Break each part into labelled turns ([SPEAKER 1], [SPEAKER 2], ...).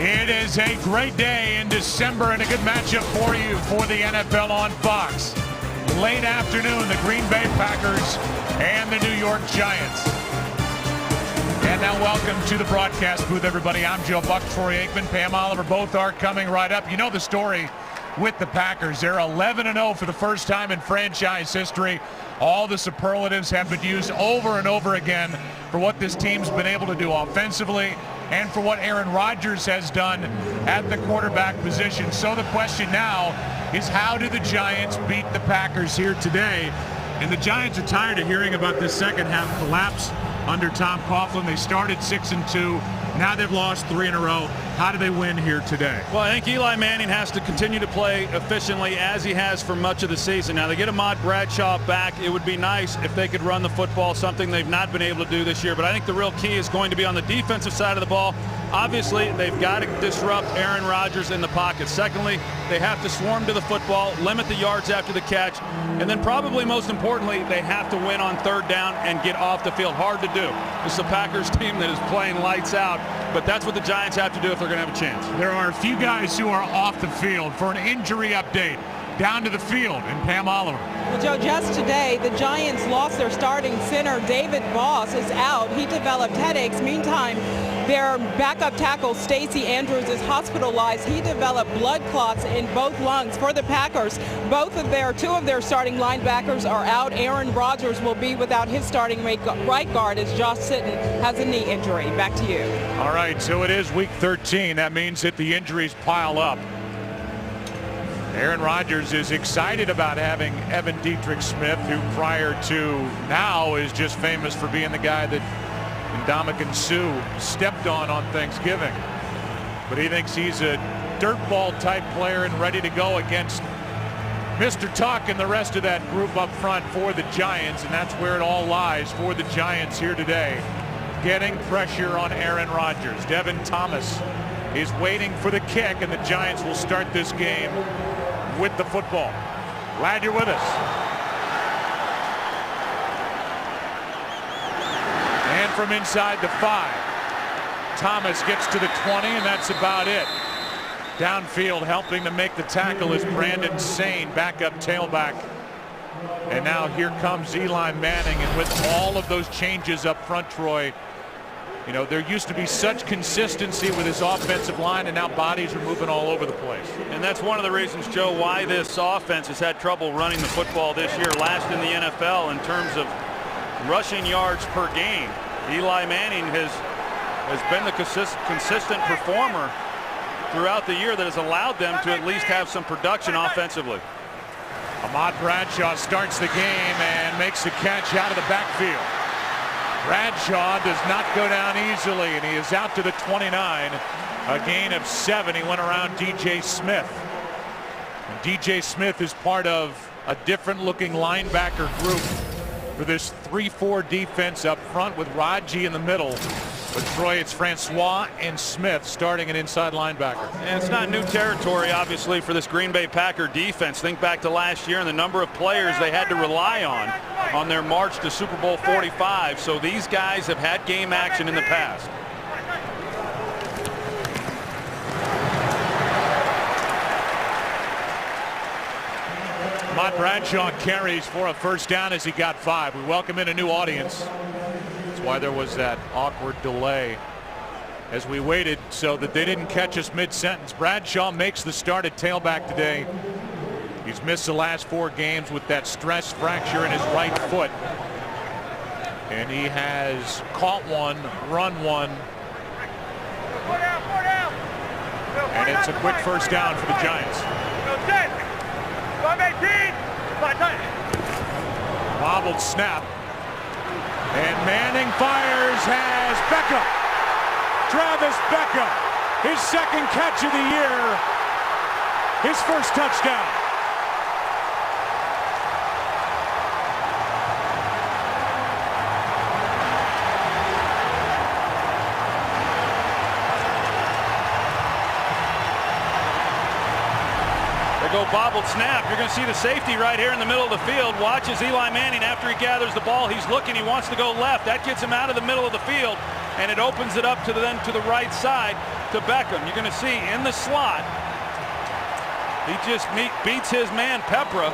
[SPEAKER 1] It is a great day in December and a good matchup for you for the NFL on Fox. Late afternoon, the Green Bay Packers and the New York Giants. And now welcome to the broadcast booth, everybody. I'm Joe Buck, Troy Aikman, Pam Oliver. Both are coming right up. You know the story with the Packers. They're 11-0 for the first time in franchise history. All the superlatives have been used over and over again for what this team's been able to do offensively and for what Aaron Rodgers has done at the quarterback position. So the question now is, how do the Giants beat the Packers here today? And the Giants are tired of hearing about this second half collapse under Tom Coughlin. They started 6-2. Now they've lost 3 in a row. How do they win here today?
[SPEAKER 2] Well, I think Eli Manning has to continue to play efficiently as he has for much of the season. Now, they get Ahmad Bradshaw back. It would be nice if they could run the football, something they've not been able to do this year. But I think the real key is going to be on the defensive side of the ball. Obviously, they've got to disrupt Aaron Rodgers in the pocket. Secondly, they have to swarm to the football, limit the yards after the catch. And then probably most importantly, they have to win on third down and get off the field. Hard to do. This is a Packers team that is playing lights out. But that's what the Giants have to do if they're going to have a chance.
[SPEAKER 1] There are a few guys who are off the field. For an injury update, down to the field, and Pam Oliver.
[SPEAKER 3] Well, Joe, just today, the Giants lost their starting center. David Voss is out. He developed headaches. Meantime, their backup tackle, Stacey Andrews, is hospitalized. He developed blood clots in both lungs. For the Packers, two of their starting linebackers are out. Aaron Rodgers will be without his starting right guard as Josh Sitton has a knee injury. Back to you.
[SPEAKER 1] All right, so it is week 13. That means that the injuries pile up. Aaron Rodgers is excited about having Evan Dietrich Smith, who prior to now is just famous for being the guy that Ndamukong Suh stepped on Thanksgiving. But he thinks he's a dirtball type player and ready to go against Mr. Tuck and the rest of that group up front for the Giants, and that's where it all lies for the Giants here today. Getting pressure on Aaron Rodgers. Devin Thomas is waiting for the kick, and the Giants will start this game with the football. Glad you're with us. And from inside the 5, Thomas gets to the 20, and that's about it. Downfield helping to make the tackle is Brandon Sane, backup tailback. And now here comes Eli Manning, and with all of those changes up front, Troy, you know, there used to be such consistency with his offensive line, and now bodies are moving all over the place.
[SPEAKER 2] And that's one of the reasons, Joe, why this offense has had trouble running the football this year. Last in the NFL in terms of rushing yards per game. Eli Manning has been the consistent performer throughout the year that has allowed them to at least have some production offensively.
[SPEAKER 1] Ahmad Bradshaw starts the game and makes the catch out of the backfield. Bradshaw does not go down easily, and he is out to the 29. A gain of 7. He went around DJ Smith. And DJ Smith is part of a different looking linebacker group for this 3-4 defense up front with Raji in the middle. But Troy, it's Francois and Smith starting an inside linebacker.
[SPEAKER 2] And it's not new territory, obviously, for this Green Bay Packer defense. Think back to last year and the number of players they had to rely on their march to Super Bowl 45. So these guys have had game action in the past.
[SPEAKER 1] Ahmad Bradshaw carries for a first down as he got 5. We welcome in a new audience. That's why there was that awkward delay as we waited so that they didn't catch us mid-sentence. Bradshaw makes the start at tailback today. He's missed the last 4 games with that stress fracture in his right foot. And he has caught one, run one. And it's a quick first down for the Giants. Wobbled snap. And Manning fires, has Beckham. Travis Beckham, his second catch of the year, his first touchdown.
[SPEAKER 2] They go bobbled snap. You're going to see the safety right here in the middle of the field. Watches Eli Manning after he gathers the ball. He's looking. He wants to go left. That gets him out of the middle of the field, and it opens it up to the right side. to Beckham. You're going to see in the slot, he just beats his man Pepra,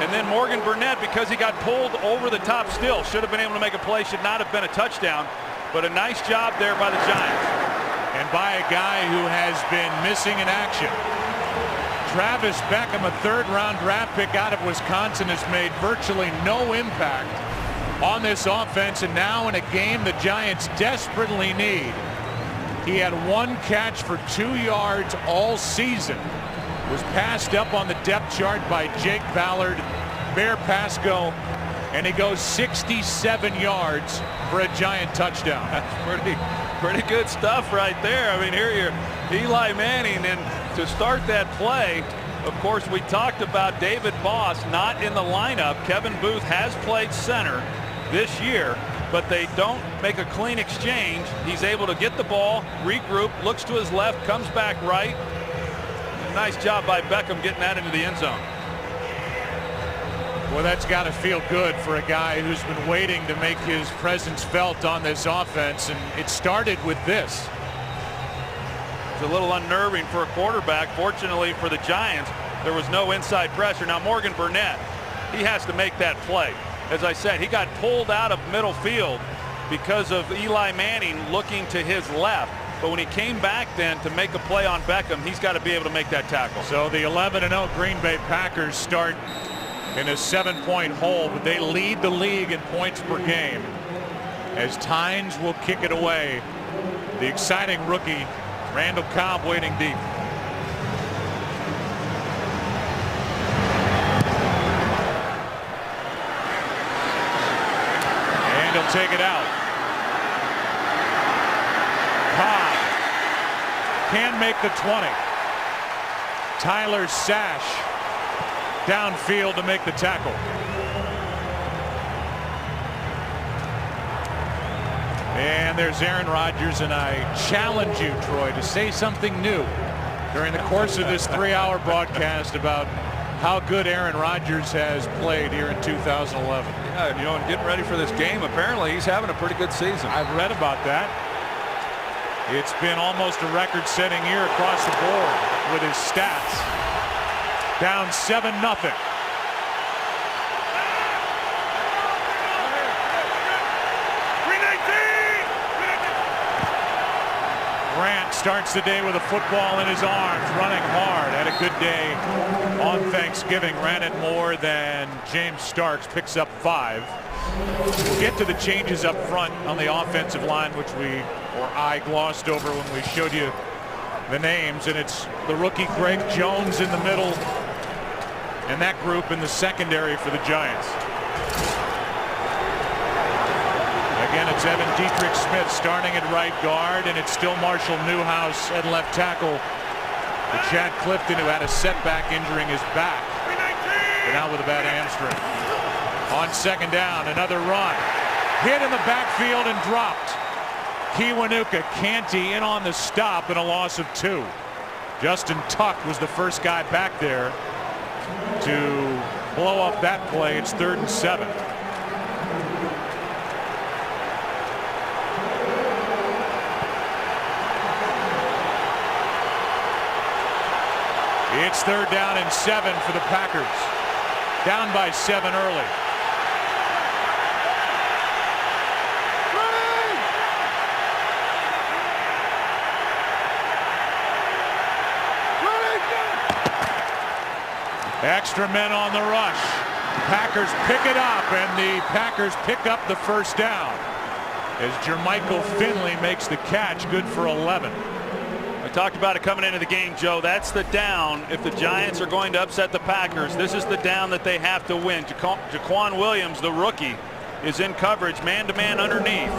[SPEAKER 2] and then Morgan Burnett, because he got pulled over the top still, should have been able to make a play, should not have been a touchdown, but a nice job there by the Giants.
[SPEAKER 1] And by a guy who has been missing in action. Travis Beckham, a third-round draft pick out of Wisconsin, has made virtually no impact on this offense, and now in a game the Giants desperately need. He had one catch for 2 yards all season. Was passed up on the depth chart by Jake Ballard, Bear Pasco, and he goes 67 yards for a Giant touchdown.
[SPEAKER 2] That's pretty good stuff right there. I mean, here you're Eli Manning, and to start that play, of course, we talked about David Boss not in the lineup. Kevin Booth has played center this year, but they don't make a clean exchange. He's able to get the ball, regroup, looks to his left, comes back right. Nice job by Beckham getting that into the end zone.
[SPEAKER 1] Well, that's got to feel good for a guy who's been waiting to make his presence felt on this offense, and it started with this.
[SPEAKER 2] It's a little unnerving for a quarterback. Fortunately for the Giants, there was no inside pressure. Now Morgan Burnett, he has to make that play. As I said, he got pulled out of middle field because of Eli Manning looking to his left. But when he came back then to make a play on Beckham, he's got to be able to make that tackle.
[SPEAKER 1] So the 11-0 Green Bay Packers start in a 7-point hole, but they lead the league in points per game as Tynes will kick it away. The exciting rookie Randall Cobb waiting deep. And he'll take it out. Cobb can make the 20. Tyler Sash downfield to make the tackle. And there's Aaron Rodgers, and I challenge you, Troy, to say something new during the course of this 3-hour broadcast about how good Aaron Rodgers has played here in 2011.
[SPEAKER 4] Yeah, you know, and getting ready for this game, apparently he's having a pretty good season.
[SPEAKER 1] I've read about that. It's been almost a record-setting year across the board with his stats. Down 7-0. Grant starts the day with a football in his arms, running hard. Had a good day on Thanksgiving. Ran it more than James Starks. Picks up 5. We'll get to the changes up front on the offensive line, which I glossed over when we showed you the names, and it's the rookie Greg Jones in the middle, and that group in the secondary for the Giants. Again, it's Evan Dietrich Smith starting at right guard, and it's still Marshall Newhouse at left tackle. But Chad Clifton, who had a setback injuring his back, but now with a bad hamstring. On second down, another run. Hit in the backfield and dropped. Kiwanuka Canty in on the stop, and a loss of 2. Justin Tuck was the first guy back there to blow up that play. It's 3rd and 7. It's 3rd down and 7 for the Packers. Down by 7 early. Extra men on the rush. Packers pick it up, and the Packers pick up the first down as Jermichael Finley makes the catch. Good for 11.
[SPEAKER 2] I talked about it coming into the game, Joe. That's the down. If the Giants are going to upset the Packers, this is the down that they have to win. Jaquan Williams, the rookie, is in coverage, man-to-man underneath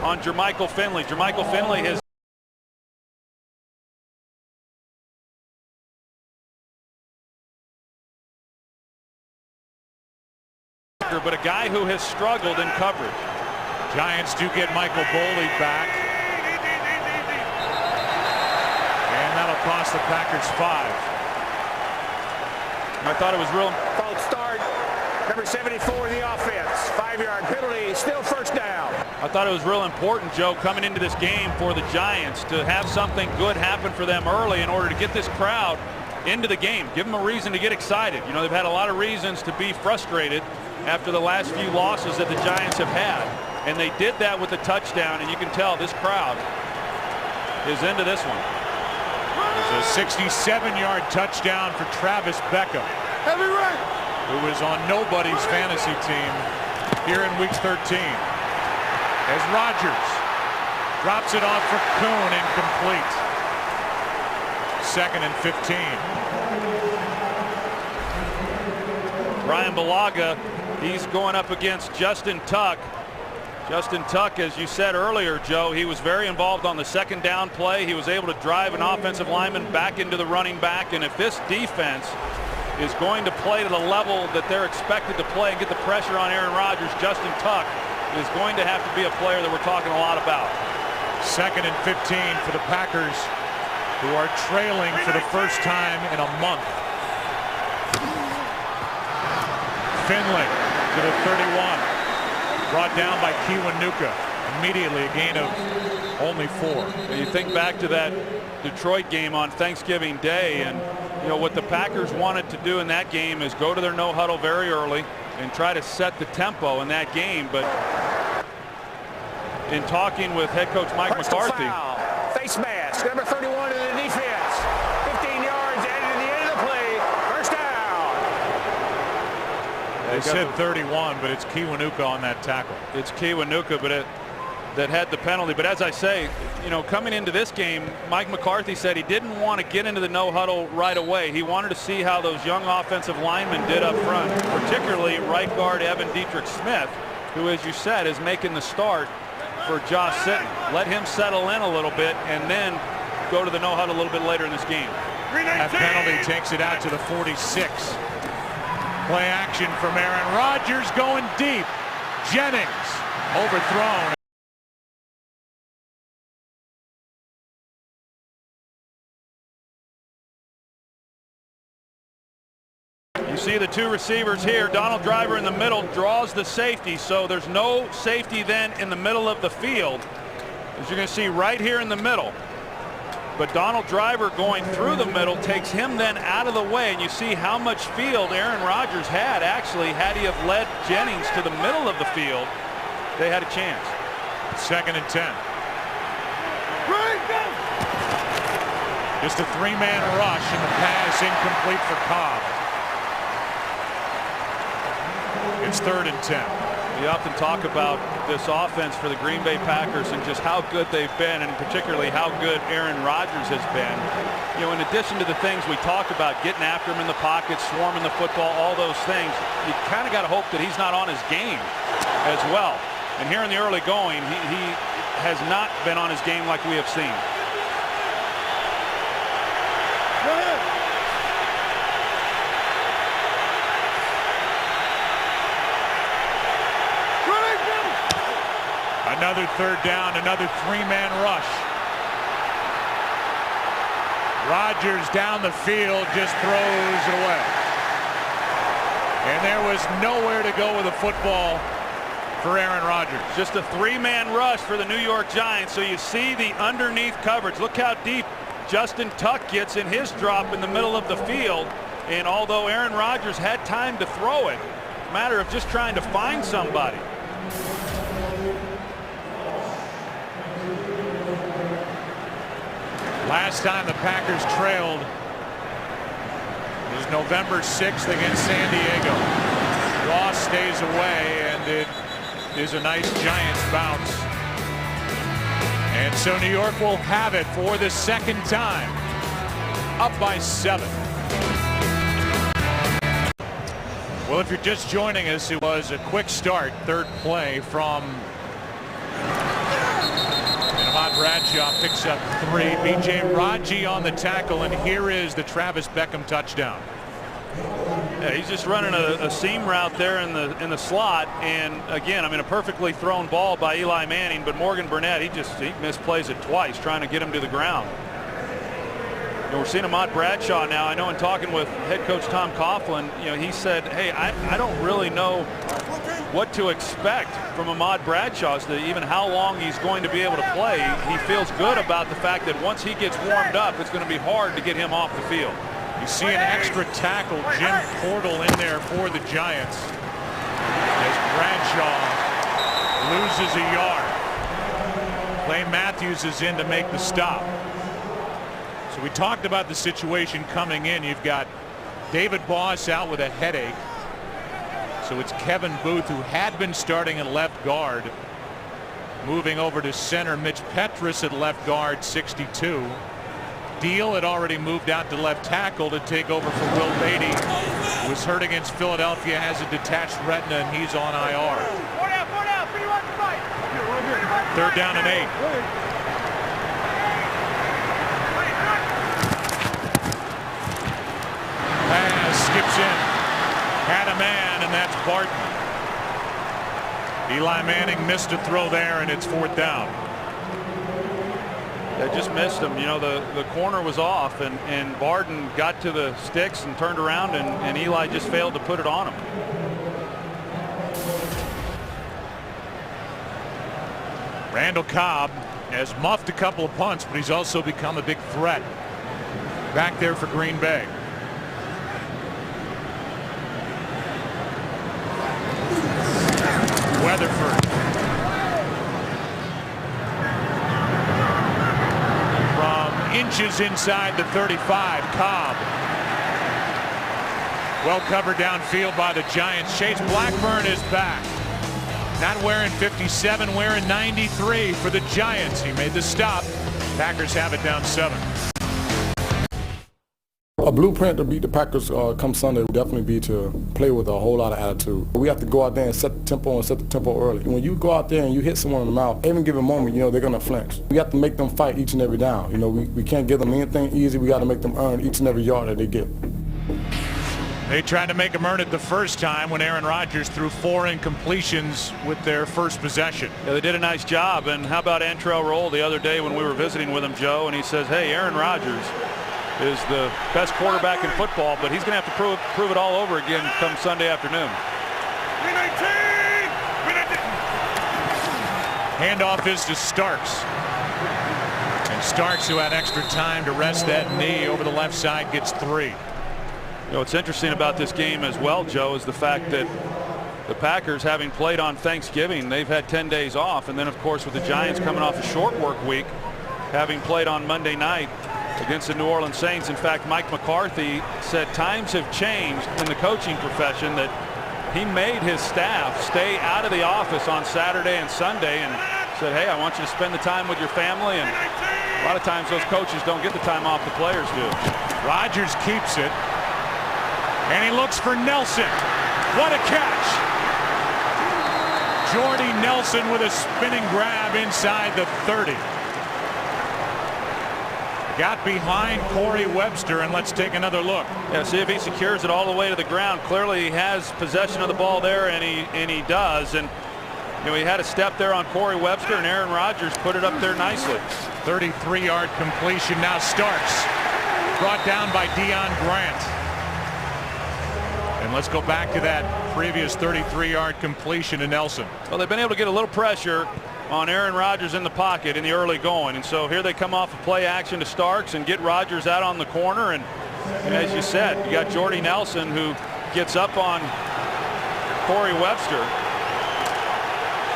[SPEAKER 2] on Jermichael Finley. Jermichael Finley has but a guy who has struggled in coverage.
[SPEAKER 1] Giants do get Michael Boley back, and that'll cost the Packers 5.
[SPEAKER 2] I thought it was real.
[SPEAKER 5] False start. Number 74 in the offense. 5-yard penalty, still first down.
[SPEAKER 2] I thought it was real important, Joe, coming into this game for the Giants to have something good happen for them early in order to get this crowd into the game. Give them a reason to get excited. You know, they've had a lot of reasons to be frustrated after the last few losses that the Giants have had. And they did that with the touchdown, and you can tell this crowd is into this one.
[SPEAKER 1] It's a 67-yard touchdown for Travis Beckham, who is on nobody's fantasy team here in Week 13. As Rodgers drops it off for Kuhn, incomplete. 2nd and 15.
[SPEAKER 2] Brian Bulaga, he's going up against Justin Tuck. Justin Tuck, as you said earlier, Joe, he was very involved on the 2nd down play. He was able to drive an offensive lineman back into the running back. And if this defense is going to play to the level that they're expected to play and get the pressure on Aaron Rodgers, Justin Tuck is going to have to be a player that we're talking a lot about.
[SPEAKER 1] 2nd and 15 for the Packers, who are trailing for the first time in a month. Finley to the 31. Brought down by Kiwanuka. Immediately a gain of only 4.
[SPEAKER 2] You think back to that Detroit game on Thanksgiving Day, and you know what the Packers wanted to do in that game is go to their no huddle very early and try to set the tempo in that game. But in talking with head coach Mike McCarthy,
[SPEAKER 5] face mask, number 31 in the defense. 15 yards added to the end of the play. First down.
[SPEAKER 1] They said 31, but it's Kiwanuka on that tackle.
[SPEAKER 2] It's Kiwanuka, but that had the penalty. But as I say, you know, coming into this game, Mike McCarthy said he didn't want to get into the no huddle right away. He wanted to see how those young offensive linemen did up front, particularly right guard Evan Dietrich Smith, who, as you said, is making the start for Josh Sitton. Let him settle in a little bit and then go to the no huddle a little bit later in this game.
[SPEAKER 1] That penalty takes it out to the 46. Play action from Aaron Rodgers going deep. Jennings overthrown.
[SPEAKER 2] You see the two receivers here. Donald Driver in the middle draws the safety, so there's no safety then in the middle of the field, as you're going to see right here in the middle. But Donald Driver going through the middle takes him then out of the way, and you see how much field Aaron Rodgers had. Actually, had he have led Jennings to the middle of the field, they had a chance.
[SPEAKER 1] 2nd and 10. Just a 3-man rush, and the pass incomplete for Cobb. It's 3rd and 10.
[SPEAKER 2] We often talk about this offense for the Green Bay Packers and just how good they've been, and particularly how good Aaron Rodgers has been. You know, in addition to the things we talk about, getting after him in the pocket, swarming the football, all those things, you kind of got to hope that he's not on his game as well. And here in the early going, he has not been on his game like we have seen.
[SPEAKER 1] Another 3rd down, another 3-man rush. Rodgers down the field, just throws it away. And there was nowhere to go with the football for Aaron Rodgers.
[SPEAKER 2] Just a 3-man rush for the New York Giants. So you see the underneath coverage. Look how deep Justin Tuck gets in his drop in the middle of the field. And although Aaron Rodgers had time to throw it, matter of just trying to find somebody.
[SPEAKER 1] Last time the Packers trailed was November 6th against San Diego. Ross stays away, and it is a nice Giants bounce. And so New York will have it for the 2nd time, up by 7. Well, if you're just joining us, it was a quick start, 3rd play from Ahmad Bradshaw picks up 3. B.J. Raji on the tackle, and here is the Travis Beckham touchdown.
[SPEAKER 2] Yeah, he's just running a seam route there in the slot, and again, I mean, a perfectly thrown ball by Eli Manning, but Morgan Burnett, he misplays it twice, trying to get him to the ground. we're seeing Ahmad Bradshaw now. I know in talking with head coach Tom Coughlin, he said, hey, I don't really know what to expect from Ahmad Bradshaw as to even how long he's going to be able to play. He feels good about the fact that once he gets warmed up, it's going to be hard to get him off the field.
[SPEAKER 1] You see an extra tackle, Jim Portal in there for the Giants as Bradshaw loses a yard. Clay Matthews is in to make the stop. So we talked about the situation coming in. You've got David Boss out with a headache. So it's Kevin Booth, who had been starting at left guard, moving over to center. Mitch Petrus at left guard, 62. Deal had already moved out to left tackle to take over for Will Beatty, who was hurt against Philadelphia, has a detached retina, and he's on IR. 3rd down and 8. Pass skips in. Had a man, and that's Barton. Eli Manning missed a throw there, and it's 4th down.
[SPEAKER 2] They just missed him. The corner was off, and Barton got to the sticks and turned around, and Eli just failed to put it on him.
[SPEAKER 1] Randall Cobb has muffed a couple of punts, but he's also become a big threat back there for Green Bay. Weatherford. From inches inside the 35, Cobb. Well covered downfield by the Giants. Chase Blackburn is back. Not wearing 57, wearing 93 for the Giants. He made the stop. Packers have it down 7.
[SPEAKER 6] A blueprint to beat the Packers come Sunday would definitely be to play with a whole lot of attitude. We have to go out there and set the tempo early. When you go out there and you hit someone in the mouth, any given moment, they're going to flinch. We have to make them fight each and every down. We can't give them anything easy. We got to make them earn each and every yard that they get.
[SPEAKER 1] They tried to make him earn it the first time when Aaron Rodgers threw 4 incompletions with their first possession.
[SPEAKER 2] Yeah, they did a nice job. And how about Antrell Roll the other day when we were visiting with him, Joe, and he says, hey, Aaron Rodgers is the best quarterback in football, but he's going to have to prove it all over again come Sunday afternoon.
[SPEAKER 1] Handoff is to Starks. And Starks, who had extra time to rest that knee over the left side, gets 3.
[SPEAKER 2] What's interesting about this game as well, Joe, is the fact that the Packers, having played on Thanksgiving, they've had 10 days off. And then, of course, with the Giants coming off a short work week, having played on Monday night against the New Orleans Saints. In fact, Mike McCarthy said times have changed in the coaching profession, that he made his staff stay out of the office on Saturday and Sunday and said, hey, I want you to spend the time with your family. And a lot of times those coaches don't get the time off the players do.
[SPEAKER 1] Rodgers keeps it. And he looks for Nelson. What a catch. Jordy Nelson with a spinning grab inside the 30. Got behind Corey Webster, and let's take another look.
[SPEAKER 2] Yeah, see if he secures it all the way to the ground. Clearly he has possession of the ball there, and he does. And he had a step there on Corey Webster, and Aaron Rodgers put it up there nicely.
[SPEAKER 1] 33-yard completion. Now Starks brought down by Deion Grant. And let's go back to that previous 33-yard completion to Nelson.
[SPEAKER 2] Well, they've been able to get a little pressure on Aaron Rodgers in the pocket in the early going. And so here they come off a play action to Starks and get Rodgers out on the corner. And as you said, you got Jordy Nelson, who gets up on Corey Webster.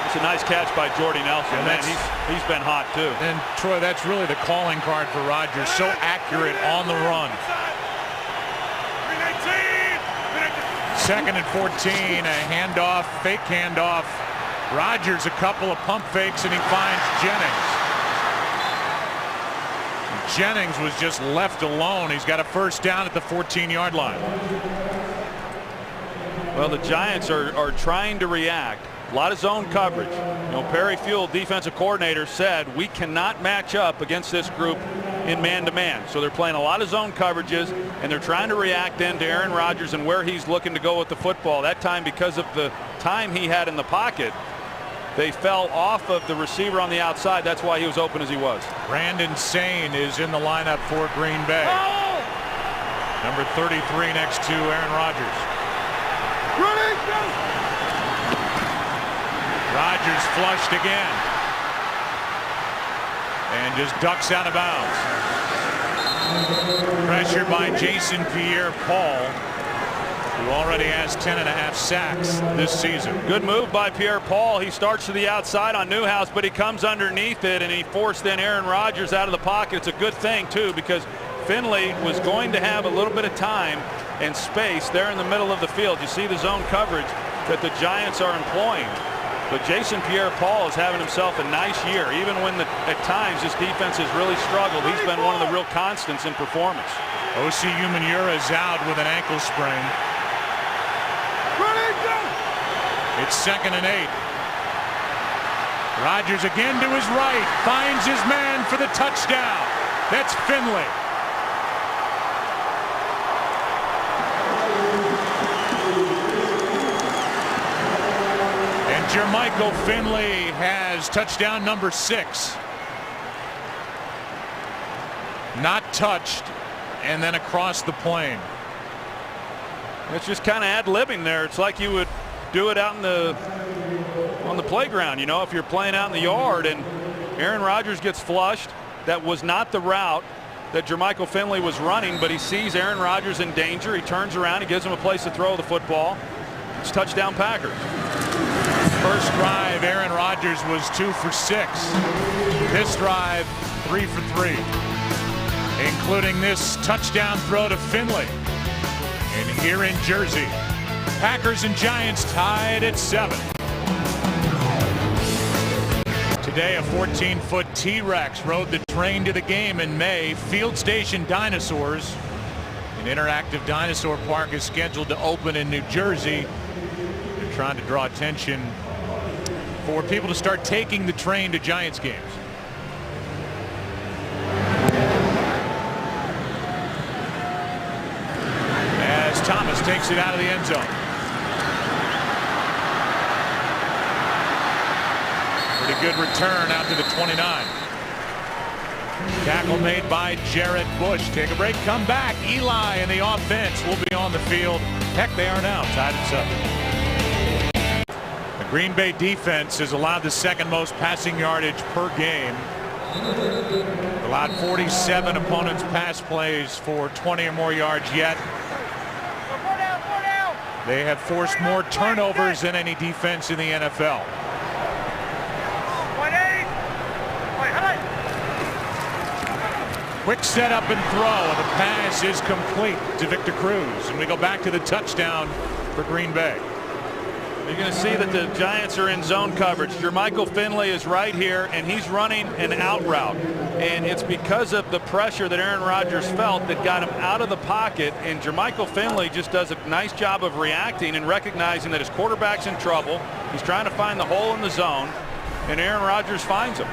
[SPEAKER 2] It's a nice catch by Jordy Nelson. Man, he's been hot too.
[SPEAKER 1] And Troy, that's really the calling card for Rodgers. So accurate on the run. 2nd and 14, a handoff, fake handoff. Rodgers a couple of pump fakes, and he finds Jennings. Jennings was just left alone. He's got a first down at the 14-yard line.
[SPEAKER 2] Well, the Giants are trying to react. A lot of zone coverage. Perry Fuel, defensive coordinator, said we cannot match up against this group in man-to-man. So they're playing a lot of zone coverages, and they're trying to react then to Aaron Rodgers and where he's looking to go with the football. That time, because of the time he had in the pocket, they fell off of the receiver on the outside. That's why he was open as he was.
[SPEAKER 1] Brandon Sane is in the lineup for Green Bay. Number 33 next to Aaron Rodgers. Rodgers flushed again. And just ducks out of bounds. Pressured by Jason Pierre-Paul, who already has 10.5 sacks this season.
[SPEAKER 2] Good move by Pierre-Paul. He starts to the outside on Newhouse, but he comes underneath it, and he forced then Aaron Rodgers out of the pocket. It's a good thing, too, because Finley was going to have a little bit of time and space there in the middle of the field. You see the zone coverage that the Giants are employing. But Jason Pierre-Paul is having himself a nice year. Even when at times this defense has really struggled, he's been one of the real constants in performance.
[SPEAKER 1] Osi Umenyiora is out with an ankle sprain. It's 2nd and 8. Rodgers again to his right, finds his man for the touchdown. That's Finley. Jermichael Finley has touchdown number 6. Not touched, and then across the plane.
[SPEAKER 2] It's just kind of ad-libbing there. It's like you would do it out on the playground, you know, if you're playing out in the yard and Aaron Rodgers gets flushed. That was not the route that Jermichael Finley was running, but he sees Aaron Rodgers in danger. He turns around, he gives him a place to throw the football. It's touchdown Packers.
[SPEAKER 1] First drive, Aaron Rodgers was 2 for 6. This drive, 3 for 3, including this touchdown throw to Finley. And here in Jersey, Packers and Giants tied at 7. Today, a 14-foot T-Rex rode the train to the game in May. Field Station Dinosaurs, an interactive dinosaur park, is scheduled to open in New Jersey. They're trying to draw attention for people to start taking the train to Giants games. As Thomas takes it out of the end zone. Pretty good return out to the 29. Tackle made by Jarrett Bush. Take a break, come back. Eli and the offense will be on the field. Heck, they are now tied at 7. The Green Bay defense has allowed the 2nd most passing yardage per game. Allowed 47 opponents' pass plays for 20 or more yards yet. They have forced more turnovers than any defense in the NFL. Quick setup and throw. The pass is complete to Victor Cruz. And we go back to the touchdown for Green Bay.
[SPEAKER 2] You're going to see that the Giants are in zone coverage. Jermichael Finley is right here, and he's running an out route. And it's because of the pressure that Aaron Rodgers felt that got him out of the pocket. And Jermichael Finley just does a nice job of reacting and recognizing that his quarterback's in trouble. He's trying to find the hole in the zone, and Aaron Rodgers finds him.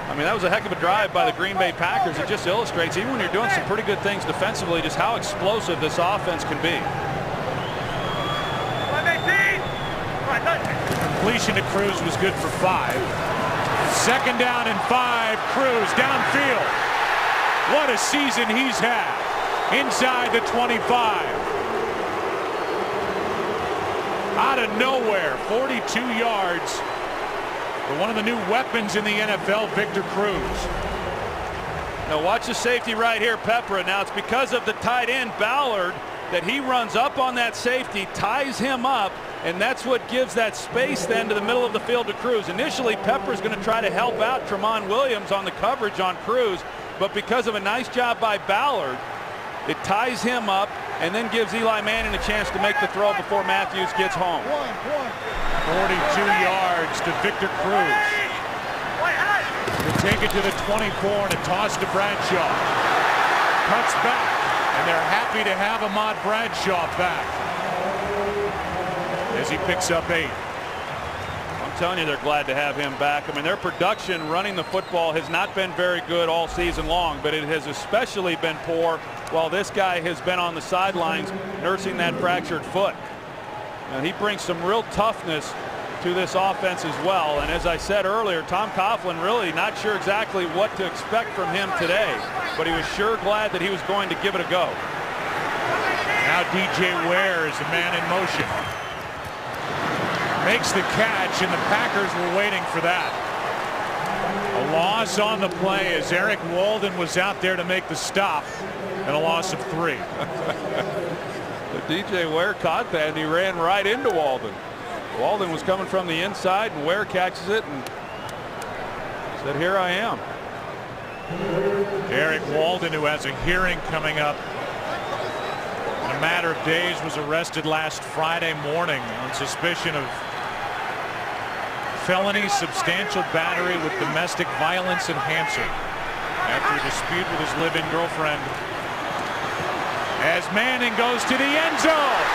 [SPEAKER 2] I mean, that was a heck of a drive by the Green Bay Packers. It just illustrates, even when you're doing some pretty good things defensively, just how explosive this offense can be.
[SPEAKER 1] Completion to Cruz was good for 5. 2nd down and 5. Cruz downfield. What a season he's had. Inside the 25. Out of nowhere, 42 yards for one of the new weapons in the NFL, Victor Cruz.
[SPEAKER 2] Now watch the safety right here, Pepra. Now it's because of the tight end, Ballard, that he runs up on that safety, ties him up, and that's what gives that space then to the middle of the field to Cruz. Initially, Pepper's going to try to help out Tramon Williams on the coverage on Cruz, but because of a nice job by Ballard, it ties him up and then gives Eli Manning a chance to make the throw before Matthews gets home.
[SPEAKER 1] 42 yards to Victor Cruz. To take it to the 24 and a toss to Bradshaw. Cuts back, and they're happy to have Ahmad Bradshaw back as he picks up 8.
[SPEAKER 2] I'm telling you, they're glad to have him back. I mean, their production running the football has not been very good all season long, but it has especially been poor while this guy has been on the sidelines nursing that fractured foot. And he brings some real toughness to this offense as well. And as I said earlier, Tom Coughlin really not sure exactly what to expect from him today, but he was sure glad that he was going to give it a go.
[SPEAKER 1] Now DJ Ware is the man in motion. Makes the catch, and the Packers were waiting for that. A loss on the play as Eric Walden was out there to make the stop, and a loss of 3.
[SPEAKER 4] But DJ Ware caught that, and he ran right into Walden. Walden was coming from the inside, and Ware catches it and said, "Here I am."
[SPEAKER 1] Eric Walden, who has a hearing coming up in a matter of days, was arrested last Friday morning on suspicion of felony substantial battery with domestic violence enhancer after a dispute with his live-in girlfriend. As Manning goes to the end zone,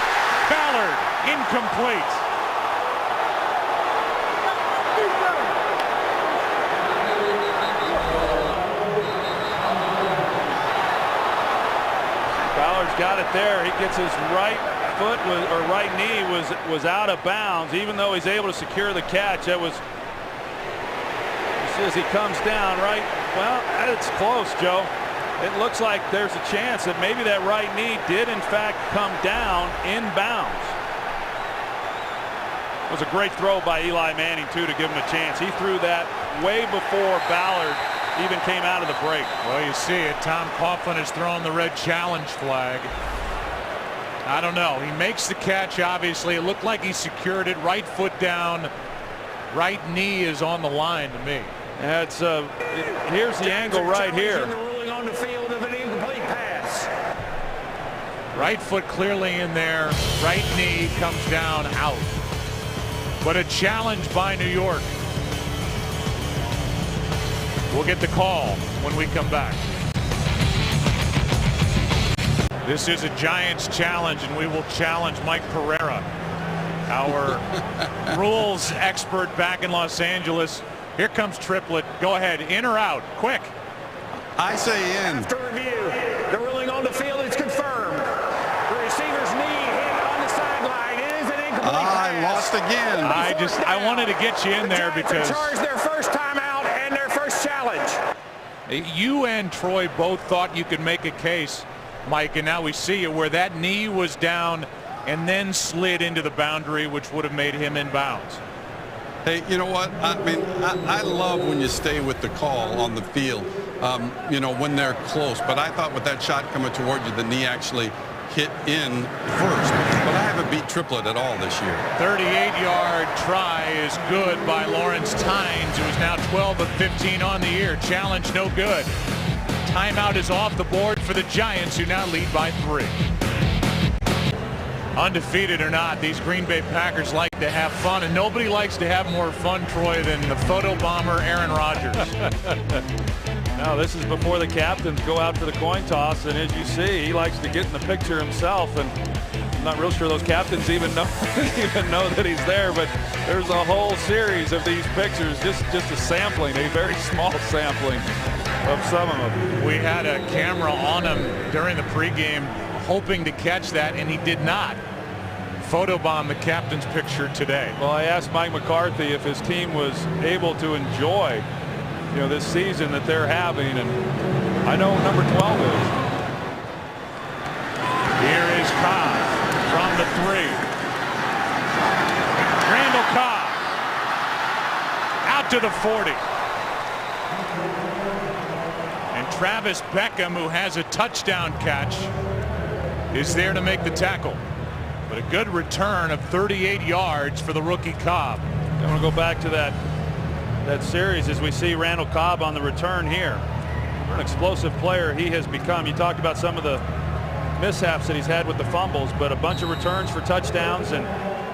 [SPEAKER 1] Ballard incomplete.
[SPEAKER 2] Ballard's got it there. He gets his right foot or right knee was out of bounds, even though he's able to secure the catch. That was, as he comes down right. Well, it's close, Joe. It looks like there's a chance that maybe that right knee did in fact come down in bounds. It was a great throw by Eli Manning too to give him a chance. He threw that way before Ballard even came out of the break.
[SPEAKER 1] Well, you see it. Tom Coughlin has thrown the red challenge flag. I don't know. He makes the catch, obviously. It looked like he secured it. Right foot down. Right knee is on the line to me.
[SPEAKER 2] That's here's the angle right here.
[SPEAKER 5] Ruling on the field of an incomplete pass.
[SPEAKER 1] Right foot clearly in there. Right knee comes down out. But a challenge by New York. We'll get the call when we come back. This is a Giants challenge, and we will challenge Mike Pereira, our rules expert back in Los Angeles. Here comes Triplett. Go ahead, in or out, quick.
[SPEAKER 7] I say in.
[SPEAKER 5] After review, the ruling on the field is confirmed. The receiver's knee hit on the sideline. It is an incomplete pass.
[SPEAKER 7] I lost again.
[SPEAKER 1] I wanted to get you in there because
[SPEAKER 5] Charged their first timeout and their first challenge.
[SPEAKER 1] you and Troy both thought you could make a case, Mike, and now we see it where that knee was down and then slid into the boundary, which would have made him in bounds.
[SPEAKER 7] Hey, you know what? I mean, I love when you stay with the call on the field, you know, when they're close. But I thought with that shot coming toward you, the knee actually hit in first. But I haven't beat Triplett at all this year.
[SPEAKER 1] 38-yard try is good by Lawrence Tynes, who is now 12 of 15 on the year. Challenge no good. Timeout is off the board for the Giants, who now lead by 3. Undefeated or not, these Green Bay Packers like to have fun, and nobody likes to have more fun, Troy, than the photo bomber Aaron Rodgers.
[SPEAKER 2] Now this is before the captains go out for the coin toss, and as you see, he likes to get in the picture himself, and I'm not real sure those captains even know that he's there, but there's a whole series of these pictures, just a sampling, a very small sampling of some of them.
[SPEAKER 1] We had a camera on him during the pregame hoping to catch that, and he did not photobomb the captain's picture today.
[SPEAKER 2] Well, I asked Mike McCarthy if his team was able to enjoy, you know, this season that they're having, and I know number 12 is.
[SPEAKER 1] Here is Cobb from the 3. Randall Cobb out to the 40. And Travis Beckham, who has a touchdown catch, is there to make the tackle. But a good return of 38 yards for the rookie Cobb.
[SPEAKER 2] I want to go back to that series as we see Randall Cobb on the return here. What an explosive player he has become. You talked about some of the mishaps that he's had with the fumbles, but a bunch of returns for touchdowns and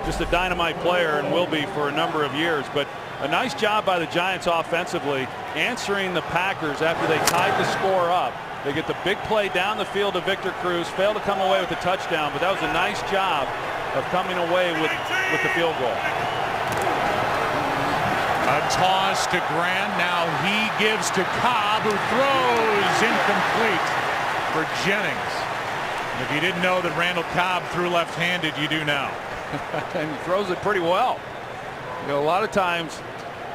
[SPEAKER 2] just a dynamite player, and will be for a number of years. But a nice job by the Giants offensively, answering the Packers after they tied the score up. They get the big play down the field to Victor Cruz, failed to come away with the touchdown, but that was a nice job of coming away with the field goal.
[SPEAKER 1] A toss to Grant. Now he gives to Cobb, who throws incomplete for Jennings. And if you didn't know that Randall Cobb threw left-handed, you do now.
[SPEAKER 2] And he throws it pretty well.
[SPEAKER 4] You know, a lot of times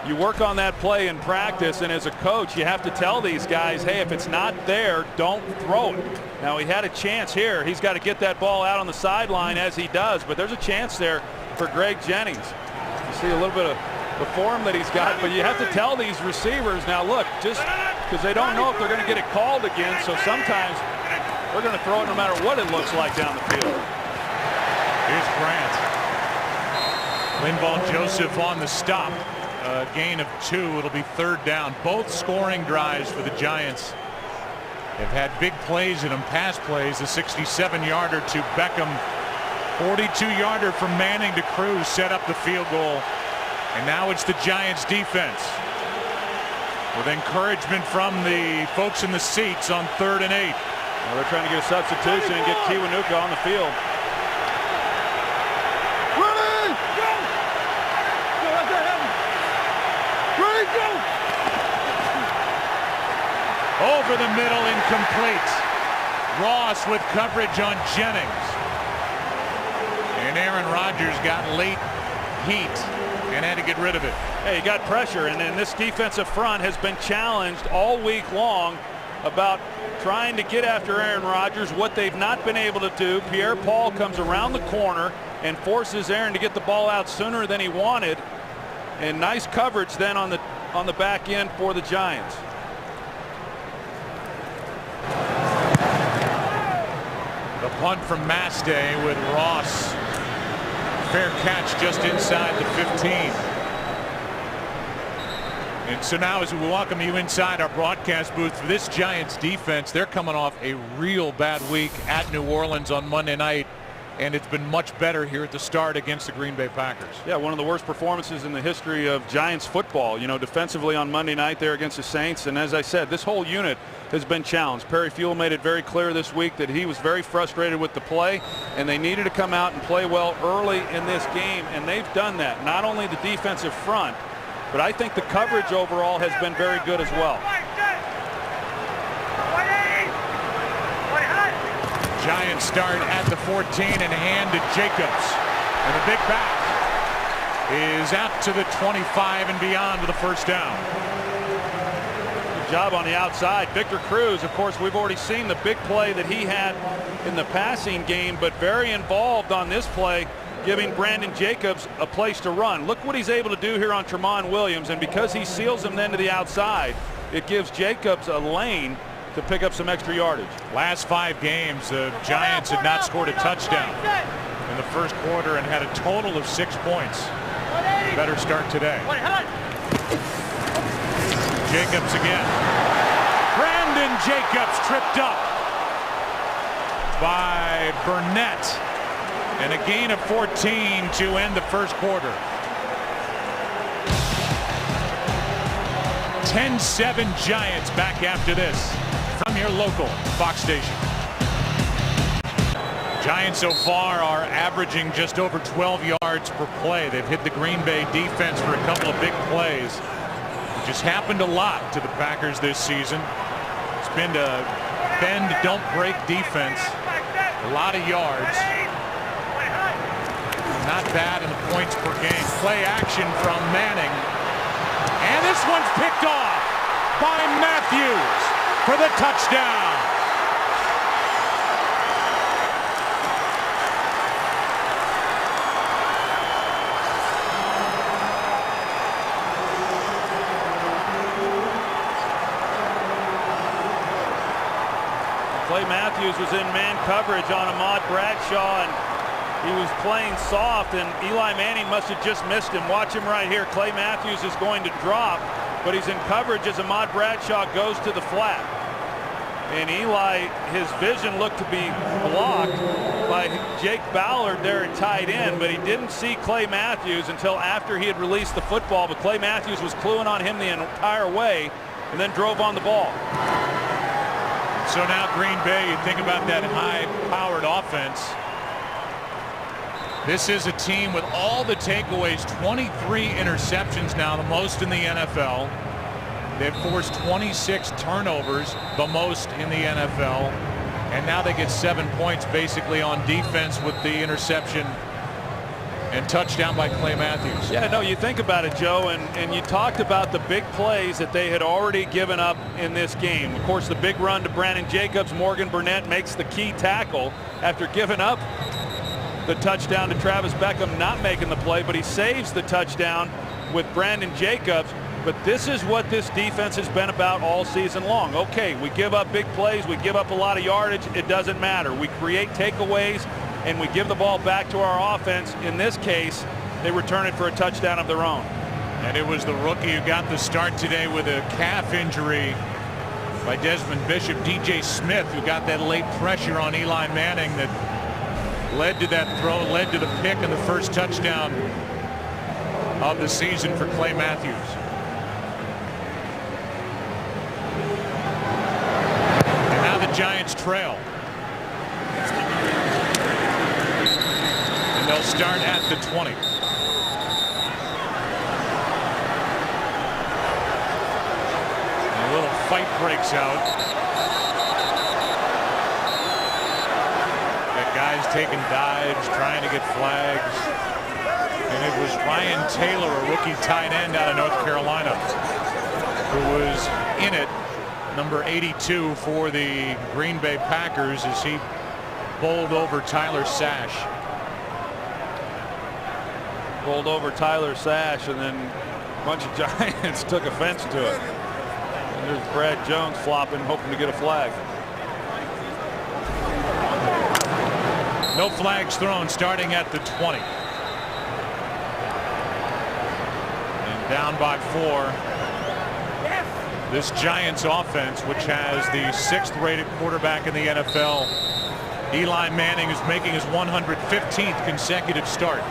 [SPEAKER 4] you work on that play in practice, and as a coach, you have to tell these guys, hey, if it's not there, don't throw it. Now, he had a chance here. He's got to get that ball out on the sideline as he does, but there's a chance there for Greg Jennings. You see a little bit of the form that he's got, but you have to tell these receivers, now look, just because they don't know if they're going to get it called again, so sometimes they're going to throw it no matter what it looks like down the field.
[SPEAKER 1] Here's Grant. Linval Joseph on the stop. A gain of 2. It'll be 3rd down. Both scoring drives for the Giants have had big plays in them, pass plays. A 67-yarder to Beckham. 42-yarder from Manning to Cruz set up the field goal. And now it's the Giants defense with encouragement from the folks in the seats on 3rd and 8.
[SPEAKER 4] Well, they're trying to get a substitution and get Kiwanuka on the field.
[SPEAKER 1] Over the middle, incomplete. Ross with coverage on Jennings. And Aaron Rodgers got late heat and had to get rid of it.
[SPEAKER 4] Hey, he got pressure, and then this defensive front has been challenged all week long about trying to get after Aaron Rodgers, what they've not been able to do. Pierre-Paul comes around the corner and forces Aaron to get the ball out sooner than he wanted. And nice coverage then on the back end for the Giants.
[SPEAKER 1] The punt from Mastay with Ross. Fair catch just inside the 15. And so now as we welcome you inside our broadcast booth for this Giants defense, they're coming off a real bad week at New Orleans on Monday night. And it's been much better here at the start against the Green Bay Packers.
[SPEAKER 4] Yeah, one of the worst performances in the history of Giants football. You know, defensively on Monday night there against the Saints. And as I said, this whole unit has been challenged. Perry Fewell made it very clear this week that he was very frustrated with the play, and they needed to come out and play well early in this game, and they've done that. Not only the defensive front, but I think the coverage overall has been very good as well.
[SPEAKER 1] Giants start at the 14 and hand to Jacobs. And the big back is out to the 25 and beyond with a 1st down.
[SPEAKER 4] Good job on the outside. Victor Cruz, of course, we've already seen the big play that he had in the passing game, but very involved on this play, giving Brandon Jacobs a place to run. Look what he's able to do here on Tramon Williams, and because he seals him then to the outside, it gives Jacobs a lane to pick up some extra yardage.
[SPEAKER 1] Last 5 games, the Giants had not scored a touchdown in the first quarter and had a total of 6 points. Better start today. Jacobs again. Brandon Jacobs tripped up by Burnett. And a gain of 14 to end the first quarter. 10-7 Giants back after this from your local Fox station. Giants so far are averaging just over 12 yards per play. They've hit the Green Bay defense for a couple of big plays. It just happened a lot to the Packers this season. It's been a bend, don't break defense. A lot of yards. Not bad in the points per game. Play action from Manning. And this one's picked off by Matthews for the touchdown.
[SPEAKER 4] Clay Matthews was in man coverage on Ahmad Bradshaw, and he was playing soft, and Eli Manning must have just missed him. Watch him right here. Clay Matthews is going to drop, but he's in coverage as Ahmad Bradshaw goes to the flat. And Eli, his vision looked to be blocked by Jake Ballard there at tight end, but he didn't see Clay Matthews until after he had released the football. But Clay Matthews was cluing on him the entire way and then drove on the ball.
[SPEAKER 1] So now Green Bay, you think about that high-powered offense. This is a team with all the takeaways, 23 interceptions now, the most in the NFL. They've forced 26 turnovers, the most in the NFL. And now they get 7 points basically on defense with the interception And touchdown by Clay Matthews.
[SPEAKER 4] Yeah, no, you think about it, Joe, and you talked about the big plays that they had already given up in this game. Of course, the big run to Brandon Jacobs. Morgan Burnett makes the key tackle after giving up the touchdown to Travis Beckham, not making the play, but he saves the touchdown with Brandon Jacobs. But this is what this defense has been about all season long. Okay, we give up big plays, we give up a lot of yardage, it doesn't matter. We create takeaways and we give the ball back to our offense. In this case, they return it for a touchdown of their own.
[SPEAKER 1] And it was the rookie who got the start today with a calf injury by Desmond Bishop, DJ Smith, who got that late pressure on Eli Manning that led to that throw, led to the pick and the first touchdown of the season for Clay Matthews. And now the Giants trail. And they'll start at the 20. And a little fight breaks out. Got guys taking dives, trying to get flags. And it was Ryan Taylor, a rookie tight end out of North Carolina, who was in it, number 82 for the Green Bay Packers, as he bowled over Tyler Sash.
[SPEAKER 4] Bowled over Tyler Sash, and then a bunch of Giants took offense to it. And there's Brad Jones flopping, hoping to get a flag.
[SPEAKER 1] No flags thrown, starting at the 20. Down by 4. This Giants offense, which has the 6th rated quarterback in the NFL, Eli Manning, is making his 115th consecutive start.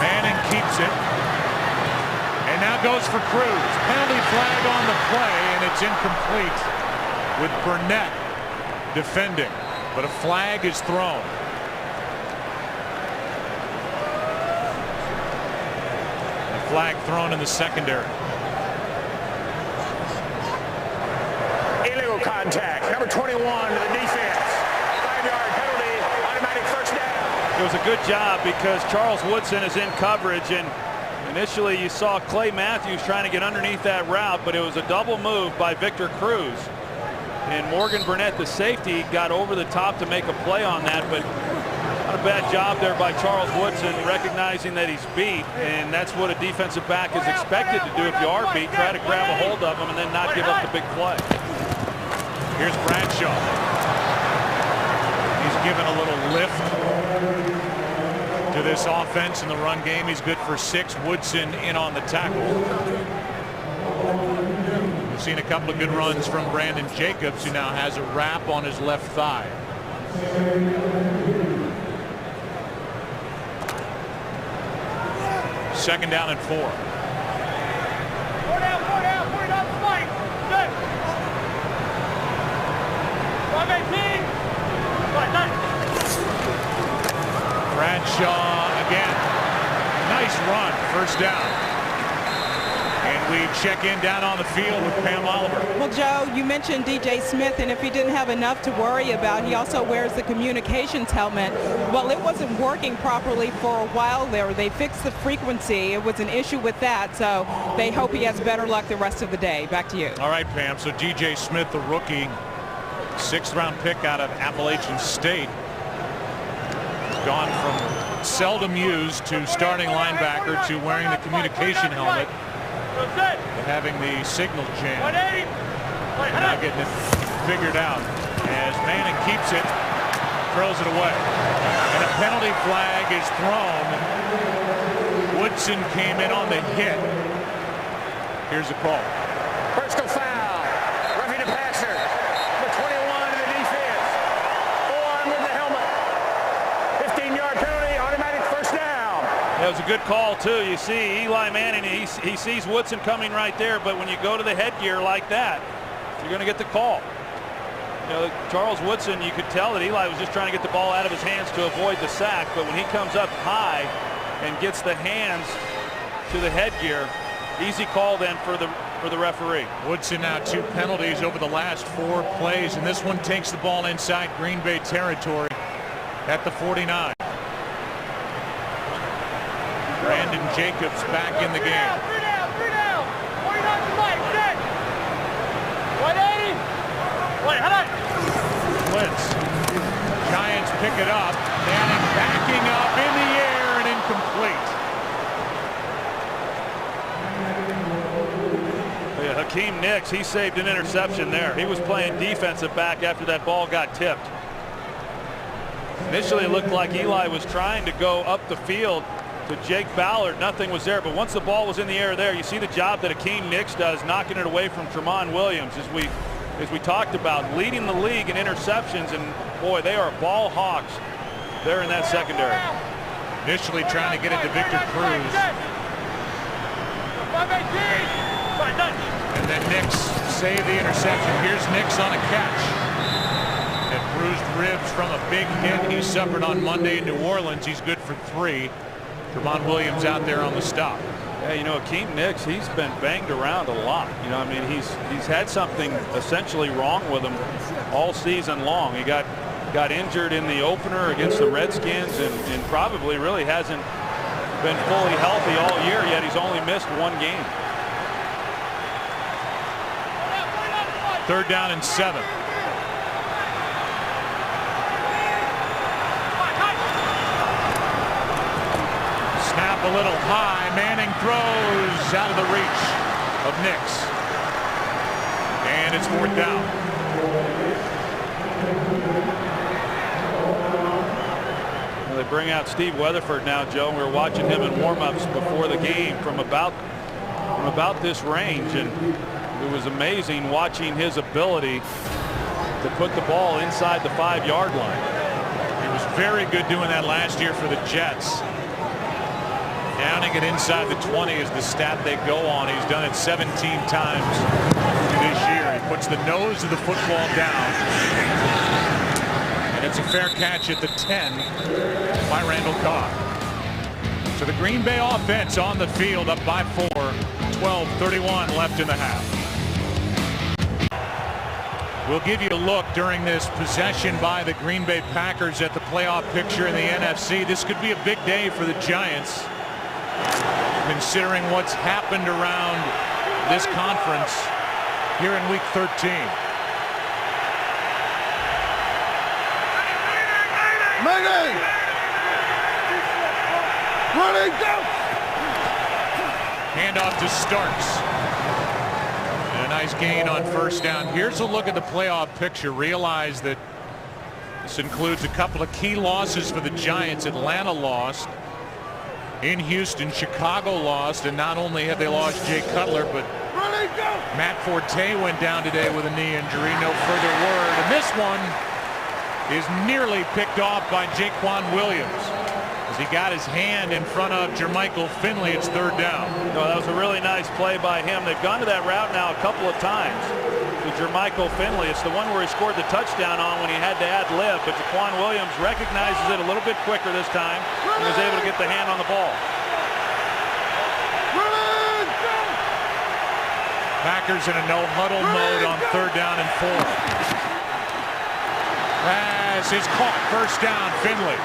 [SPEAKER 1] Manning keeps it. And now goes for Cruz. Penalty flag on the play, and it's incomplete with Burnett defending, but a flag is thrown. A flag thrown in the secondary.
[SPEAKER 5] Illegal contact. Number 21 to the defense. 5-yard penalty. Automatic first down.
[SPEAKER 4] It was a good job because Charles Woodson is in coverage, and initially you saw Clay Matthews trying to get underneath that route, but it was a double move by Victor Cruz. And Morgan Burnett, the safety, got over the top to make a play on that, but not a bad job there by Charles Woodson, recognizing that he's beat, and that's what a defensive back is expected to do if you are beat. Try to grab a hold of him and then not give up the big play.
[SPEAKER 1] Here's Bradshaw. He's given a little lift to this offense in the run game. He's good for 6. Woodson in on the tackle. We've seen a couple of good runs from Brandon Jacobs, who now has a wrap on his left thigh. Second down and 4. Bradshaw again. Nice run. First down. And we check in down on the field with Pam Oliver.
[SPEAKER 3] Well, Joe, you mentioned DJ Smith, and if he didn't have enough to worry about, he also wears the communications helmet. Well, it wasn't working properly for a while there. They fixed the frequency. It was an issue with that, so they hope he has better luck the rest of the day. Back to you.
[SPEAKER 1] All right, Pam. So DJ Smith, the rookie, 6th-round pick out of Appalachian State, has gone from seldom used to starting linebacker to wearing the communication helmet, having the signal jam. Now getting it figured out as Manning keeps it, throws it away. And a penalty flag is thrown. Woodson came in on the hit. Here's the call.
[SPEAKER 5] Personal foul. Roughing the passer. Number 21 to the defense. Forearm with the helmet. 15-yard penalty. Automatic first down.
[SPEAKER 4] That was a good call, too. You see Eli Manning, he sees Woodson coming right there, but when you go to the headgear like that, you're going to get the call. You know, Charles Woodson, you could tell that Eli was just trying to get the ball out of his hands to avoid the sack, but when he comes up high and gets the hands to the headgear, easy call then for the for the referee.
[SPEAKER 1] Woodson now 2 penalties over the last 4 plays, and this one takes the ball inside Green Bay territory at the 49. Brandon Jacobs back in the game.
[SPEAKER 5] 3 down, 49 to Mike, 180. Wait, hold on.
[SPEAKER 1] Blitz. Giants pick it up. Manning backing up in the air and incomplete.
[SPEAKER 4] Yeah, Hakeem Nicks, he saved an interception there. He was playing defensive back after that ball got tipped. Initially, it looked like Eli was trying to go up the field to Jake Ballard. Nothing was there, but once the ball was in the air there, you see the job that Hakeem Nicks does, knocking it away from Tramon Williams, as we talked about, leading the league in interceptions, and boy, they are ball hawks there in that secondary.
[SPEAKER 1] Initially trying to get it to Victor Cruz. And then Nicks saved the interception. Here's Nicks on a catch. And bruised ribs from a big hit he suffered on Monday in New Orleans. He's good for 3. Tramon Williams out there on the stop.
[SPEAKER 4] Yeah, you know, Hakeem Nicks, he's been banged around a lot. You know, I mean, he's had something essentially wrong with him all season long. He got injured in the opener against the Redskins and probably really hasn't been fully healthy all year yet. He's only missed 1 game.
[SPEAKER 1] 3rd down and 7. Snap a little high. Manning throws out of the reach of Nicks. And it's 4th down.
[SPEAKER 4] Well, they bring out Steve Weatherford now, Joe. We were watching him in warm-ups before the game from about this range, and it was amazing watching his ability to put the ball inside the 5-yard line.
[SPEAKER 1] He was very good doing that last year for the Jets. Downing it inside the 20 is the stat they go on. He's done it 17 times this year. He puts the nose of the football down. And it's a fair catch at the 10 by Randall Cobb. So the Green Bay offense on the field up by 4. 12:31 left in the half. We'll give you a look during this possession by the Green Bay Packers at the playoff picture in the NFC. This could be a big day for the Giants, considering what's happened around this conference here in week 13.
[SPEAKER 8] Mayday! Running down!
[SPEAKER 1] Handoff to Starks. And a nice gain on 1st down. Here's a look at the playoff picture. Realize that this includes a couple of key losses for the Giants. Atlanta lost in Houston. Chicago lost, and not only have they lost Jay Cutler, but Matt Forte went down today with a knee injury. No further word. And this one is nearly picked off by Jaquan Williams as he got his hand in front of Jermichael Finley. It's 3rd down.
[SPEAKER 4] No, that was a really nice play by him. They've gone to that route now a couple of times to Jermichael Finley. It's the one where he scored the touchdown on when he had to ad-lib, but Jaquan Williams recognizes it a little bit quicker this time and was able to get the hand on the ball.
[SPEAKER 1] Packers in a no-huddle mode on 3rd down and 4. Pass is caught. 1st down, Finley.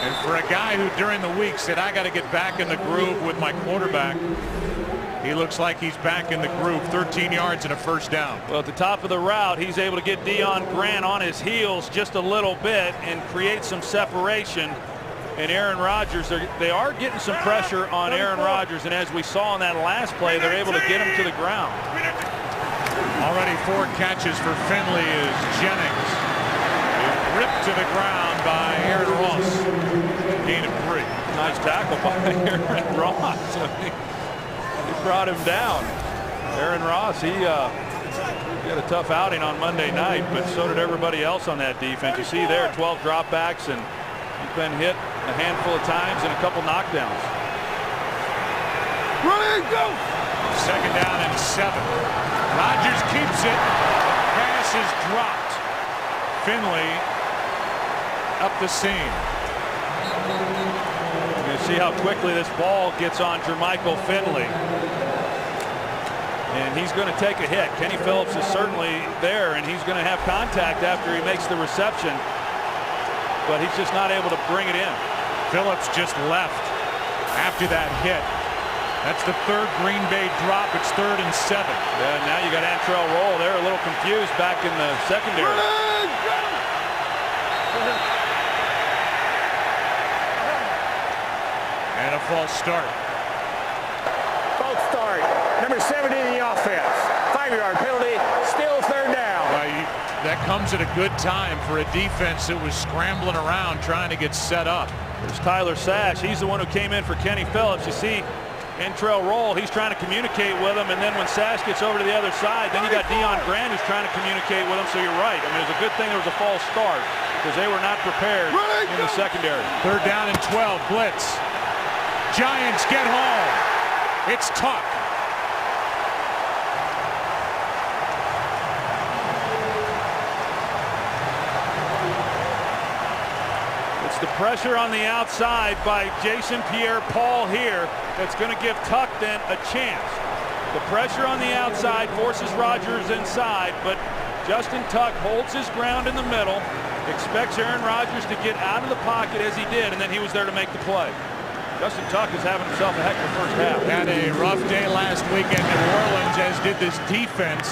[SPEAKER 1] And for a guy who during the week said, I got to get back in the groove with my quarterback, he looks like he's back in the groove. 13 yards and a 1st down.
[SPEAKER 4] Well, at the top of the route, he's able to get Deion Grant on his heels just a little bit and create some separation. And Aaron Rodgers, they are getting some pressure on Aaron Rodgers, and as we saw in that last play, they're able to get him to the ground.
[SPEAKER 1] Already 4 catches for Finley as Jennings is ripped to the ground by Aaron Ross. Gain of 3.
[SPEAKER 4] Nice tackle by Aaron Ross. He brought him down. Aaron Ross, he had a tough outing on Monday night, but so did everybody else on that defense. You see there 12 dropbacks, and he's been hit a handful of times and a couple knockdowns.
[SPEAKER 8] Running, go!
[SPEAKER 1] 2nd down and 7. Rodgers keeps it. Pass is dropped. Finley up the seam.
[SPEAKER 4] You can see how quickly this ball gets on Jermichael Finley. And he's going to take a hit. Kenny Phillips is certainly there, and he's going to have contact after he makes the reception. But he's just not able to bring it in.
[SPEAKER 1] Phillips just left after that hit. That's the third Green Bay drop. It's 3rd and 7.
[SPEAKER 4] Yeah, now you got Antrel Roll. They're a little confused back in the secondary.
[SPEAKER 1] And a false start.
[SPEAKER 5] False start. Number 70 in the offense. 5-yard penalty. Still 3rd down.
[SPEAKER 1] That comes at a good time for a defense that was scrambling around trying to get set up.
[SPEAKER 4] There's Tyler Sash. He's the one who came in for Kenny Phillips. You see Antrel Roll, he's trying to communicate with him, and then when Sash gets over to the other side, then you got Deion Grant who's trying to communicate with him. So you're right. I mean, it's a good thing there was a false start because they were not prepared in the secondary.
[SPEAKER 1] 3rd down and 12. Blitz. Giants get home. It's Tuck.
[SPEAKER 4] The pressure on the outside by Jason Pierre-Paul here that's going to give Tuck then a chance. The pressure on the outside forces Rodgers inside, but Justin Tuck holds his ground in the middle, expects Aaron Rodgers to get out of the pocket as he did, and then he was there to make the play. Justin Tuck is having himself a heck of a first half.
[SPEAKER 1] Had a rough day last week in New Orleans, as did this defense,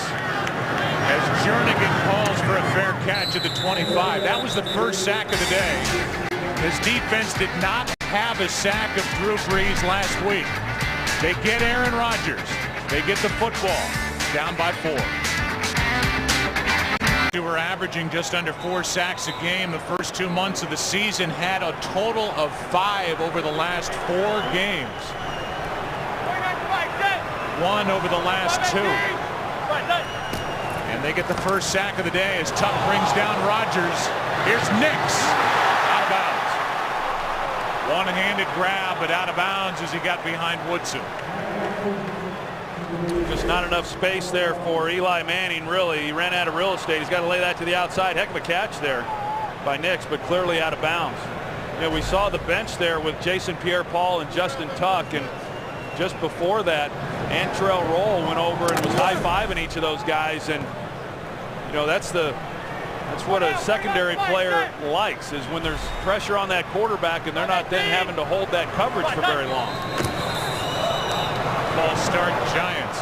[SPEAKER 1] as Jernigan calls for a fair catch at the 25. That was the first sack of the day. This defense did not have a sack of Drew Brees last week. They get Aaron Rodgers. They get the football down by 4. They were averaging just under 4 sacks a game the first 2 months of the season, had a total of 5 over the last 4 games. 1 over the last 2. And they get the first sack of the day as Tuck brings down Rodgers. Here's Nix. Out of bounds. One-handed grab, but out of bounds as he got behind Woodson.
[SPEAKER 4] Just not enough space there for Eli Manning, really. He ran out of real estate. He's got to lay that to the outside. Heck of a catch there by Nix, but clearly out of bounds. You know, we saw the bench there with Jason Pierre-Paul and Justin Tuck, and just before that, Antrel Roll went over and was high-fiving each of those guys, and you know, that's what a secondary player likes, is when there's pressure on that quarterback and they're not then having to hold that coverage for very long.
[SPEAKER 1] False start, Giants.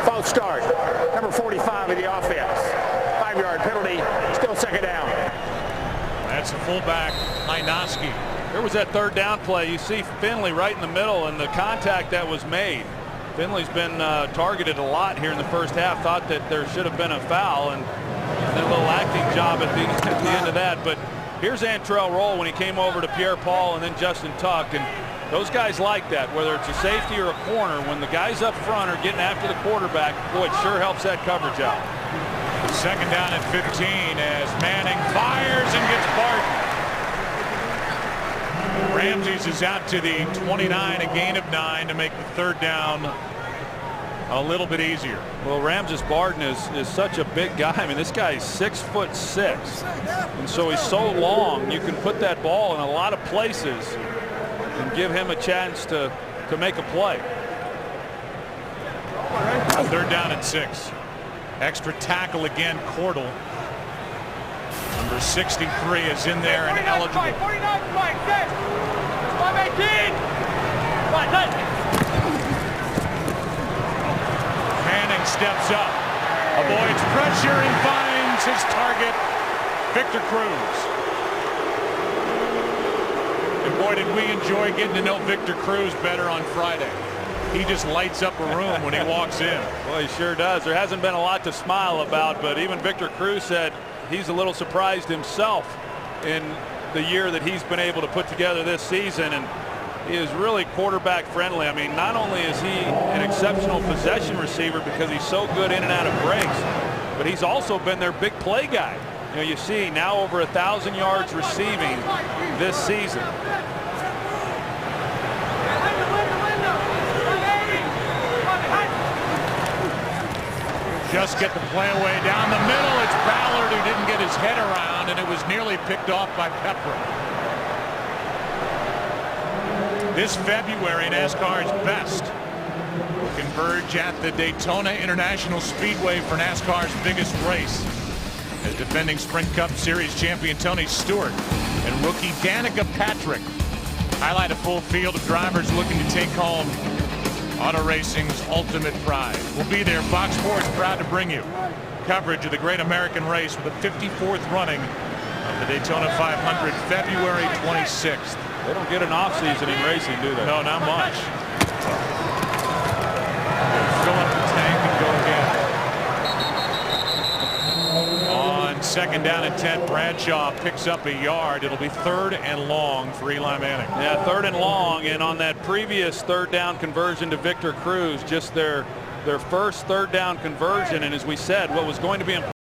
[SPEAKER 5] False start. Number 45 in the offense. 5-yard penalty. Still 2nd down.
[SPEAKER 1] That's the fullback, Hynoski.
[SPEAKER 4] Here was that 3rd down play. You see Finley right in the middle and the contact that was made. Finley's been targeted a lot here in the first half. Thought that there should have been a foul, and did a little acting job at the end of that. But here's Antrel Roll when he came over to Pierre-Paul and then Justin Tuck. And those guys like that, whether it's a safety or a corner. When the guys up front are getting after the quarterback, boy, it sure helps that coverage out.
[SPEAKER 1] 2nd down and 15 as Manning fires and gets Barton. Ramses is out to the 29, a gain of 9 to make the 3rd down a little bit easier.
[SPEAKER 4] Well, Ramses Barton is such a big guy. I mean, this guy is 6'6", and so he's so long. You can put that ball in a lot of places and give him a chance to make a play.
[SPEAKER 1] 3rd down and 6. Extra tackle again, Cordell. Number 63 is in there and eligible. Manning steps up, avoids pressure and finds his target, Victor Cruz. And boy, did we enjoy getting to know Victor Cruz better on Friday. He just lights up a room when he walks in.
[SPEAKER 4] Well, he sure does. There hasn't been a lot to smile about, but even Victor Cruz said he's a little surprised himself in the year that he's been able to put together this season, and he is really quarterback friendly. I mean, not only is he an exceptional possession receiver because he's so good in and out of breaks, but he's also been their big play guy. You know, you see now over 1,000 yards receiving this season.
[SPEAKER 1] Just get the play away down the middle. It's Ballard who didn't get his head around, and it was nearly picked off by Pepper. This February, NASCAR's best will converge at the Daytona International Speedway for NASCAR's biggest race, as defending Sprint Cup Series champion Tony Stewart and rookie Danica Patrick highlight a full field of drivers looking to take home auto racing's ultimate prize. We'll be there. Fox Sports proud to bring you coverage of the great American race with the 54th running of the Daytona 500, February 26th.
[SPEAKER 4] They don't get an off-season in racing, do they?
[SPEAKER 1] No, not much. Fill up the tank and go again. On second down and 10, Bradshaw picks up a yard. It'll be 3rd and long for Eli Manning.
[SPEAKER 4] Yeah, 3rd and long, and on that previous 3rd down conversion to Victor Cruz, just their first 3rd down conversion, and as we said, what was going to be important.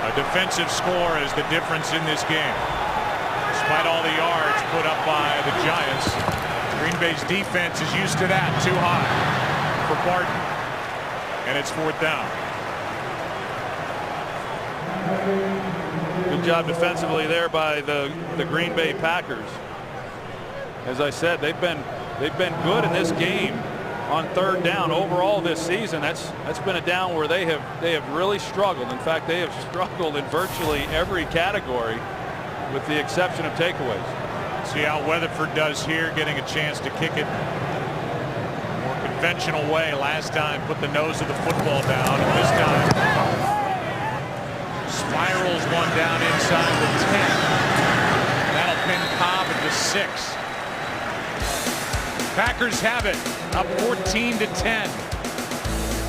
[SPEAKER 1] A defensive score is the difference in this game. Despite all the yards put up by the Giants, Green Bay's defense is used to that. Too high for Barton, and it's 4th down.
[SPEAKER 4] Good job defensively there by the Green Bay Packers. As I said, they've been good in this game on 3rd down overall this season. That's been a down where they have really struggled. In fact, they have struggled in virtually every category, with the exception of takeaways.
[SPEAKER 1] See how Weatherford does here, getting a chance to kick it more conventional way. Last time put the nose of the football down, and this time spirals one down inside the 10. That'll pin Cobb at the 6. Packers have it, up 14-10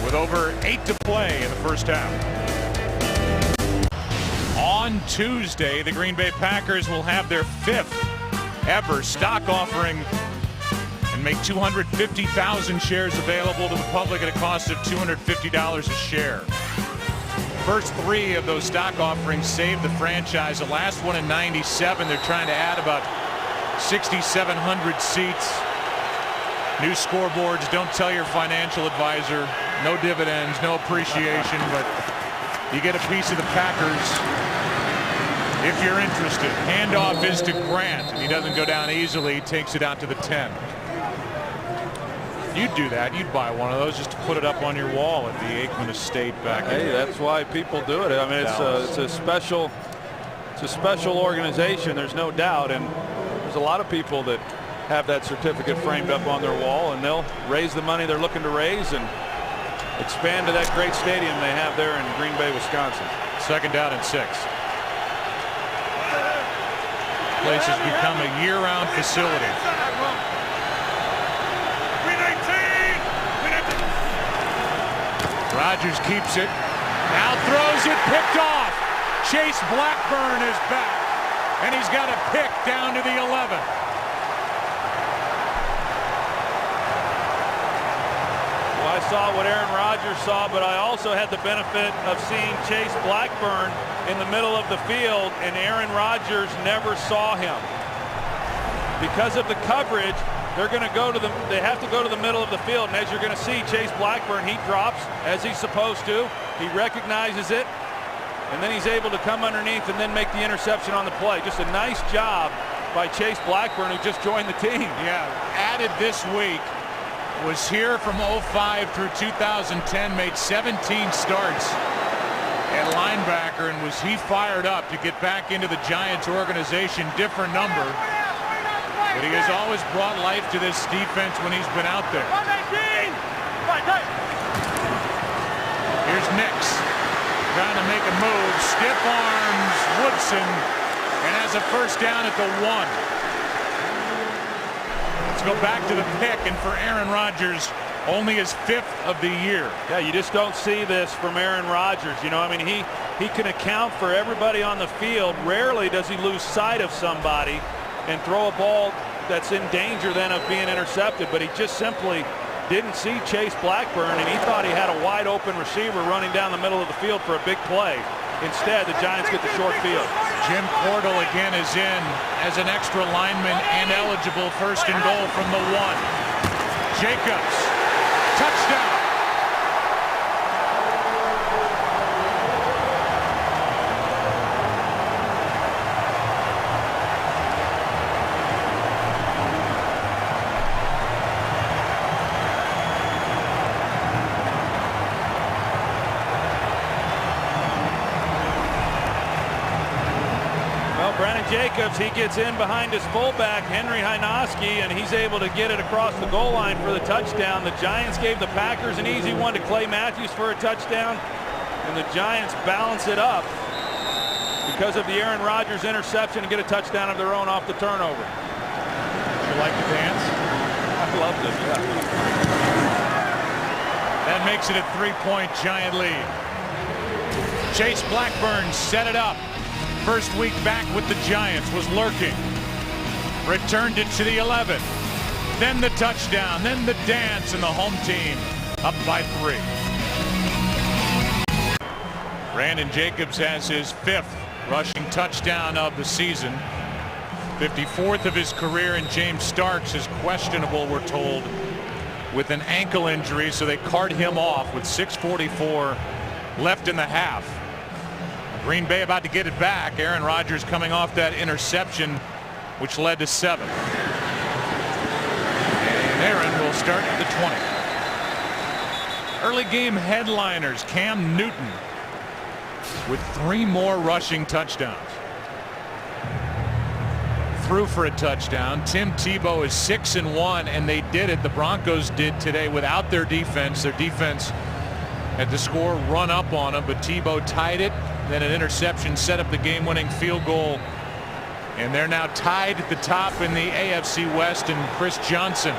[SPEAKER 1] with over 8 to play in the first half. On Tuesday, the Green Bay Packers will have their 5th ever stock offering and make 250,000 shares available to the public at a cost of $250 a share. First 3 of those stock offerings saved the franchise. The last one in '97, they're trying to add about 6,700 seats. New scoreboards. Don't tell your financial advisor. No dividends, no appreciation, but you get a piece of the Packers if you're interested. Handoff is to Grant, and he doesn't go down easily. He takes it out to the 10. You'd do that. You'd buy one of those just to put it up on your wall at the Aikman Estate back.
[SPEAKER 4] Hey, that's why people do it. I mean, it's a special organization. There's no doubt, and there's a lot of people that have that certificate framed up on their wall, and they'll raise the money they're looking to raise and expand to that great stadium they have there in Green Bay, Wisconsin.
[SPEAKER 1] Second down and 6. Place has become a year-round facility. Rodgers keeps it. Now throws it, picked off. Chase Blackburn is back, and he's got a pick down to the 11.
[SPEAKER 4] Well, I saw what Aaron Rodgers saw, but I also had the benefit of seeing Chase Blackburn in the middle of the field, and Aaron Rodgers never saw him. Because of the coverage, they have to go to the middle of the field, and as you're going to see, Chase Blackburn, he drops as he's supposed to. He recognizes it, and then he's able to come underneath and then make the interception on the play. Just a nice job by Chase Blackburn, who just joined the team.
[SPEAKER 1] Yeah, added this week. Was here from 05 through 2010, made 17 starts at linebacker, and was he fired up to get back into the Giants organization. Different number, but he has always brought life to this defense when he's been out there. Here's Nix trying to make a move. Stiff arms Woodson, and has a first down at the 1. Let's go back to the pick, and for Aaron Rodgers, only his 5th of the year.
[SPEAKER 4] Yeah, you just don't see this from Aaron Rodgers. You know, I mean, he can account for everybody on the field. Rarely does he lose sight of somebody and throw a ball that's in danger then of being intercepted, but he just simply didn't see Chase Blackburn, and he thought he had a wide open receiver running down the middle of the field for a big play. Instead, the Giants get the short field.
[SPEAKER 1] Jim Cordell again is in as an extra lineman and eligible. First and goal from the 1. Jacobs, touchdown.
[SPEAKER 4] Jacobs, he gets in behind his fullback, Henry Hynoski, and he's able to get it across the goal line for the touchdown. The Giants gave the Packers an easy one to Clay Matthews for a touchdown, and the Giants balance it up because of the Aaron Rodgers interception and get a touchdown of their own off the turnover.
[SPEAKER 1] You like to dance?
[SPEAKER 4] I loved it, yeah.
[SPEAKER 1] That makes it a 3-point Giant lead. Chase Blackburn set it up. First week back with the Giants was lurking. Returned it to the 11. Then the touchdown, then the dance, and the home team up by 3. Brandon Jacobs has his 5th rushing touchdown of the season. 54th of his career, and James Starks is questionable, we're told, with an ankle injury, so they cart him off with 6:44 left in the half. Green Bay about to get it back. Aaron Rodgers coming off that interception, which led to 7. And Aaron will start at the 20. Early game headliners: Cam Newton with 3 more rushing touchdowns. Threw for a touchdown. Tim Tebow is 6-1, and they did it. The Broncos did today without their defense. Their defense had to score, run up on them, but Tebow tied it. Then an interception set up the game-winning field goal, and they're now tied at the top in the AFC West. And Chris Johnson,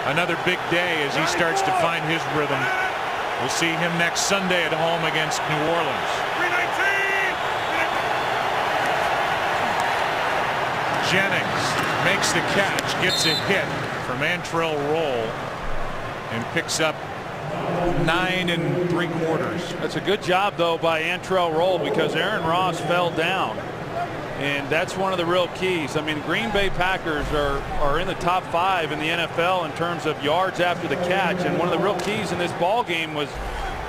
[SPEAKER 1] another big day as he starts to find his rhythm. We'll see him next Sunday at home against New Orleans. Jennings makes the catch, gets a hit from Antrell Roll, and picks up 9 3/4.
[SPEAKER 4] That's a good job, though, by Antrell Roll, because Aaron Ross fell down, and that's one of the real keys. I mean, Green Bay Packers are in the top 5 in the NFL in terms of yards after the catch, and one of the real keys in this ball game was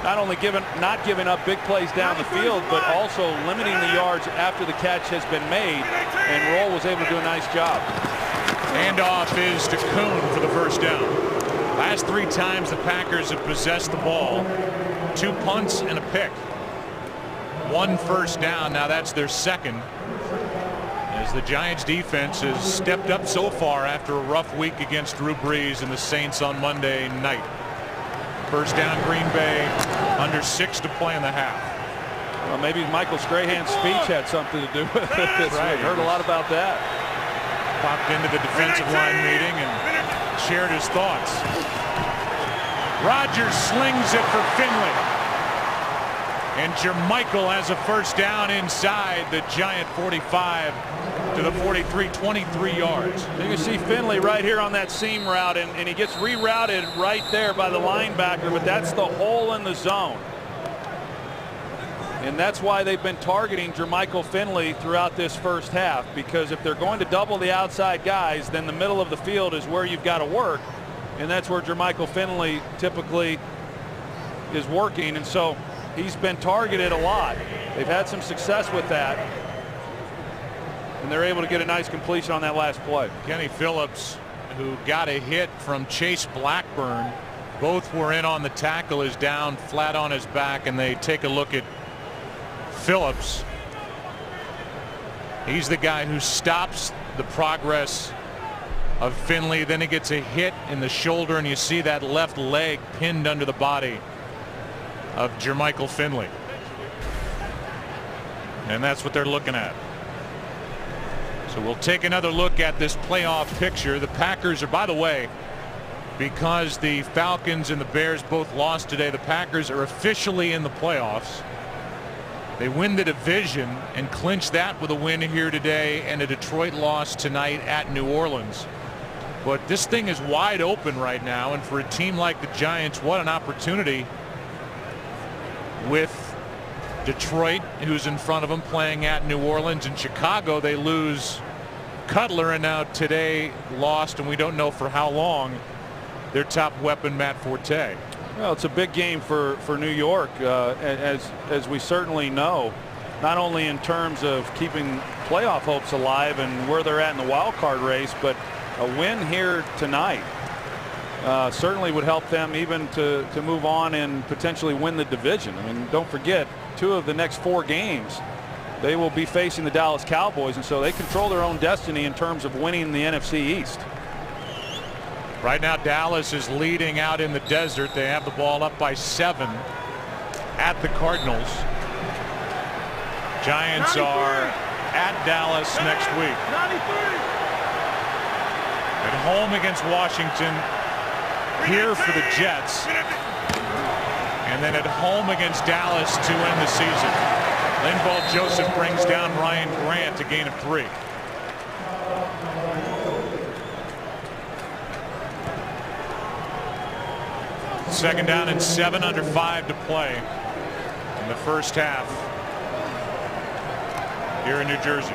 [SPEAKER 4] not only not giving up big plays down the field, but also limiting the yards after the catch has been made, and Roll was able to do a nice job.
[SPEAKER 1] Handoff is to Kuhn for the first down. Last 3 times the Packers have possessed the ball, 2 punts and a pick. 1 first down. Now that's their 2nd, as the Giants defense has stepped up so far after a rough week against Drew Brees and the Saints on Monday night. First down, Green Bay, under 6 to play in the half.
[SPEAKER 4] Well, maybe Michael Strahan's speech had something to do with it.
[SPEAKER 1] Right.
[SPEAKER 4] We've heard a lot about that.
[SPEAKER 1] Popped into the defensive line meeting and shared his thoughts. Rodgers slings it for Finley. And Jermichael has a first down inside the Giant 45 to the 43, 23 yards.
[SPEAKER 4] You can see Finley right here on that seam route, and he gets rerouted right there by the linebacker, but that's the hole in the zone. And that's why they've been targeting Jermichael Finley throughout this first half, because if they're going to double the outside guys, then the middle of the field is where you've got to work, and that's where Jermichael Finley typically is working, and so he's been targeted a lot. They've had some success with that, and they're able to get a nice completion on that last play.
[SPEAKER 1] Kenny Phillips, who got a hit from Chase Blackburn, both were in on the tackle, is down flat on his back, and they take a look at Phillips. He's the guy who stops the progress of Finley. Then he gets a hit in the shoulder, and you see that left leg pinned under the body of Jermichael Finley. And that's what they're looking at. So we'll take another look at this playoff picture. The Packers are, by the way, because the Falcons and the Bears both lost today, the Packers are officially in the playoffs. They win the division and clinch that with a win here today and a Detroit loss tonight at New Orleans. But this thing is wide open right now, and for a team like the Giants, what an opportunity with Detroit, who's in front of them, playing at New Orleans. In Chicago, they lose Cutler, and now today lost, and we don't know for how long, their top weapon, Matt Forte.
[SPEAKER 4] Well, it's a big game for New York, as we certainly know, not only in terms of keeping playoff hopes alive and where they're at in the wild card race, but a win here tonight certainly would help them even to move on and potentially win the division. I mean, don't forget, 2 of the next 4 games they will be facing the Dallas Cowboys, and so they control their own destiny in terms of winning the NFC East.
[SPEAKER 1] Right now, Dallas is leading out in the desert. They have the ball up by 7 at the Cardinals. Giants are at Dallas next week.
[SPEAKER 8] 93.
[SPEAKER 1] At home against Washington, here for the Jets, and then at home against Dallas to end the season. Linval Joseph brings down Ryan Grant, a gain of 3. Second down and 7 under 5 to play in the first half here in New Jersey.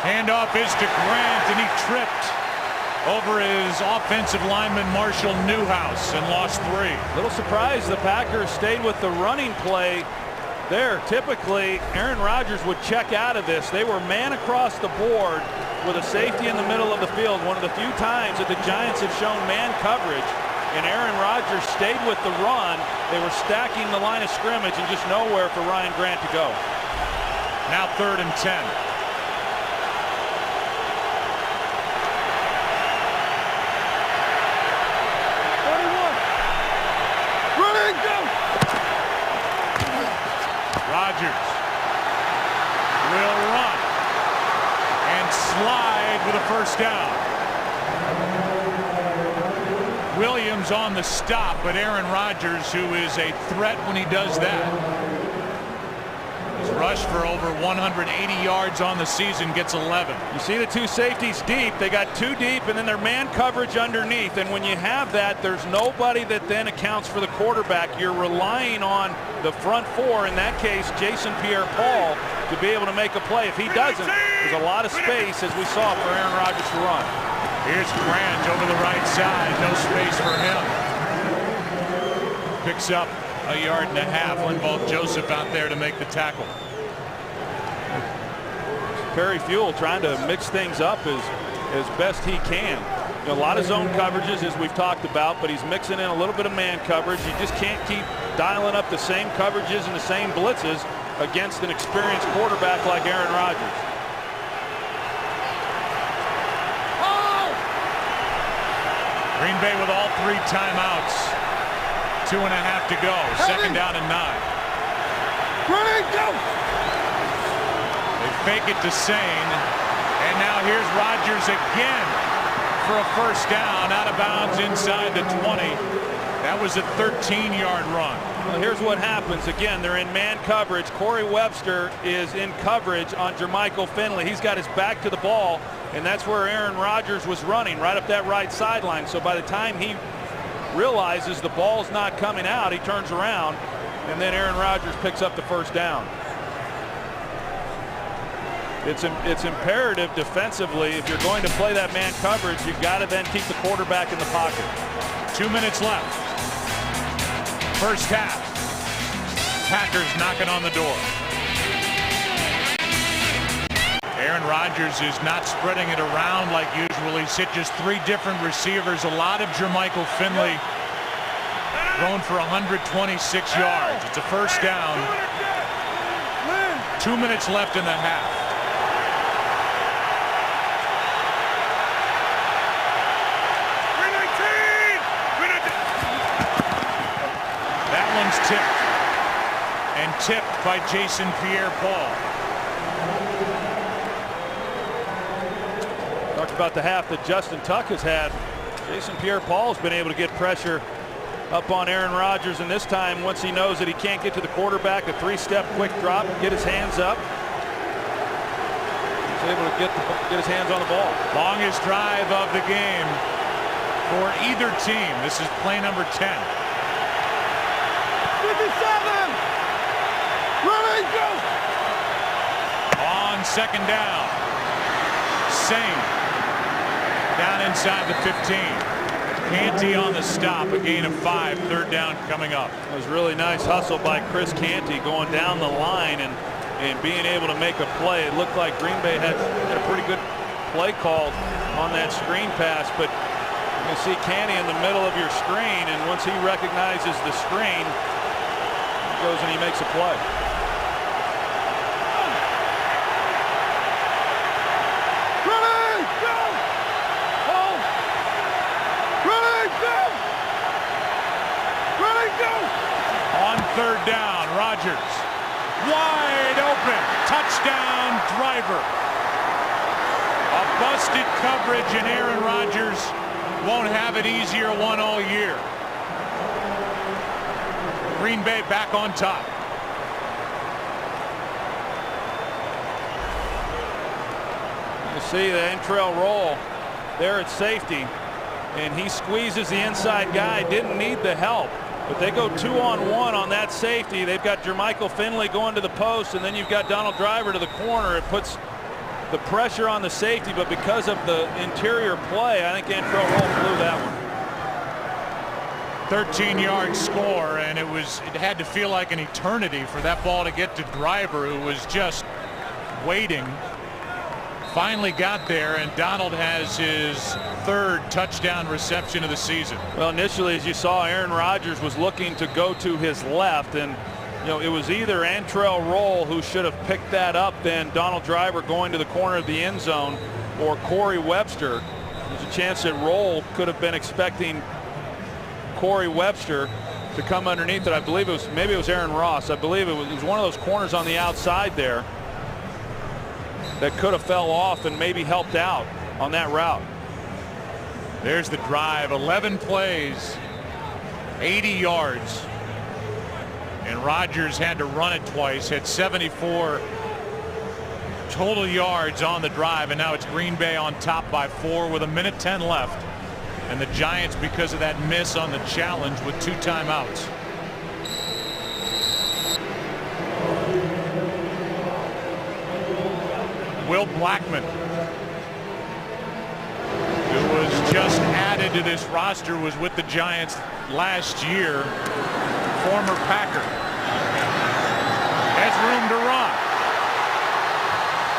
[SPEAKER 1] Handoff is to Grant, and he tripped over his offensive lineman Marshall Newhouse and lost 3.
[SPEAKER 4] Little surprised the Packers stayed with the running play there. Typically, Aaron Rodgers would check out of this. They were man across the board with a safety in the middle of the field. One of the few times that the Giants have shown man coverage, and Aaron Rodgers stayed with the run. They were stacking the line of scrimmage and just nowhere for Ryan Grant to go.
[SPEAKER 1] Now 3rd and 10. Rodgers will run and slide with a first down. Williams on the stop, but Aaron Rodgers, who is a threat when he does that, has rushed for over 180 yards on the season, gets 11.
[SPEAKER 4] You see the 2 safeties deep. They got 2 deep, and then their man coverage underneath. And when you have that, there's nobody that then accounts for the quarterback. You're relying on the front 4, in that case Jason Pierre-Paul, to be able to make a play. If he doesn't, there's a lot of space, as we saw, for Aaron Rodgers to run.
[SPEAKER 1] Here's Grant over the right side. No space for him. Picks up a yard and a half. Linval Joseph out there to make the tackle.
[SPEAKER 4] Perry Fewell trying to mix things up as best he can. You know, a lot of zone coverages, as we've talked about, but he's mixing in a little bit of man coverage. You just can't keep dialing up the same coverages and the same blitzes against an experienced quarterback like Aaron Rodgers.
[SPEAKER 1] Green Bay with all 3 timeouts. 2.5 to go. Second down and 9. They fake it to Sane, and now here's Rodgers again for a first down, out of bounds inside the 20. That was a 13-yard run.
[SPEAKER 4] Well, here's what happens. Again, they're in man coverage. Corey Webster is in coverage on Jermichael Finley. He's got his back to the ball, and that's where Aaron Rodgers was running, right up that right sideline. So by the time he realizes the ball's not coming out, he turns around, and then Aaron Rodgers picks up the first down. It's imperative defensively, if you're going to play that man coverage, you've got to then keep the quarterback in the pocket.
[SPEAKER 1] 2 minutes left. First half. Packers knocking on the door. Aaron Rodgers is not spreading it around like usual. He's hit just 3 different receivers. A lot of Jermichael Finley thrown for 126 yards. It's a first down. 2 minutes left in the half. Tipped and tipped by Jason Pierre-Paul.
[SPEAKER 4] Talked about the half that Justin Tuck has had. Jason Pierre-Paul has been able to get pressure up on Aaron Rodgers, and this time, once he knows that he can't get to the quarterback, a 3-step quick drop, get his hands up. He's able to get his hands on the ball.
[SPEAKER 1] Longest drive of the game for either team. This is play number 10.
[SPEAKER 8] 57! Running, go!
[SPEAKER 1] On second down. Sane down inside the 15. Canty on the stop, a gain of 5, third down coming up.
[SPEAKER 4] It was really nice hustle by Chris Canty going down the line and being able to make a play. It looked like Green Bay had a pretty good play call on that screen pass, but you see Canty in the middle of your screen, and once he recognizes the screen, he goes and he makes a play.
[SPEAKER 1] On third down, Rodgers wide open, touchdown Driver. A busted coverage, and Aaron Rodgers won't have it easier one all year. Green Bay back on top.
[SPEAKER 4] You see the Antrel Roll there at safety, and he squeezes the inside guy. Didn't need the help, but they go 2-on-1 on that safety. They've got Jermichael Finley going to the post, and then you've got Donald Driver to the corner. It puts the pressure on the safety, but because of the interior play, I think Antrel Roll blew that one.
[SPEAKER 1] 13-yard score, and it had to feel like an eternity for that ball to get to Driver, who was just waiting. Finally got there, and Donald has his third touchdown reception of the season.
[SPEAKER 4] Well, initially, as you saw, Aaron Rodgers was looking to go to his left, and it was either Antrel Roll who should have picked that up than Donald Driver going to the corner of the end zone, or Corey Webster. There's a chance that Roll could have been expecting Corey Webster to come underneath it. I believe maybe it was Aaron Ross. I believe it was one of those corners on the outside there that could have fell off and maybe helped out on that route.
[SPEAKER 1] There's the drive, 11 plays, 80 yards, and Rodgers had to run it twice, had 74 total yards on the drive, and now it's Green Bay on top by 4 with 1:10 left, and the Giants, because of that miss on the challenge, with 2 timeouts. Will Blackman, who was just added to this roster, was with the Giants last year, former Packer, has room to run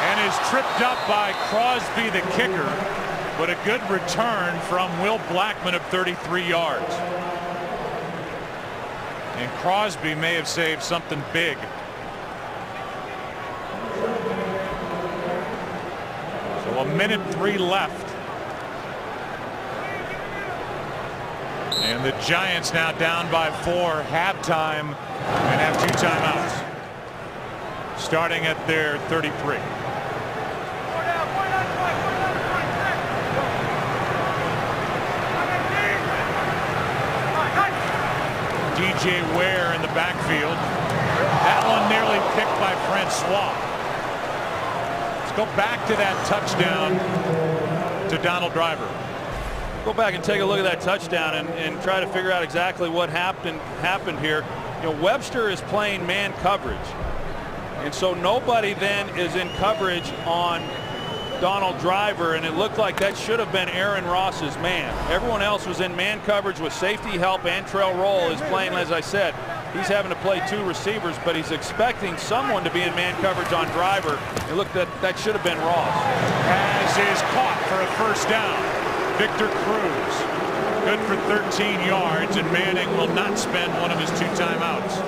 [SPEAKER 1] and is tripped up by Crosby, the kicker, but a good return from Will Blackman of 33 yards. And Crosby may have saved something big. So 1:03 left. And the Giants now down by 4, halftime, and have 2 timeouts. Starting at their 33. DJ Ware in the backfield. That one nearly picked by Francois. Let's go back to that touchdown to Donald Driver.
[SPEAKER 4] Go back and take a look at that touchdown and try to figure out exactly what happened here. Webster is playing man coverage, and so nobody then is in coverage on Donald Driver, and it looked like that should have been Aaron Ross's man. Everyone else was in man coverage with safety help. Antrel Roll is playing, as I said, he's having to play 2 receivers, but he's expecting someone to be in man coverage on Driver. And look, that should have been Ross.
[SPEAKER 1] Pass is caught for a first down. Victor Cruz, good for 13 yards, and Manning will not spend one of his 2 timeouts.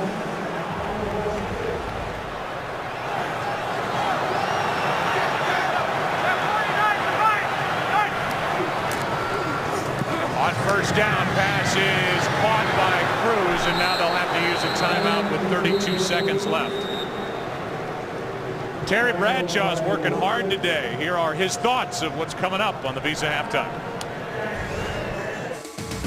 [SPEAKER 1] On first down, pass is caught by Cruz, and now they'll have to use a timeout with 32 seconds left. Terry Bradshaw is working hard today. Here are his thoughts of what's coming up on the Visa Halftime.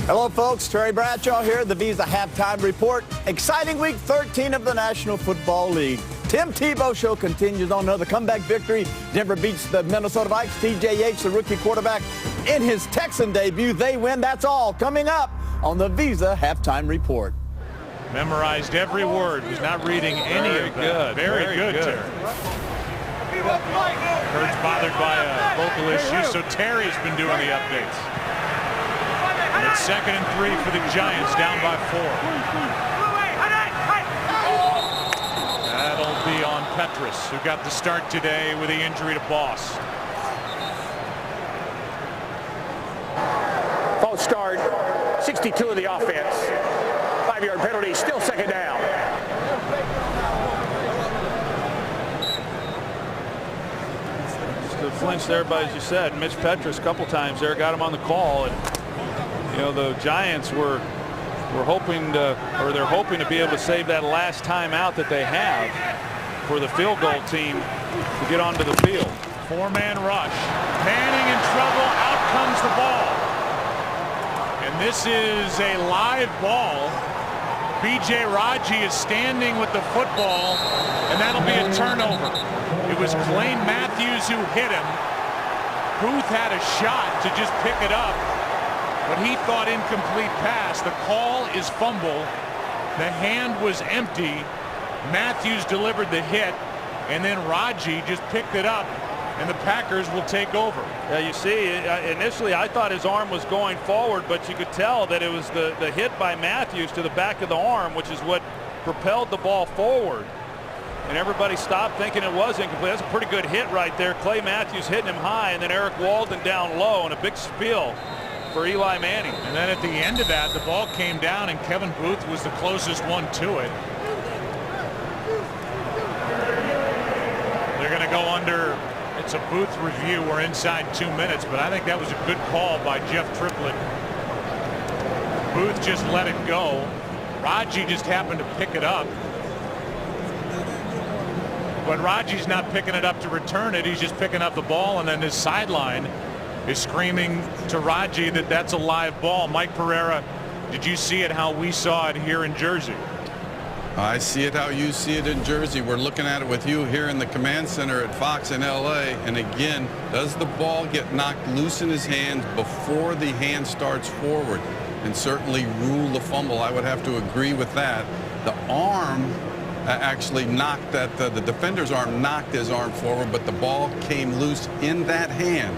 [SPEAKER 9] Hello, folks. Terry Bradshaw here, the Visa Halftime Report. Exciting week 13 of the National Football League. Tim Tebow show continues on another comeback victory. Denver beats the Minnesota Vikings. TJ Yates, the rookie quarterback, in his Texan debut. They win. That's all coming up on the Visa Halftime Report.
[SPEAKER 1] Memorized every word. Was not reading any of that. Very good, Terry. Kurt's bothered by a vocal issue, so Terry's been doing the updates. It's 2nd and 3 for the Giants, down by 4. That'll be on Petrus, who got the start today with the injury to Boss.
[SPEAKER 5] False start, 62 of the offense. 5-yard penalty, still 2nd down.
[SPEAKER 4] The flinch there, but as you said, Mitch Petrus a couple times there got him on the call, and the Giants were hoping to, or they're hoping to be able to save that last timeout that they have for the field goal team to get onto the field.
[SPEAKER 1] 4-man rush. Manning in trouble. Out comes the ball. And this is a live ball. B.J. Raji is standing with the football, and that'll be a turnover. It was Clay Matthews who hit him. Booth had a shot to just pick it up, but he thought incomplete pass. The call is fumble. The hand was empty. Matthews delivered the hit, and then Raji just picked it up, and the Packers will take over.
[SPEAKER 4] Yeah, you see, initially I thought his arm was going forward, but you could tell that it was the hit by Matthews to the back of the arm, which is what propelled the ball forward. And everybody stopped thinking it was incomplete. That's a pretty good hit right there. Clay Matthews hitting him high, and then Eric Walden down low, and a big spiel for Eli Manning.
[SPEAKER 1] And then at the end of that, the ball came down, and Kevin Booth was the closest one to it. They're going to go under. It's a Booth review. We're inside 2 minutes, but I think that was a good call by Jeff Triplett. Booth just let it go. Raji just happened to pick it up. But Raji's not picking it up to return it. He's just picking up the ball, and then his sideline is screaming to Raji that that's a live ball. Mike Pereira, did you see it how we saw it here in Jersey?
[SPEAKER 7] I see it how you see it in Jersey. We're looking at it with you here in the command center at Fox in LA. And again, does the ball get knocked loose in his hands before the hand starts forward? And certainly rule the fumble. I would have to agree with that. The arm actually knocked that, the defender's arm knocked his arm forward, but the ball came loose in that hand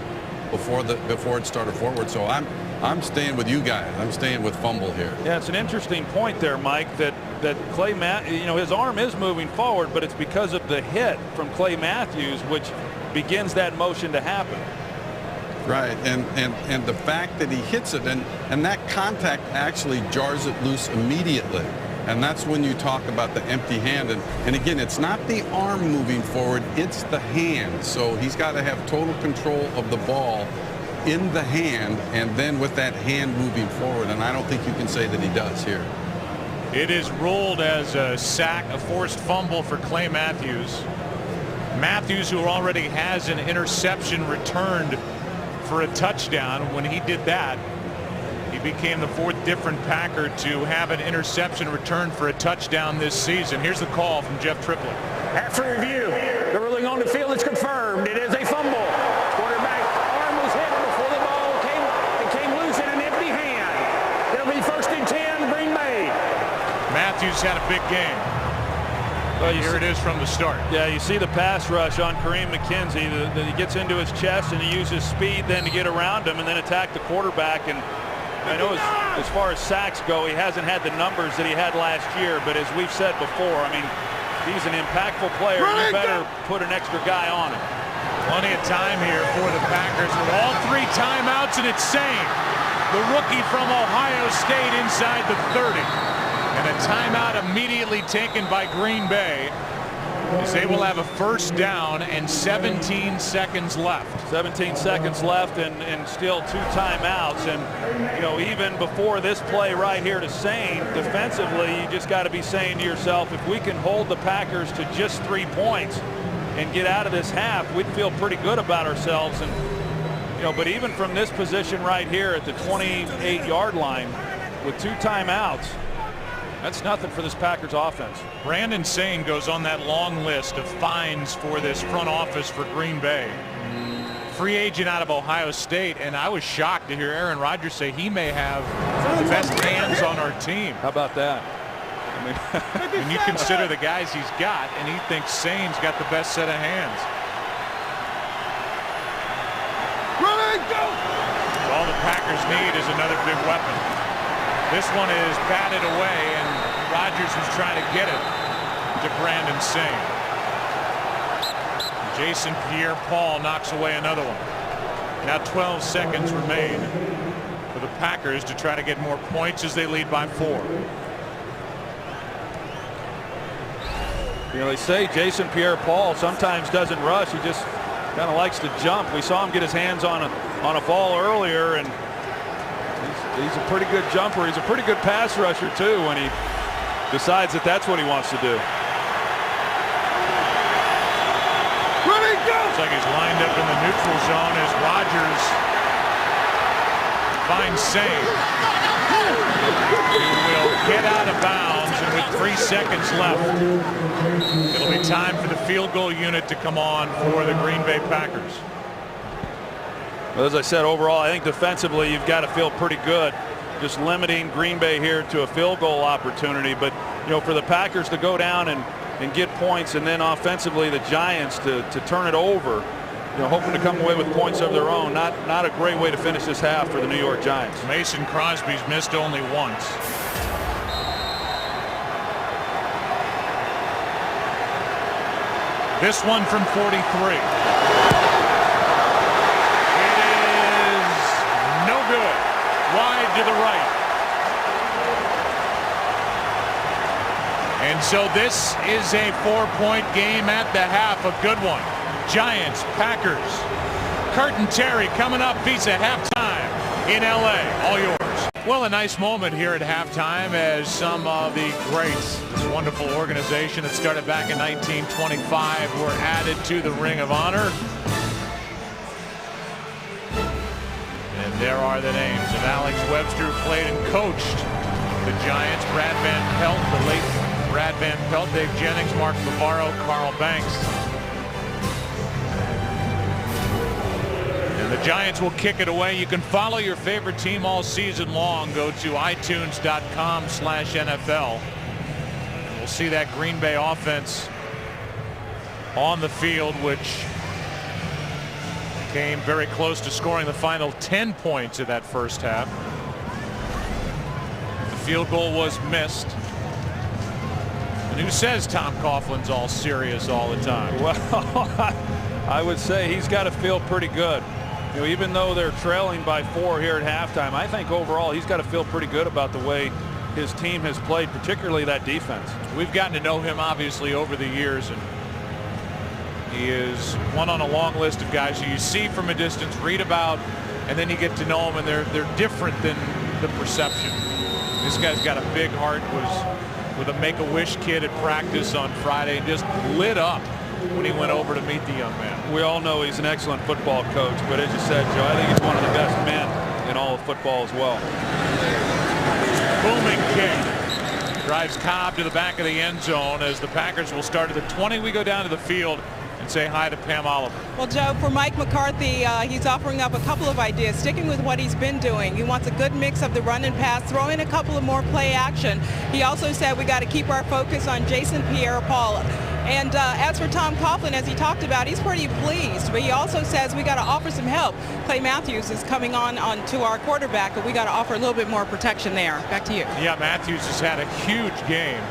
[SPEAKER 7] before it started forward. So I'm staying with you guys. I'm staying with fumble here.
[SPEAKER 4] Yeah, it's an interesting point there, Mike, that Clay his arm is moving forward, but it's because of the hit from Clay Matthews which begins that motion to happen.
[SPEAKER 7] Right, and the fact that he hits it and that contact actually jars it loose immediately. And that's when you talk about the empty hand. And again, it's not the arm moving forward, it's the hand. So he's got to have total control of the ball in the hand, and then with that hand moving forward. And I don't think you can say that he does here.
[SPEAKER 1] It is ruled as a sack, a forced fumble for Clay Matthews. Matthews, who already has an interception returned for a touchdown. When he did that, he became the 4th different Packer to have an interception returned for a touchdown this season. Here's the call from Jeff Triplett.
[SPEAKER 5] After review, the ruling on the field is confirmed. It is a fumble. Quarterback arm was hit before the ball came loose in an empty hand. It'll be 1st and 10, Green Bay.
[SPEAKER 1] Matthews had a big game. Well, here it is from the start.
[SPEAKER 4] Yeah, you see the pass rush on Kareem McKenzie. He gets into his chest and he uses speed then to get around him and then attack the quarterback. And I know as far as sacks go, he hasn't had the numbers that he had last year, but as we've said before, I mean, he's an impactful player. You better put an extra guy on him.
[SPEAKER 1] Plenty of time here for the Packers with all 3 timeouts, and it's Sane, the rookie from Ohio State, inside the 30. And a timeout immediately taken by Green Bay, as they will have a 1st down and 17 seconds left.
[SPEAKER 4] 17 seconds left and still 2 timeouts. And, even before this play right here to Sane, defensively, you just got to be saying to yourself, if we can hold the Packers to just 3 points and get out of this half, we'd feel pretty good about ourselves. And, but even from this position right here at the 28-yard line with 2 timeouts, that's nothing for this Packers offense.
[SPEAKER 1] Brandon Sane goes on that long list of fines for this front office for Green Bay. Free agent out of Ohio State, and I was shocked to hear Aaron Rodgers say he may have the best hands on our team.
[SPEAKER 4] How about that?
[SPEAKER 1] I mean, when you consider the guys he's got, and he thinks Sane's got the best set of hands. All the Packers need is another big weapon. This one is batted away, and Rodgers was trying to get it to Brandon Sane. Jason Pierre-Paul knocks away another one. Now 12 seconds remain for the Packers to try to get more points as they lead by 4.
[SPEAKER 4] You know, they say Jason Pierre-Paul sometimes doesn't rush. He just kind of likes to jump. We saw him get his hands on a ball earlier, and he's a pretty good jumper. He's a pretty good pass rusher too when he decides that that's what he wants to do.
[SPEAKER 1] Looks like he's lined up in the neutral zone as Rodgers finds Sane. He will get out of bounds, and with 3 seconds left, it'll be time for the field goal unit to come on for the Green Bay Packers.
[SPEAKER 4] Well, as I said, overall, I think defensively you've got to feel pretty good, just limiting Green Bay here to a field goal opportunity. But you know, for the Packers to go down and get points, and then offensively the Giants to turn it over, you know, hoping to come away with points of their own. Not a great way to finish this half for the New York Giants.
[SPEAKER 1] Mason Crosby's missed only once. This one from 43. It is no good. Wide to the right. And so this is a 4-point game at the half. A good one. Giants, Packers. Kurt and Terry coming up. Pizza halftime in LA. All yours. Well, a nice moment here at halftime as some of the greats, this wonderful organization that started back in 1925, were added to the Ring of Honor. And there are the names of Alex Webster, who played and coached the Giants. Brad Van Pelt, the late Brad Van Pelt, Dave Jennings, Mark Navarro, Carl Banks. And the Giants will kick it away. You can follow your favorite team all season long. Go to itunes.com/NFL. And we'll see that Green Bay offense on the field, which came very close to scoring the final 10 points of that first half. The field goal was missed. And who says Tom Coughlin's all serious all the time?
[SPEAKER 4] Well, I would say he's got to feel pretty good. You know, even though they're trailing by 4 here at halftime, I think overall he's got to feel pretty good about the way his team has played, particularly that defense.
[SPEAKER 1] We've gotten to know him obviously over the years, and he is one on a long list of guys who you see from a distance, read about, and then you get to know them, and they're different than the perception. This guy's got a big heart. Was with a Make-A-Wish kid at practice on Friday and just lit up when he went over to meet the young man.
[SPEAKER 4] We all know he's an excellent football coach, but as you said, Joe, I think he's one of the best men in all of football as well.
[SPEAKER 1] Booming kick. Drives Cobb to the back of the end zone as the Packers will start at the 20. We go down to the field and say hi to Pam Oliver.
[SPEAKER 3] Well, Joe, for Mike McCarthy, he's offering up a couple of ideas, sticking with what he's been doing. He wants a good mix of the run and pass, throw in a couple of more play action. He also said we got to keep our focus on Jason Pierre-Paul. And as for Tom Coughlin, as he talked about, he's pretty pleased, but he also says we got to offer some help. Clay Matthews is coming on to our quarterback, but we got to offer a little bit more protection there. Back to you.
[SPEAKER 1] Yeah, Matthews has had a huge game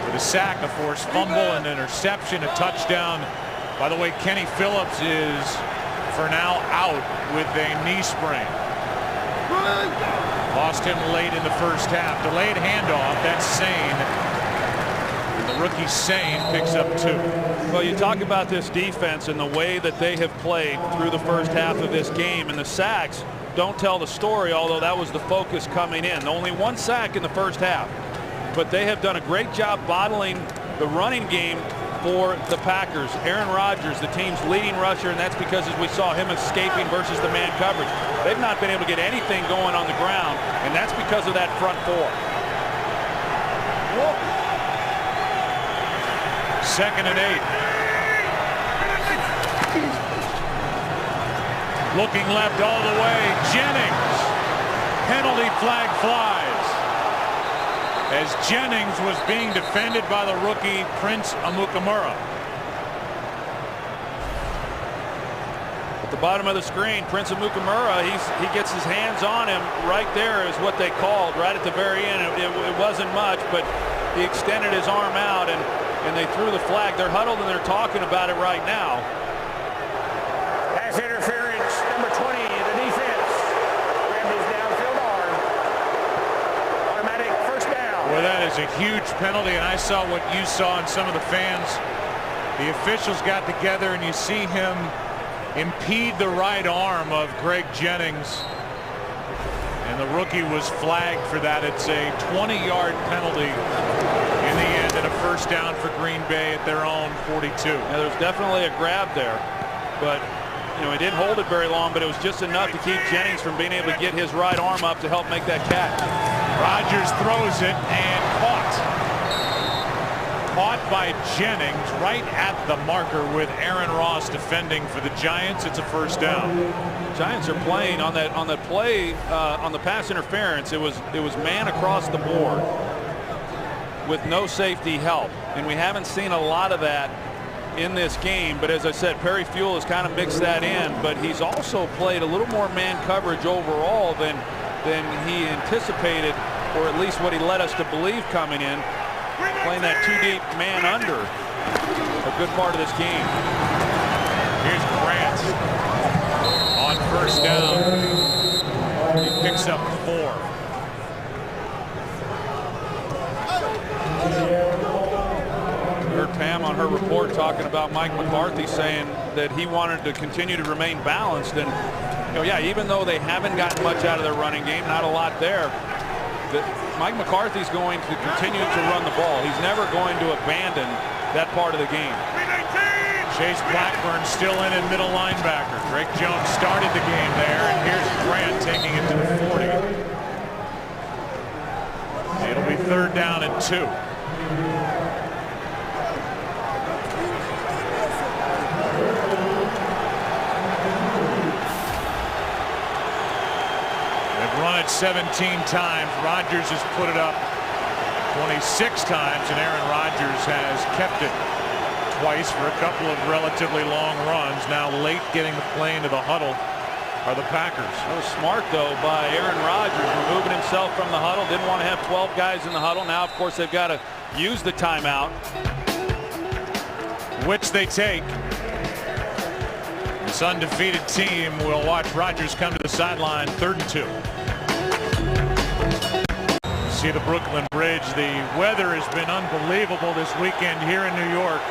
[SPEAKER 1] with a sack, a forced fumble, an interception, a touchdown. By the way, Kenny Phillips is for now out with a knee sprain. Lost him late in the first half. Delayed handoff. That's Sane. The rookie Sane picks up 2.
[SPEAKER 4] Well, you talk about this defense and the way that they have played through the first half of this game, and the sacks don't tell the story, although that was the focus coming in. Only 1 sack in the first half, but they have done a great job bottling the running game for the Packers. Aaron Rodgers, the team's leading rusher, and that's because, as we saw, him escaping versus the man coverage. They've not been able to get anything going on the ground, and that's because of that front 4.
[SPEAKER 1] Whoa. 2nd and 8. Looking left all the way. Jennings. Penalty flag flies as Jennings was being defended by the rookie Prince Amukamara.
[SPEAKER 4] At the bottom of the screen, Prince Amukamara, he gets his hands on him. Right there is what they called right at the very end. It wasn't much, but he extended his arm out, and they threw the flag. They're huddled and they're talking about it right now.
[SPEAKER 5] Pass interference, number 20, the defense. Grabbed his downfield arm. Automatic first down.
[SPEAKER 1] Well, that is a huge penalty, and I saw what you saw, and some of the fans. The officials got together, and you see him impede the right arm of Greg Jennings, and the rookie was flagged for that. It's a 20-yard penalty in the end, and a first down for Green Bay at their own 42.
[SPEAKER 4] Yeah, there's definitely a grab there, but he didn't hold it very long, but it was just enough to keep Jennings from being able to get his right arm up to help make that catch.
[SPEAKER 1] Rodgers throws it and caught by Jennings right at the marker with Aaron Ross defending for the Giants. It's a first down.
[SPEAKER 4] Giants are playing on that play on the pass interference. It was man across the board with no safety help, and we haven't seen a lot of that in this game. But as I said, Perry Fewell has kind of mixed that in, but he's also played a little more man coverage overall than he anticipated, or at least what he led us to believe coming in. Playing that too deep man under a good part of this game.
[SPEAKER 1] Here's Grant on first down. He picks up 4.
[SPEAKER 4] Heard Pam on her report talking about Mike McCarthy saying that he wanted to continue to remain balanced, and yeah, even though they haven't gotten much out of their running game, not a lot there, Mike McCarthy's going to continue to run the ball. He's never going to abandon that part of the game.
[SPEAKER 1] Chase Blackburn still in middle linebacker. Greg Jones started the game there, and here's Grant taking it to the 40. It'll be third down and 2. Run it 17 times. Rodgers has put it up 26 times, and Aaron Rodgers has kept it twice for a couple of relatively long runs. Now late getting the play into the huddle are the Packers.
[SPEAKER 4] That was smart, though, by Aaron Rodgers, removing himself from the huddle. Didn't want to have 12 guys in the huddle. Now, of course, they've got to use the timeout,
[SPEAKER 1] which they take. This undefeated team will watch Rodgers come to the sideline, 3rd and 2. See the Brooklyn Bridge. The weather has been unbelievable this weekend here in New York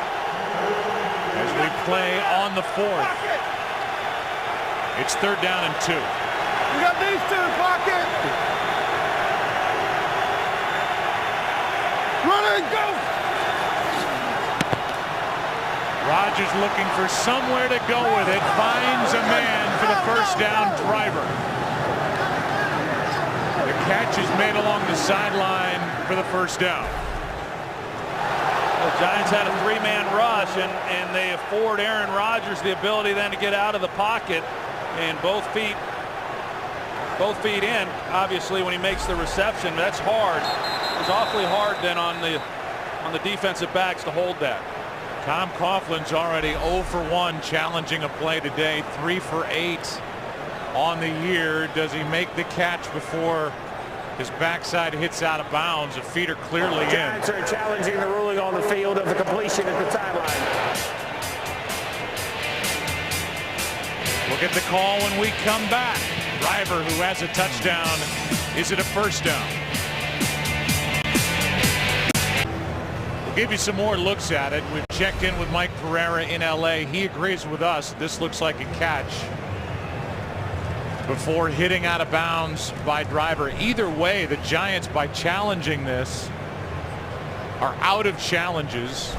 [SPEAKER 1] as we play on the 4th. It's 3rd down and 2.
[SPEAKER 8] We got these two in the pocket. Run and go.
[SPEAKER 1] Rodgers looking for somewhere to go with it. Finds a man for the first down. Driver. The catch is made along the sideline for the first down.
[SPEAKER 4] The Giants had a 3-man rush, and they afford Aaron Rodgers the ability then to get out of the pocket, and both feet in. Obviously, when he makes the reception, that's hard. It's awfully hard then on the defensive backs to hold that.
[SPEAKER 1] Tom Coughlin's already 0 for 1 challenging a play today, 3 for 8 on the year. Does he make the catch before his backside hits out of bounds? The feet are clearly in.
[SPEAKER 5] Giants are challenging the ruling on the field of the completion at the sideline.
[SPEAKER 1] We'll get the call when we come back. Driver, who has a touchdown. Is it a first down? We'll give you some more looks at it. We've checked in with Mike Pereira in LA. He agrees with us. This looks like a catch before hitting out of bounds by Driver. Either way, the Giants, by challenging this, are out of challenges.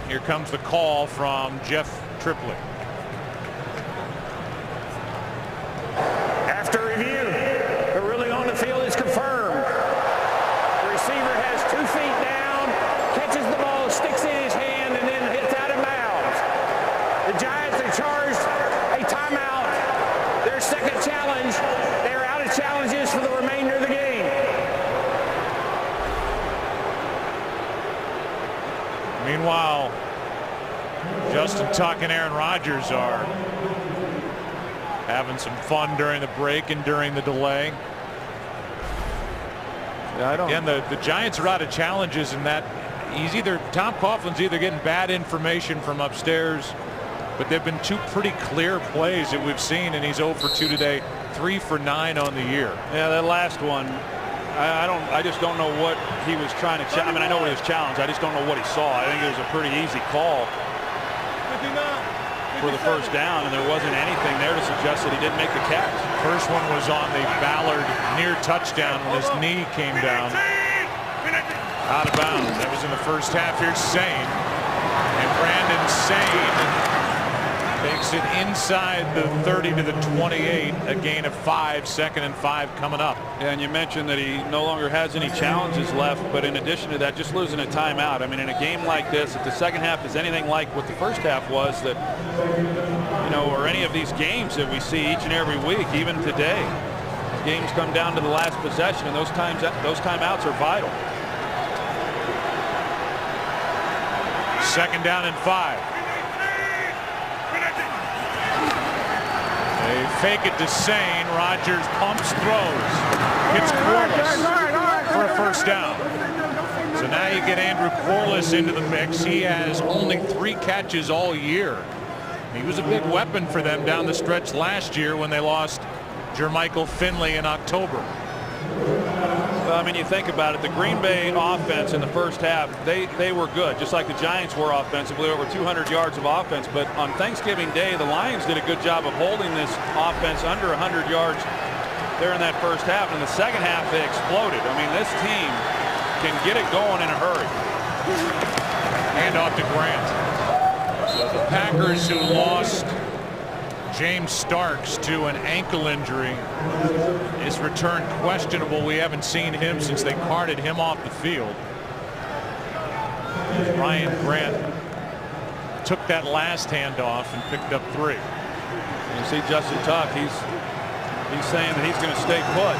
[SPEAKER 1] Here comes the call from Jeff Triplett.
[SPEAKER 5] After review, the ruling on the field is confirmed. The receiver has 2 feet down, catches the ball, sticks it in his hand, and then hits out of bounds. The Giants are charged a timeout. Their second challenge. They're out of challenges for the remainder of the game.
[SPEAKER 1] Meanwhile, Justin Tuck and Aaron Rodgers are having some fun during the break and during the delay. Again, the Giants are out of challenges in that Tom Coughlin's either getting bad information from upstairs, but they've been two pretty clear plays that we've seen, and he's 0 for 2 today, 3 for 9 on the year.
[SPEAKER 4] Yeah, that last one, I just don't know what he was trying to I mean, I know what he was challenged. I just don't know what he saw. I think it was a pretty easy call for the first down, and there wasn't anything there to suggest that he didn't make the catch.
[SPEAKER 1] First one was on the Ballard near touchdown when his knee came down out of bounds. That was in the first half. Here's Sane, and Brandon Sane takes it inside the 30 to the 28, a gain of 5, 2nd and 5 coming up.
[SPEAKER 4] Yeah, and you mentioned that he no longer has any challenges left, but in addition to that, just losing a timeout. I mean, in a game like this, if the second half is anything like what the first half was, that, you know, or any of these games that we see each and every week, even today, games come down to the last possession, and those timeouts are vital.
[SPEAKER 1] 2nd down and 5. They fake it to Sane. Rodgers pumps, throws, hits Corliss for a first down. So now you get Andrew Corliss into the mix. He has only 3 catches all year. He was a big weapon for them down the stretch last year when they lost Jermichael Finley in October.
[SPEAKER 4] Well, I mean, you think about it, the Green Bay offense in the first half, they were good, just like the Giants were offensively, over 200 yards of offense. But on Thanksgiving Day, the Lions did a good job of holding this offense under 100 yards there in that first half. And in the second half, they exploded. I mean, this team can get it going in a hurry.
[SPEAKER 1] Hand off to Grant. So the Packers, who lost James Starks to an ankle injury, his return questionable. We haven't seen him since they carted him off the field. Ryan Grant took that last handoff and picked up 3.
[SPEAKER 4] You see Justin Tuck, he's saying that he's going to stay put.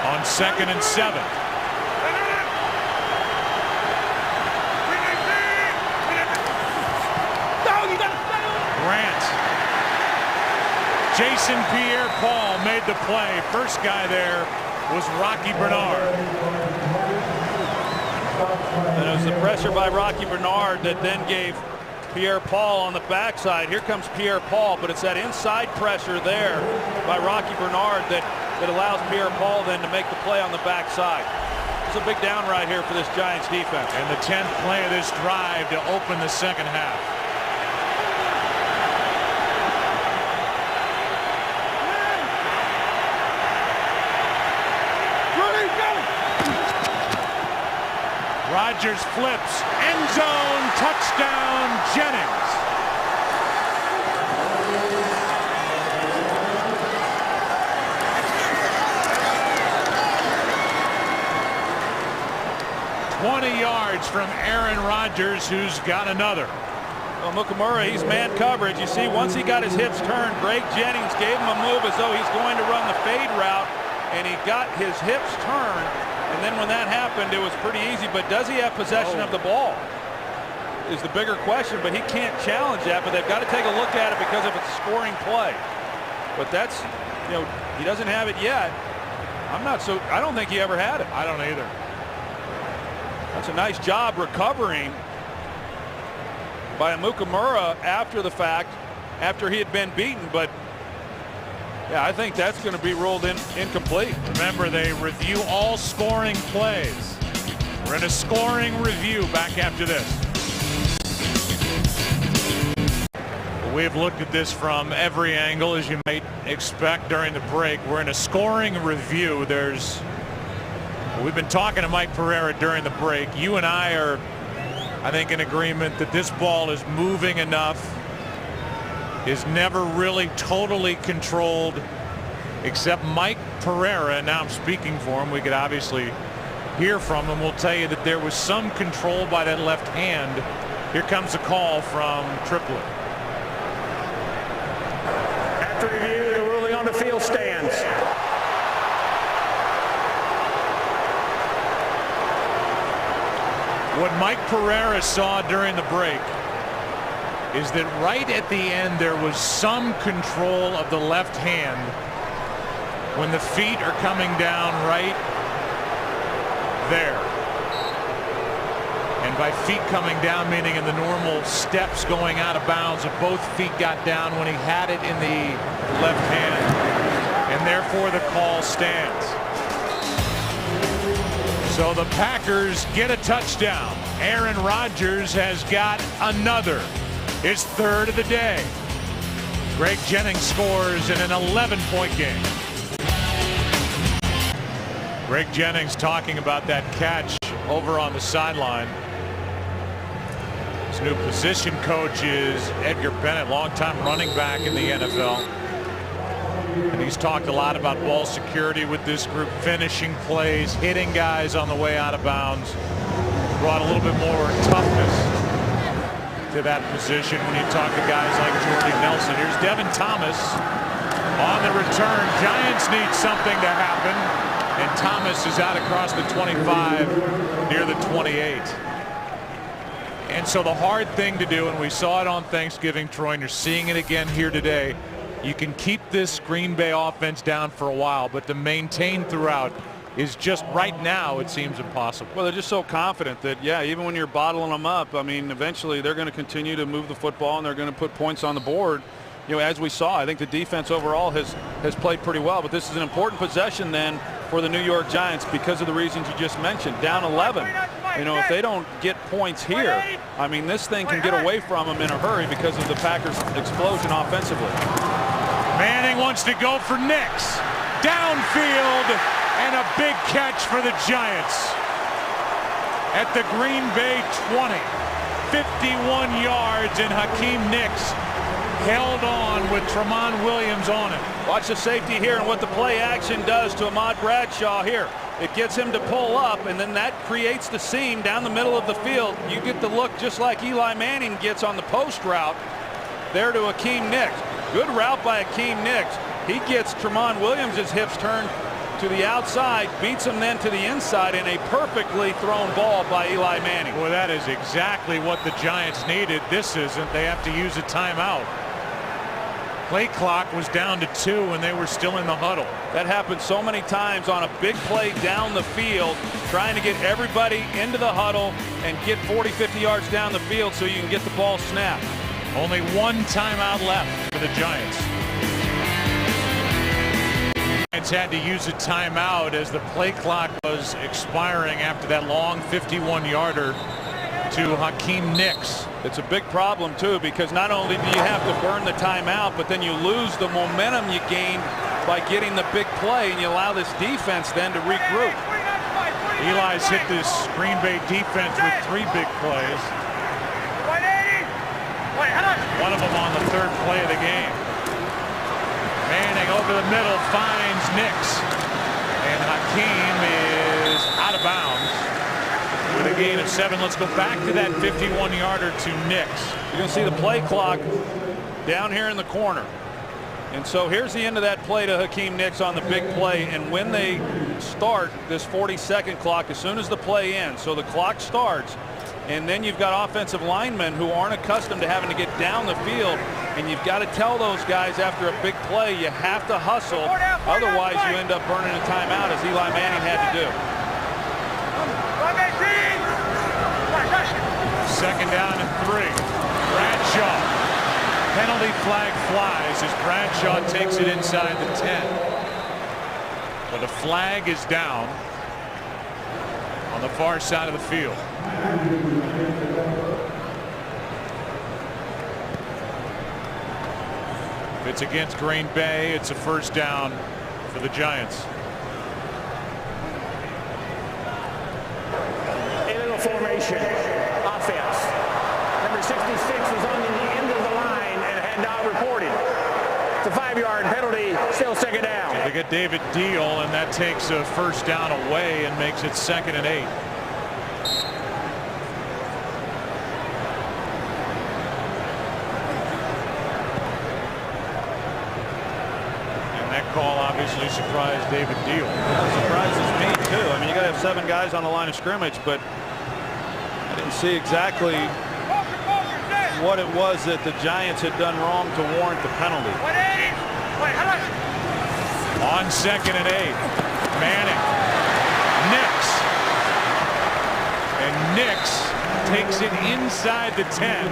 [SPEAKER 1] On 2nd and 7. Grant. Jason Pierre-Paul made the play. First guy there was Rocky Bernard.
[SPEAKER 4] And it was the pressure by Rocky Bernard that then gave Pierre-Paul on the backside. Here comes Pierre-Paul, but it's that inside pressure there by Rocky Bernard that allows Pierre-Paul then to make the play on the backside. It's a big down right here for this Giants defense.
[SPEAKER 1] And the 10th play of this drive to open the second half. Rodgers flips, end zone, touchdown, Jennings. "20 yards from Aaron Rodgers, who's got another."
[SPEAKER 4] Well, Mukamura, he's man coverage. You see, once he got his hips turned, Greg Jennings gave him a move as though he's going to run the fade route, and he got his hips turned. And then when that happened, it was pretty easy. But does he have possession of the ball is the bigger question. But he can't challenge that. But they've got to take a look at it because of its scoring play. But that's, you know, he doesn't have it yet. I don't think he ever had it.
[SPEAKER 1] I don't either.
[SPEAKER 4] That's a nice job recovering by Mukamura after the fact, after he had been beaten. But yeah, I think that's going to be ruled incomplete.
[SPEAKER 1] Remember, they review all scoring plays. We're in a scoring review back after this. We've looked at this from every angle, as you might expect during the break. We're in a scoring review. We've been talking to Mike Pereira during the break. You and I are, I think, in agreement that this ball is moving enough, is never really totally controlled, except Mike Pereira, and now I'm speaking for him, we could obviously hear from him, will tell you that there was some control by that left hand. Here comes a call from Triplett.
[SPEAKER 5] After review, the ruling on the field stands.
[SPEAKER 1] What Mike Pereira saw during the break is that right at the end there was some control of the left hand when the feet are coming down right there. And by feet coming down, meaning in the normal steps going out of bounds, if both feet got down when he had it in the left hand, and therefore the call stands. So the Packers get a touchdown. Aaron Rodgers has got another, his third of the day. Greg Jennings scores in an 11-point game. Greg Jennings talking about that catch over on the sideline. His new position coach is Edgar Bennett, longtime running back in the NFL. And he's talked a lot about ball security with this group, finishing plays, hitting guys on the way out of bounds. Brought a little bit more toughness to that position when you talk to guys like Jordy Nelson. Here's Devin Thomas on the return. Giants need something to happen. And Thomas is out across the 25 near the 28. And so the hard thing to do, and we saw it on Thanksgiving, Troy, and you're seeing it again here today, you can keep this Green Bay offense down for a while, but to maintain throughout is just right now it seems impossible.
[SPEAKER 4] Well, they're just so confident that, yeah, even when you're bottling them up, I mean, eventually they're going to continue to move the football and they're going to put points on the board. You know, as we saw, I think the defense overall has played pretty well, but this is an important possession then for the New York Giants because of the reasons you just mentioned. Down 11. You know, if they don't get points here, I mean, this thing can get away from them in a hurry because of the Packers' explosion offensively.
[SPEAKER 1] Manning wants to go for Nix. Downfield, and a big catch for the Giants at the Green Bay 20. 51 yards, and Hakeem Nix held on with Tramon Williams on him.
[SPEAKER 4] Watch the safety here and what the play action does to Ahmad Bradshaw here. It gets him to pull up, and then that creates the seam down the middle of the field. You get the look just like Eli Manning gets on the post route there to Hakeem Nix. Good route by Hakeem Nix. He gets Tramon Williams' hips turned to the outside, beats him then to the inside, and a perfectly thrown ball by Eli Manning.
[SPEAKER 1] Well, that is exactly what the Giants needed. This isn't. They have to use a timeout. Play clock was down to 2 and they were still in the huddle.
[SPEAKER 4] That happened so many times on a big play down the field, trying to get everybody into the huddle and get 40-50 yards down the field so you can get the ball snapped.
[SPEAKER 1] Only one timeout left for the Giants. Giants had to use a timeout as the play clock was expiring after that long 51-yarder to Hakeem Nix.
[SPEAKER 4] It's a big problem too, because not only do you have to burn the timeout, but then you lose the momentum you gained by getting the big play, and you allow this defense then to regroup.
[SPEAKER 1] Eli's hit this Green Bay defense with 3 big plays. One of them on the 3rd play of the game. Manning over the middle finds Nix, and Hakeem is out of bounds with a gain of 7. Let's go back to that 51-yarder to Nix.
[SPEAKER 4] You're going to see the play clock down here in the corner. And so here's the end of that play to Hakeem Nix on the big play. And when they start this 40-second clock, as soon as the play ends, so the clock starts, and then you've got offensive linemen who aren't accustomed to having to get down the field, and you've got to tell those guys after a big play you have to hustle, otherwise you end up burning a timeout, as Eli Manning had to do.
[SPEAKER 1] 2nd down and 3. Bradshaw. Penalty flag flies as Bradshaw takes it inside the 10. But a flag is down on the far side of the field. If it's against Green Bay, it's a 1st down for the Giants.
[SPEAKER 5] Illegal formation. Offense. Number 66 is on the end of the line and had not reported. It's a 5-yard penalty, still 2nd down.
[SPEAKER 1] They get David Deal, and that takes a 1st down away and makes it 2nd and 8. And that call obviously surprised David Deal.
[SPEAKER 4] That surprises me too. I mean, you got to have 7 guys on the line of scrimmage, but I didn't see exactly what it was that the Giants had done wrong to warrant the penalty.
[SPEAKER 1] On 2nd and 8, Manning, Nix, and Nix takes it inside the 10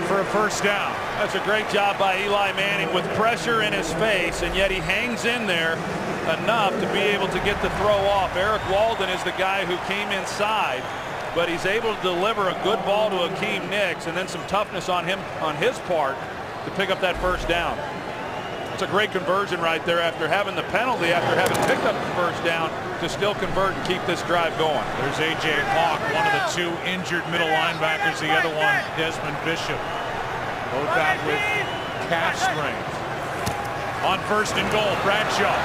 [SPEAKER 1] for a first down.
[SPEAKER 4] That's a great job by Eli Manning with pressure in his face, and yet he hangs in there enough to be able to get the throw off. Eric Walden is the guy who came inside, but he's able to deliver a good ball to Akeem Nix, and then some toughness on him on his part to pick up that first down. It's a great conversion right there after having the penalty, after having picked up the first down, to still convert and keep this drive going.
[SPEAKER 1] There's A.J. Hawk, one of the 2 injured middle linebackers, the other one Desmond Bishop. Both out with calf strains. On 1st and goal, Bradshaw.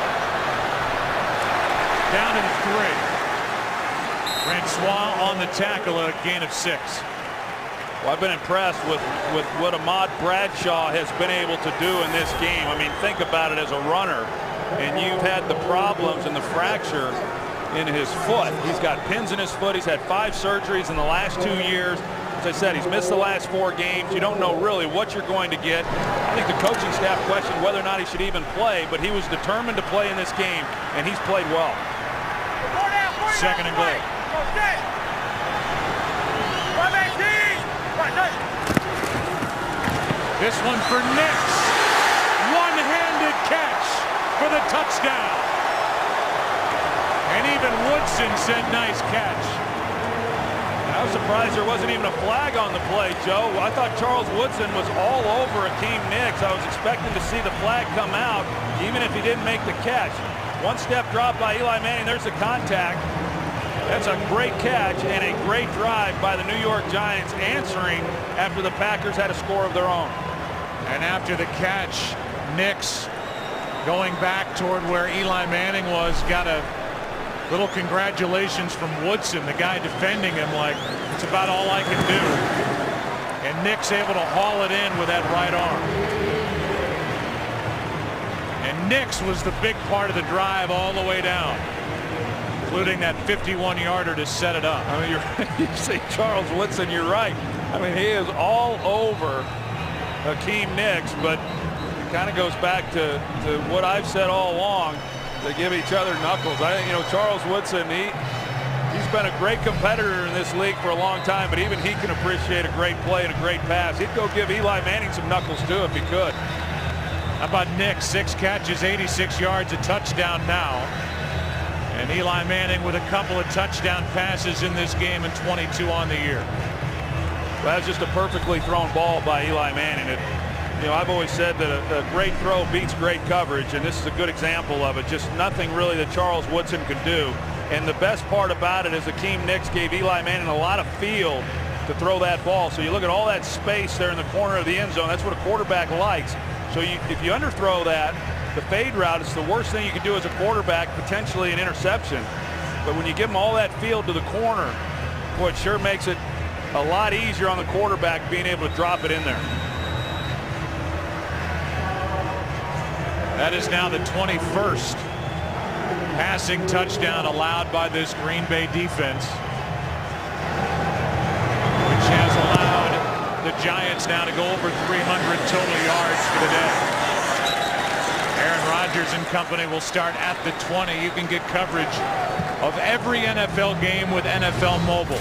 [SPEAKER 1] Down to the 3. Francois on the tackle, a gain of 6.
[SPEAKER 4] Well, I've been impressed with what Ahmad Bradshaw has been able to do in this game. I mean, think about it as a runner, and you've had the problems and the fracture in his foot. He's got pins in his foot. He's had 5 surgeries in the last 2 years. As I said, he's missed the last 4 games. You don't know really what you're going to get. I think the coaching staff questioned whether or not he should even play, but he was determined to play in this game, and he's played well.
[SPEAKER 1] 2nd and goal. This one for Nix. One-handed catch for the touchdown. And even Woodson said nice catch.
[SPEAKER 4] I was surprised there wasn't even a flag on the play, Joe. I thought Charles Woodson was all over Akeem Nix. I was expecting to see the flag come out, even if he didn't make the catch. One step drop by Eli Manning. There's the contact. That's a great catch and a great drive by the New York Giants, answering after the Packers had a score of their own.
[SPEAKER 1] And after the catch, Nix going back toward where Eli Manning was, got a little congratulations from Woodson, the guy defending him, like, it's about all I can do. And Nix able to haul it in with that right arm. And Nix was the big part of the drive all the way down, including that 51-yarder to set it up.
[SPEAKER 4] I mean, you see Charles Woodson, you're right. I mean, he is all over Akeem Nix, but it kind of goes back to what I've said all along. They give each other knuckles. I think, you know, Charles Woodson, he's been a great competitor in this league for a long time, but even he can appreciate a great play and a great pass. He'd go give Eli Manning some knuckles too if he could.
[SPEAKER 1] How about Nix? 6 catches, 86 yards, a touchdown now. And Eli Manning with a couple of touchdown passes in this game and 22 on the year.
[SPEAKER 4] Well, that's just a perfectly thrown ball by Eli Manning. You know, I've always said that a great throw beats great coverage, and this is a good example of it. Just nothing really that Charles Woodson could do. And the best part about it is Akeem Nix gave Eli Manning a lot of field to throw that ball. So you look at all that space there in the corner of the end zone. That's what a quarterback likes. So if you underthrow that, the fade route, it's the worst thing you can do as a quarterback, potentially an interception. But when you give them all that field to the corner, boy, it sure makes it a lot easier on the quarterback being able to drop it in there.
[SPEAKER 1] That is now the 21st passing touchdown allowed by this Green Bay defense, which has allowed the Giants now to go over 300 total yards for the day. Aaron Rodgers and company will start at the 20. You can get coverage of every NFL game with NFL Mobile.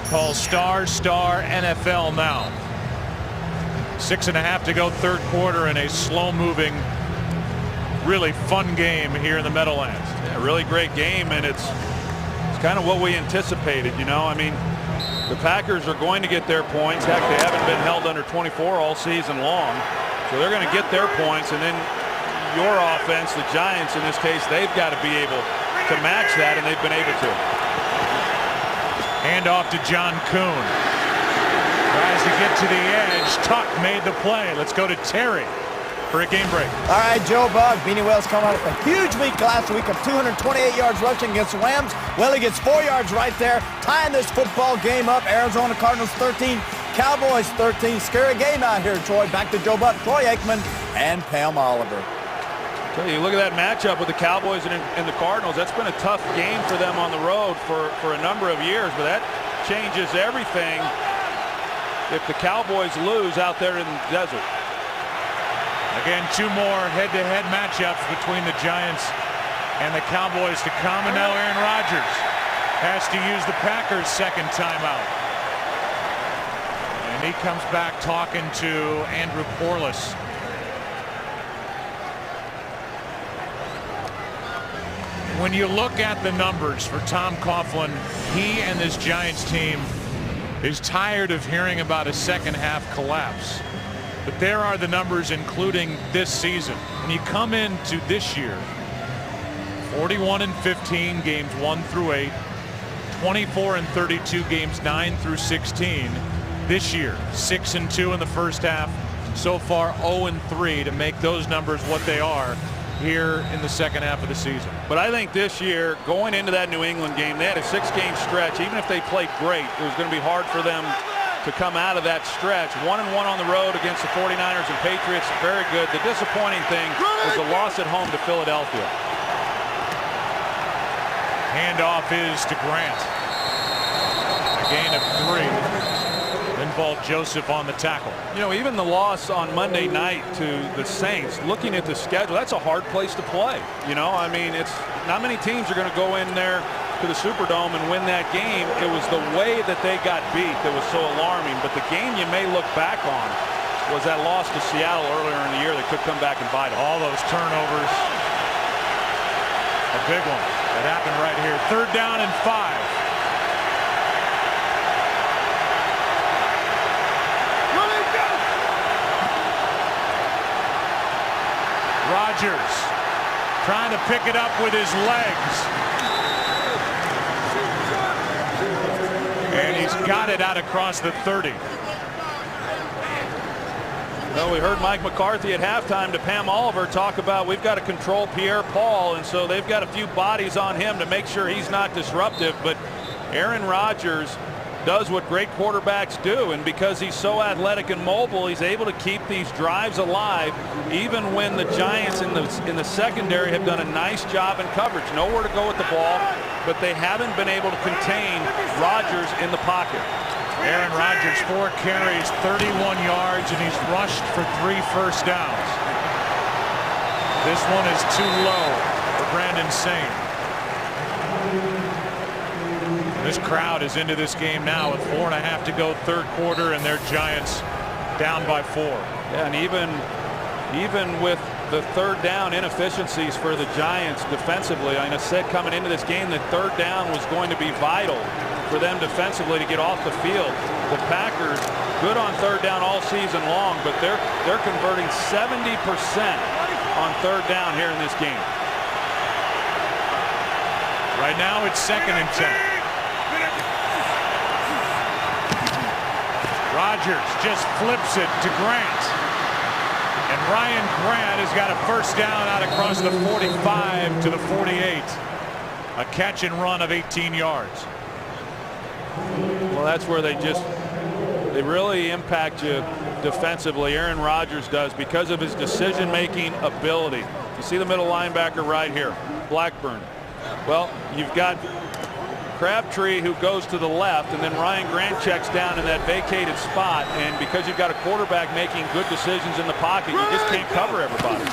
[SPEAKER 1] Call ** NFL now. 6.5 to go, third quarter, in a slow-moving, really fun game here in the Meadowlands.
[SPEAKER 4] Yeah, really great game, and it's kind of what we anticipated. You know, I mean, the Packers are going to get their points. Heck, they haven't been held under 24 all season long, so they're going to get their points, and then your offense, the Giants in this case, they've got to be able to match that, and they've been able to.
[SPEAKER 1] Hand off to John Kuhn. Tries to get to the edge. Tuck made the play. Let's go to Terry for a game break.
[SPEAKER 9] All right, Joe Buck. Beanie Wells coming off a huge week last week of 228 yards rushing against the Rams. Well, he gets 4 yards right there, tying this football game up. Arizona Cardinals 13, Cowboys 13. Scary game out here, Troy. Back to Joe Buck, Troy Aikman, and Pam Oliver.
[SPEAKER 4] So you look at that matchup with the Cowboys and the Cardinals. That's been a tough game for them on the road for a number of years, but that changes everything if the Cowboys lose out there in the desert.
[SPEAKER 1] Again, 2 more head-to-head matchups between the Giants and the Cowboys to come, and now Aaron Rodgers has to use the Packers' second timeout. And he comes back talking to Andrew Corliss. When you look at the numbers for Tom Coughlin, he and this Giants team is tired of hearing about a second half collapse. But there are the numbers, including this season. When you come into this year, 41-15 games 1 through 8, 24-32 games 9 through 16. This year, 6-2 in the first half. So far, 0-3 to make those numbers what they are here in the second half of the season.
[SPEAKER 4] But I think this year, going into that New England game, they had a 6-game stretch. Even if they played great, it was going to be hard for them to come out of that stretch. 1-1 on the road against the 49ers and Patriots, very good. The disappointing thing was the loss at home to Philadelphia.
[SPEAKER 1] Handoff is to Grant. A gain of 3. Involved Joseph on the tackle.
[SPEAKER 4] You know, even the loss on Monday night to the Saints, looking at the schedule, that's a hard place to play. You know, I mean, it's not many teams are going to go in there to the Superdome and win that game. It was the way that they got beat that was so alarming. But the game you may look back on was that loss to Seattle earlier in the year that could come back and bite them.
[SPEAKER 1] All those turnovers. A big one that happened right here. 3rd down and 5. Rodgers trying to pick it up with his legs. And he's got it out across the 30.
[SPEAKER 4] Well, we heard Mike McCarthy at halftime to Pam Oliver talk about we've got to control Pierre-Paul, and so they've got a few bodies on him to make sure he's not disruptive. But Aaron Rodgers does what great quarterbacks do, and because he's so athletic and mobile, he's able to keep these drives alive even when the Giants in the secondary have done a nice job in coverage. Nowhere to go with the ball, but they haven't been able to contain Rodgers in the pocket.
[SPEAKER 1] Aaron Rodgers, 4 carries, 31 yards, and he's rushed for 3 first downs. This one is too low for Brandon Sane. This crowd is into this game now with 4.5 to go, 3rd quarter, and their Giants down by 4.
[SPEAKER 4] Yeah, and even with the 3rd down inefficiencies for the Giants defensively, I said coming into this game that 3rd down was going to be vital for them defensively to get off the field. The Packers good on 3rd down all season long, but they're converting 70% on 3rd down here in this game.
[SPEAKER 1] Right now it's 2nd and 10. Rodgers just flips it to Grant. And Ryan Grant has got a first down out across the 45 to the 48. A catch and run of 18 yards.
[SPEAKER 4] Well, that's where they really impact you defensively. Aaron Rodgers does because of his decision-making ability. You see the middle linebacker right here, Blackburn. Well, you've got Crabtree who goes to the left, and then Ryan Grant checks down in that vacated spot, and because you've got a quarterback making good decisions in the pocket, you just can't cover everybody.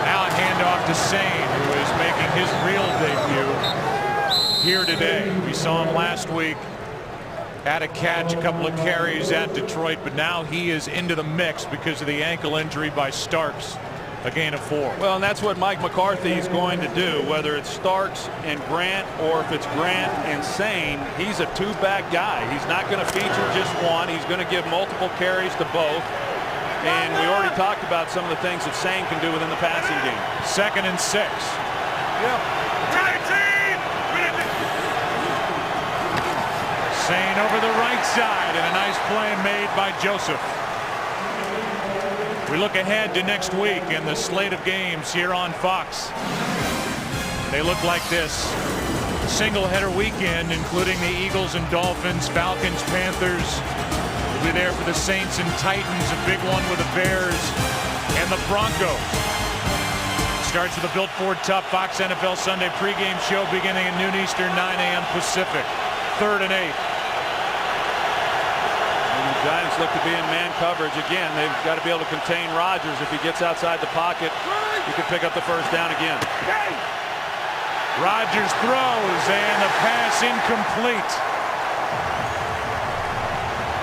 [SPEAKER 1] Now a handoff to Sane, who is making his real debut here today. We saw him last week, had a catch, a couple of carries at Detroit, but now he is into the mix because of the ankle injury by Starks. A gain of 4.
[SPEAKER 4] Well, and that's what Mike McCarthy is going to do, whether it's Starks and Grant or if it's Grant and Sane. He's a 2-back guy. He's not going to feature just one. He's going to give multiple carries to both. And we already talked about some of the things that Sane can do within the passing game.
[SPEAKER 1] 2nd and 6.
[SPEAKER 4] Yeah.
[SPEAKER 1] Sane over the right side, and a nice play made by Joseph. We look ahead to next week and the slate of games here on Fox. They look like this. Single-header weekend, including the Eagles and Dolphins, Falcons, Panthers. We'll be there for the Saints and Titans, a big one with the Bears and the Broncos. Starts with a Built Ford Tough Fox NFL Sunday pregame show beginning at noon Eastern, 9 a.m. Pacific. 3rd and 8.
[SPEAKER 4] Giants look to be in man coverage again. They've got to be able to contain Rodgers. If he gets outside the pocket, he can pick up the first down again.
[SPEAKER 1] Rodgers throws, and the pass incomplete.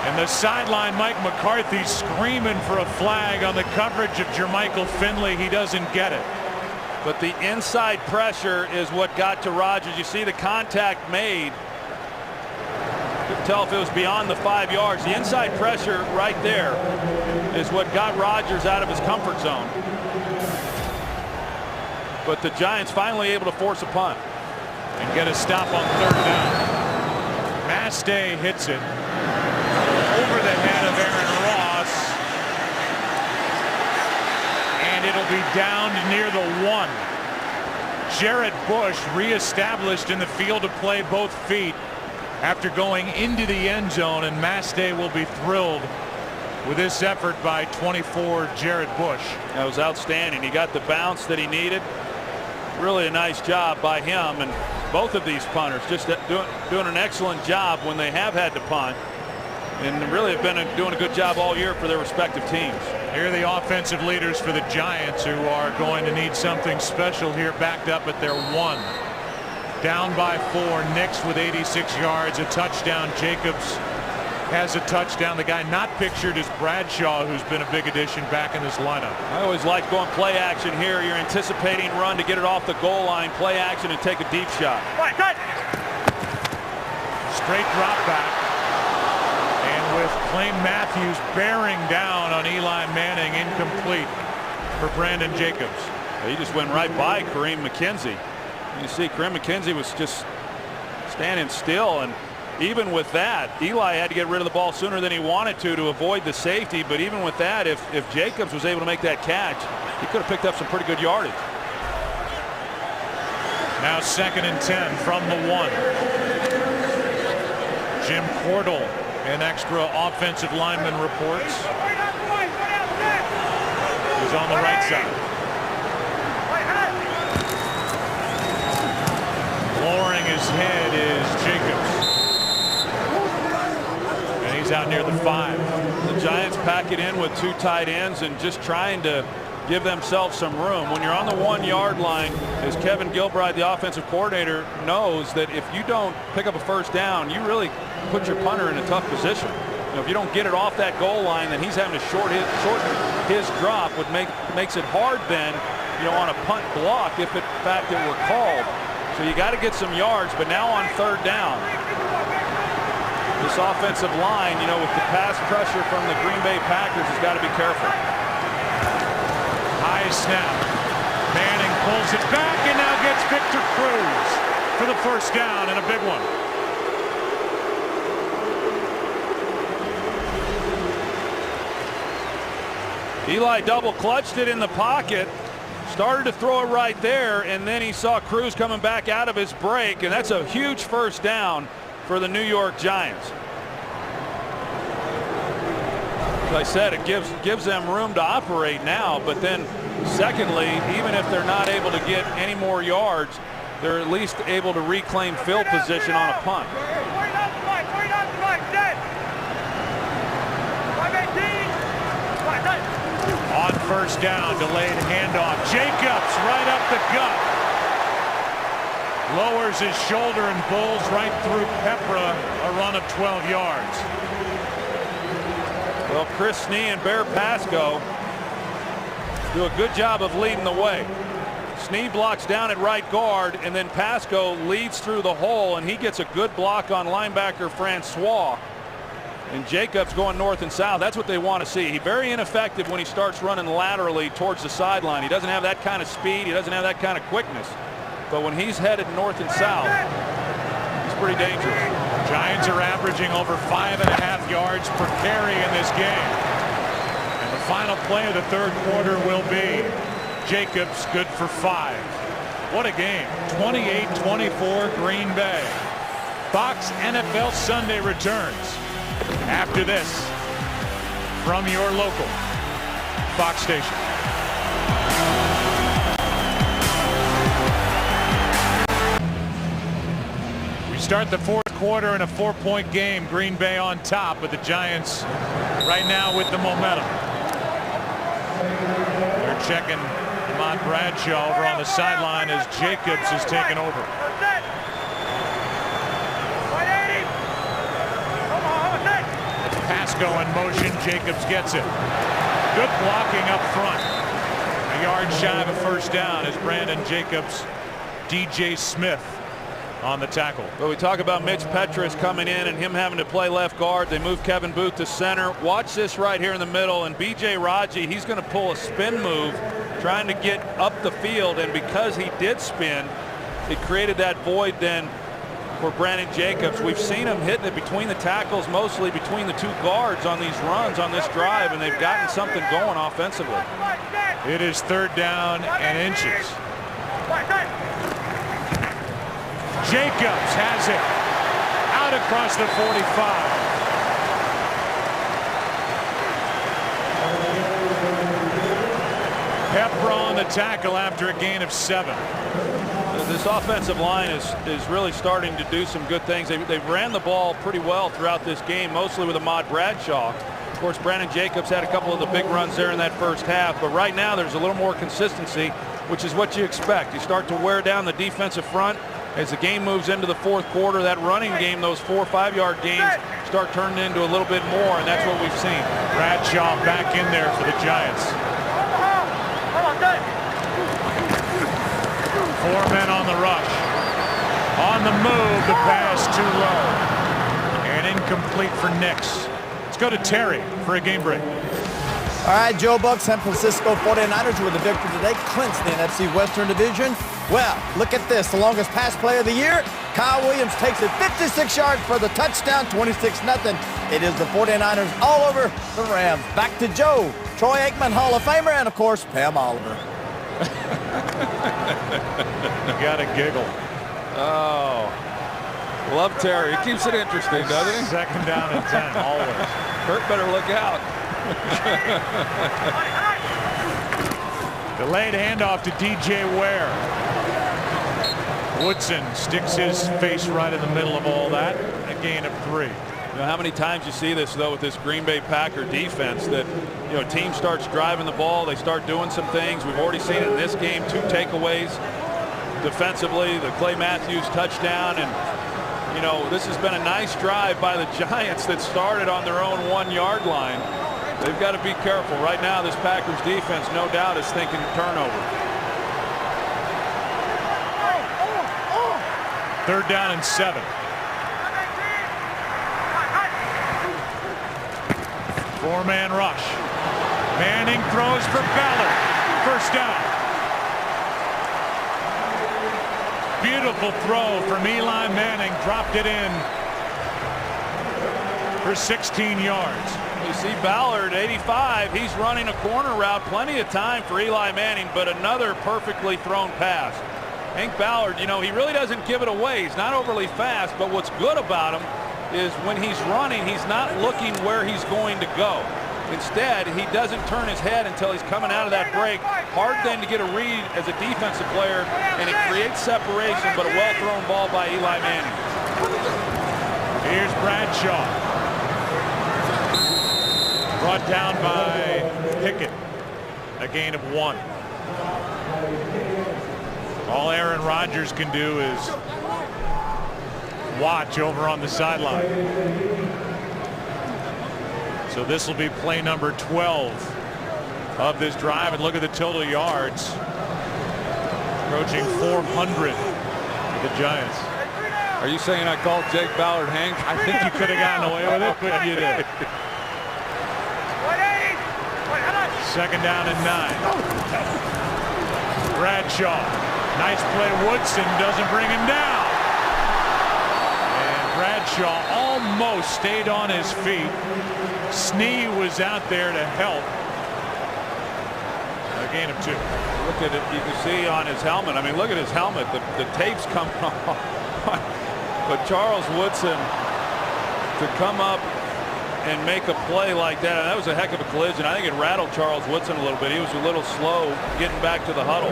[SPEAKER 1] And the sideline, Mike McCarthy screaming for a flag on the coverage of Jermichael Finley. He doesn't get it.
[SPEAKER 4] But the inside pressure is what got to Rodgers. You see the contact made. Couldn't tell if it was beyond the 5 yards. The inside pressure right there is what got Rodgers out of his comfort zone. But the Giants finally able to force a punt.
[SPEAKER 1] And get a stop on third down. Mastay hits it over the head of Aaron Ross. And it'll be down near the 1. Jared Bush reestablished in the field to play both feet after going into the end zone, and Mastay will be thrilled with this effort by 24 Jared Bush.
[SPEAKER 4] That was outstanding. He got the bounce that he needed. Really a nice job by him, and both of these punters just doing an excellent job when they have had to punt, and really have been doing a good job all year for their respective teams.
[SPEAKER 1] Here are the offensive leaders for the Giants, who are going to need something special here, backed up at their 1. Down by 4. Nix with 86 yards, a touchdown. Jacobs has a touchdown. The guy not pictured is Bradshaw, who's been a big addition back in this lineup.
[SPEAKER 4] I always like going play action here. You're anticipating run to get it off the goal line, play action, and take a deep shot.
[SPEAKER 1] Straight drop back. And with Clay Matthews bearing down on Eli Manning, incomplete for Brandon Jacobs.
[SPEAKER 4] He just went right by Kareem McKenzie. You see Kareem McKenzie was just standing still, and even with that, Eli had to get rid of the ball sooner than he wanted to avoid the safety. But even with that, if Jacobs was able to make that catch, he could have picked up some pretty good yardage.
[SPEAKER 1] Now 2nd and 10 from the 1. Jim Cordell, an extra offensive lineman, reports. He's on the right side. Lowering his head is Jacobs. And he's out near the 5.
[SPEAKER 4] The Giants pack it in with 2 tight ends and just trying to give themselves some room. When you're on the 1 yard line, as Kevin Gilbride, the offensive coordinator, knows that if you don't pick up a first down, you really put your punter in a tough position. You know, if you don't get it off that goal line, then he's having to shorten his drop, which makes it hard then, on a punt block if in fact it were called. So you got to get some yards, but now on third down, this offensive line, with the pass pressure from the Green Bay Packers, has got to be careful.
[SPEAKER 1] High snap. Manning pulls it back and now gets Victor Cruz for the first down, and a big one.
[SPEAKER 4] Eli double clutched it in the pocket. Started to throw it right there, and then he saw Cruz coming back out of his break, and that's a huge first down for the New York Giants. As I said, it gives them room to operate now, but then secondly, even if they're not able to get any more yards, they're at least able to reclaim field position on a punt.
[SPEAKER 1] On first down, delayed handoff. Jacobs right up the gut. Lowers his shoulder and bowls right through Pepra, a run of 12 yards.
[SPEAKER 4] Well, Chris Snee and Bear Pasco do a good job of leading the way. Snee blocks down at right guard, and then Pasco leads through the hole, and he gets a good block on linebacker Francois. And Jacobs going north and south. That's what they want to see. He's very ineffective when he starts running laterally towards the sideline. He doesn't have that kind of speed. He doesn't have that kind of quickness. But when he's headed north and south, he's pretty dangerous.
[SPEAKER 1] Giants are averaging over 5.5 yards per carry in this game. And the final play of the third quarter will be Jacobs good for 5. What a game. 28-24 Green Bay. Fox NFL Sunday returns after this from your local Fox station. We start the fourth quarter and a 4-point game. Green Bay on top, but the Giants right now with the momentum. They're checking Ahmad Bradshaw over on the sideline as Jacobs has taken over. Pasco in motion. Jacobs gets it. Good blocking up front. A yard shy of a first down as Brandon Jacobs, DJ Smith on the tackle.
[SPEAKER 4] Well, we talk about Mitch Petrus coming in and him having to play left guard. They move Kevin Booth to center. Watch this right here in the middle, and B.J. Raji, he's going to pull a spin move trying to get up the field, and because he did spin, it created that void then for Brandon Jacobs. We've seen him hitting it between the tackles, mostly between the two guards on these runs on this drive, and they've gotten something going offensively.
[SPEAKER 1] It is 3rd down and inches. Jacobs has it out across the 45. Pepper on the tackle after a gain of 7.
[SPEAKER 4] This offensive line is really starting to do some good things. They've ran the ball pretty well throughout this game, mostly with Ahmad Bradshaw. Of course, Brandon Jacobs had a couple of the big runs there in that first half, but right now there's a little more consistency, which is what you expect. You start to wear down the defensive front as the game moves into the 4th quarter. That running game, those 4 or 5 yard gains, start turning into a little bit more, and that's what we've seen.
[SPEAKER 1] Bradshaw back in there for the Giants. 4 men on the rush. On the move, the pass too low. And incomplete for Nix. Let's go to Terry for a game break.
[SPEAKER 9] All right, Joe Buck, San Francisco 49ers with a victory today, clinch the NFC Western Division. Well, look at this. The longest pass play of the year. Kyle Williams takes it 56 yards for the touchdown, 26-0. It is the 49ers all over the Rams. Back to Joe. Troy Aikman, Hall of Famer, and, of course, Pam Oliver.
[SPEAKER 1] You got a giggle.
[SPEAKER 10] Oh, love Terry. He keeps it interesting, doesn't he?
[SPEAKER 1] 2nd down and 10, always.
[SPEAKER 10] Kurt better look out.
[SPEAKER 1] Delayed handoff to DJ Ware. Woodson sticks his face right in the middle of all that. A gain of 3.
[SPEAKER 4] You know how many times you see this, though, with this Green Bay Packer defense, that, you know, team starts driving the ball, they start doing some things. We've already seen it in this game. 2 takeaways defensively, the Clay Matthews touchdown, and, you know, this has been a nice drive by the Giants that started on their own 1 yard line. They've got to be careful. Right now, this Packers defense, no doubt, is thinking turnover.
[SPEAKER 1] 3rd down and 7. 4-man rush. Manning throws for Ballard. 1st down. Beautiful throw from Eli Manning. Dropped it in for 16 yards.
[SPEAKER 4] You see Ballard, 85. He's running a corner route. Plenty of time for Eli Manning, but another perfectly thrown pass. Hank Ballard, you know, he really doesn't give it away. He's not overly fast, but what's good about him is when he's running, he's not looking where he's going to go. Instead, he doesn't turn his head until he's coming out of that break. Hard then to get a read as a defensive player, and it creates separation, but a well-thrown ball by Eli Manning.
[SPEAKER 1] Here's Bradshaw. Brought down by Pickett. A gain of 1. All Aaron Rodgers can do is watch over on the sideline. So this will be play number 12 of this drive, and look at the total yards. Approaching 400 for the Giants.
[SPEAKER 10] Are you saying I called Jake Ballard Hank?
[SPEAKER 1] I think you could have gotten away with it, but you did. 2nd down and 9. Bradshaw. Nice play. Woodson doesn't bring him down. And Bradshaw almost stayed on his feet. Snee was out there to help. A gain of 2.
[SPEAKER 4] Look at it. You can see on his helmet. I mean, look at his helmet. The tape's coming off. But Charles Woodson to come up and make a play like that, and that was a heck of a collision. I think it rattled Charles Woodson a little bit. He was a little slow getting back to the huddle.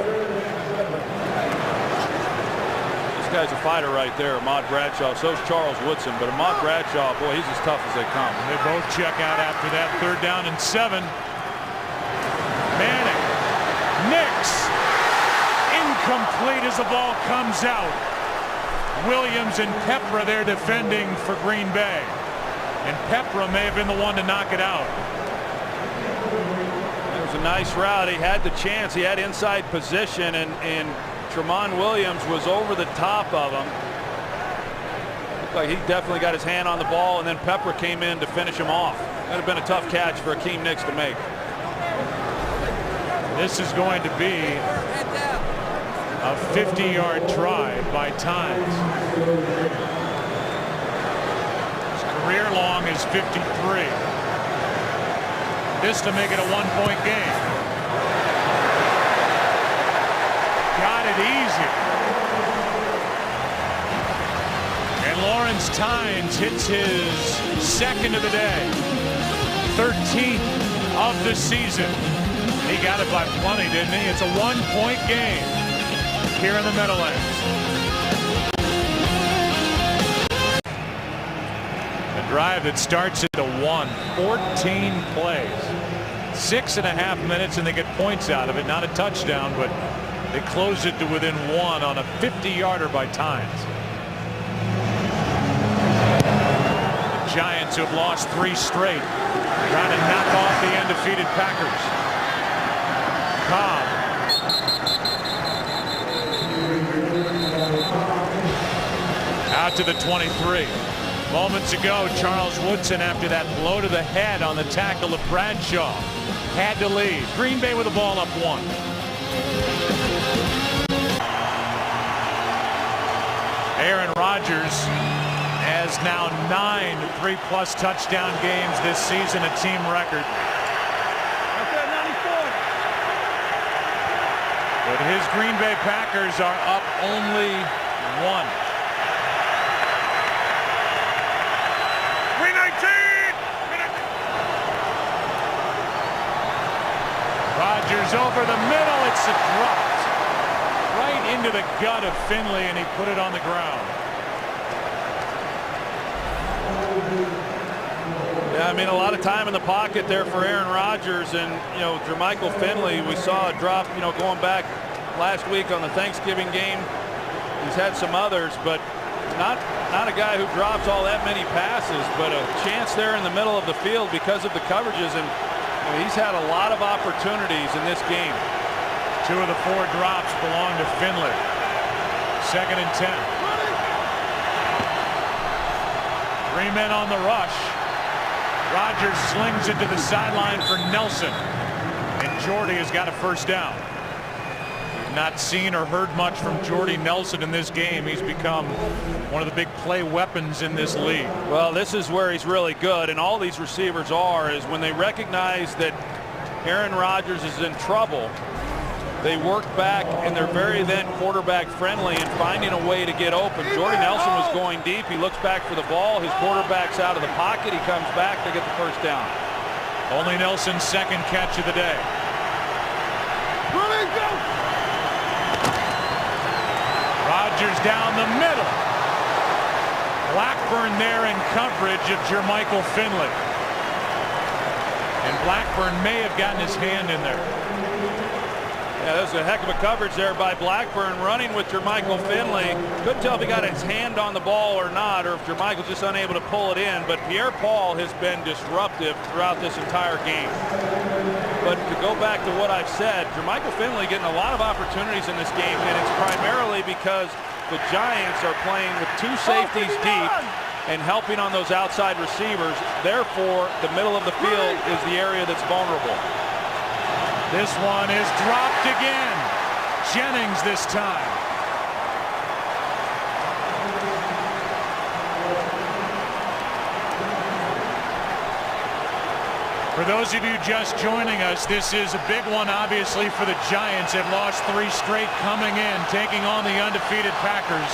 [SPEAKER 4] This guy's a fighter right there, Ahmad Bradshaw. So is Charles Woodson, but Ahmad Bradshaw, boy, he's as tough as they come.
[SPEAKER 1] They both check out after that. 3rd down and 7. Manning, Nix, incomplete as the ball comes out. Williams and Pepra there defending for Green Bay. And Pepra may have been the one to knock it out.
[SPEAKER 4] It was a nice route. He had the chance. He had inside position, and Tramon Williams was over the top of him. Looked like he definitely got his hand on the ball, and then Pepra came in to finish him off. That would have been a tough catch for Akeem Nicks to make.
[SPEAKER 1] This is going to be a 50-yard try by Tynes. His career long is 53. This to make it a 1-point game. Got it easy. And Lawrence Tynes hits his 2nd of the day. 13th of the season. He got it by plenty, didn't he? It's a 1-point game here in the Meadowlands. A drive that starts at a 1. 14 plays. 6.5 minutes, and they get points out of it. Not a touchdown, but they close it to within 1 on a 50-yarder by Tynes. The Giants, who have lost 3 straight, trying to knock off the undefeated Packers. Cobb. Out to the 23. Moments ago, Charles Woodson, after that blow to the head on the tackle of Bradshaw, had to leave. Green Bay with the ball up 1. Aaron Rodgers has now 9 3+ touchdown games this season, a team record. But his Green Bay Packers are up only 1. 319. Rodgers over the middle. It's dropped right into the gut of Finley, and he put it on the ground.
[SPEAKER 4] Yeah, I mean, a lot of time in the pocket there for Aaron Rodgers, and Jermichael Finley, we saw a drop, going back last week on the Thanksgiving game. He's had some others, but not a guy who drops all that many passes, but a chance there in the middle of the field because of the coverages, and he's had a lot of opportunities in this game.
[SPEAKER 1] 2 of the 4 drops belong to Finley. 2nd and 10. 3 men on the rush. Rodgers slings it to the sideline for Nelson, and Jordy has got a 1st down. We've not seen or heard much from Jordy Nelson in this game. He's become one of the big play weapons in this league.
[SPEAKER 4] Well, this is where he's really good, and all these receivers are, is when they recognize that Aaron Rodgers is in trouble, they work back, and they're very then quarterback friendly and finding a way to get open. Jordy Nelson was going deep. He looks back for the ball. His quarterback's out of the pocket. He comes back. They get the 1st down.
[SPEAKER 1] Only Nelson's 2nd catch of the day. Rodgers down the middle. Blackburn there in coverage of Jermichael Finley. And Blackburn may have gotten his hand in there.
[SPEAKER 4] Yeah, that was a heck of a coverage there by Blackburn, running with Jermichael Finley. Couldn't tell if he got his hand on the ball or not, or if Jermichael's just unable to pull it in. But Pierre-Paul has been disruptive throughout this entire game. But to go back to what I've said, Jermichael Finley getting a lot of opportunities in this game, and it's primarily because the Giants are playing with 2 safeties deep and helping on those outside receivers. Therefore, the middle of the field is the area that's vulnerable.
[SPEAKER 1] This one is dropped again. Jennings this time. For those of you just joining us, this is a big one, obviously, for the Giants. They've lost 3 straight coming in, taking on the undefeated Packers.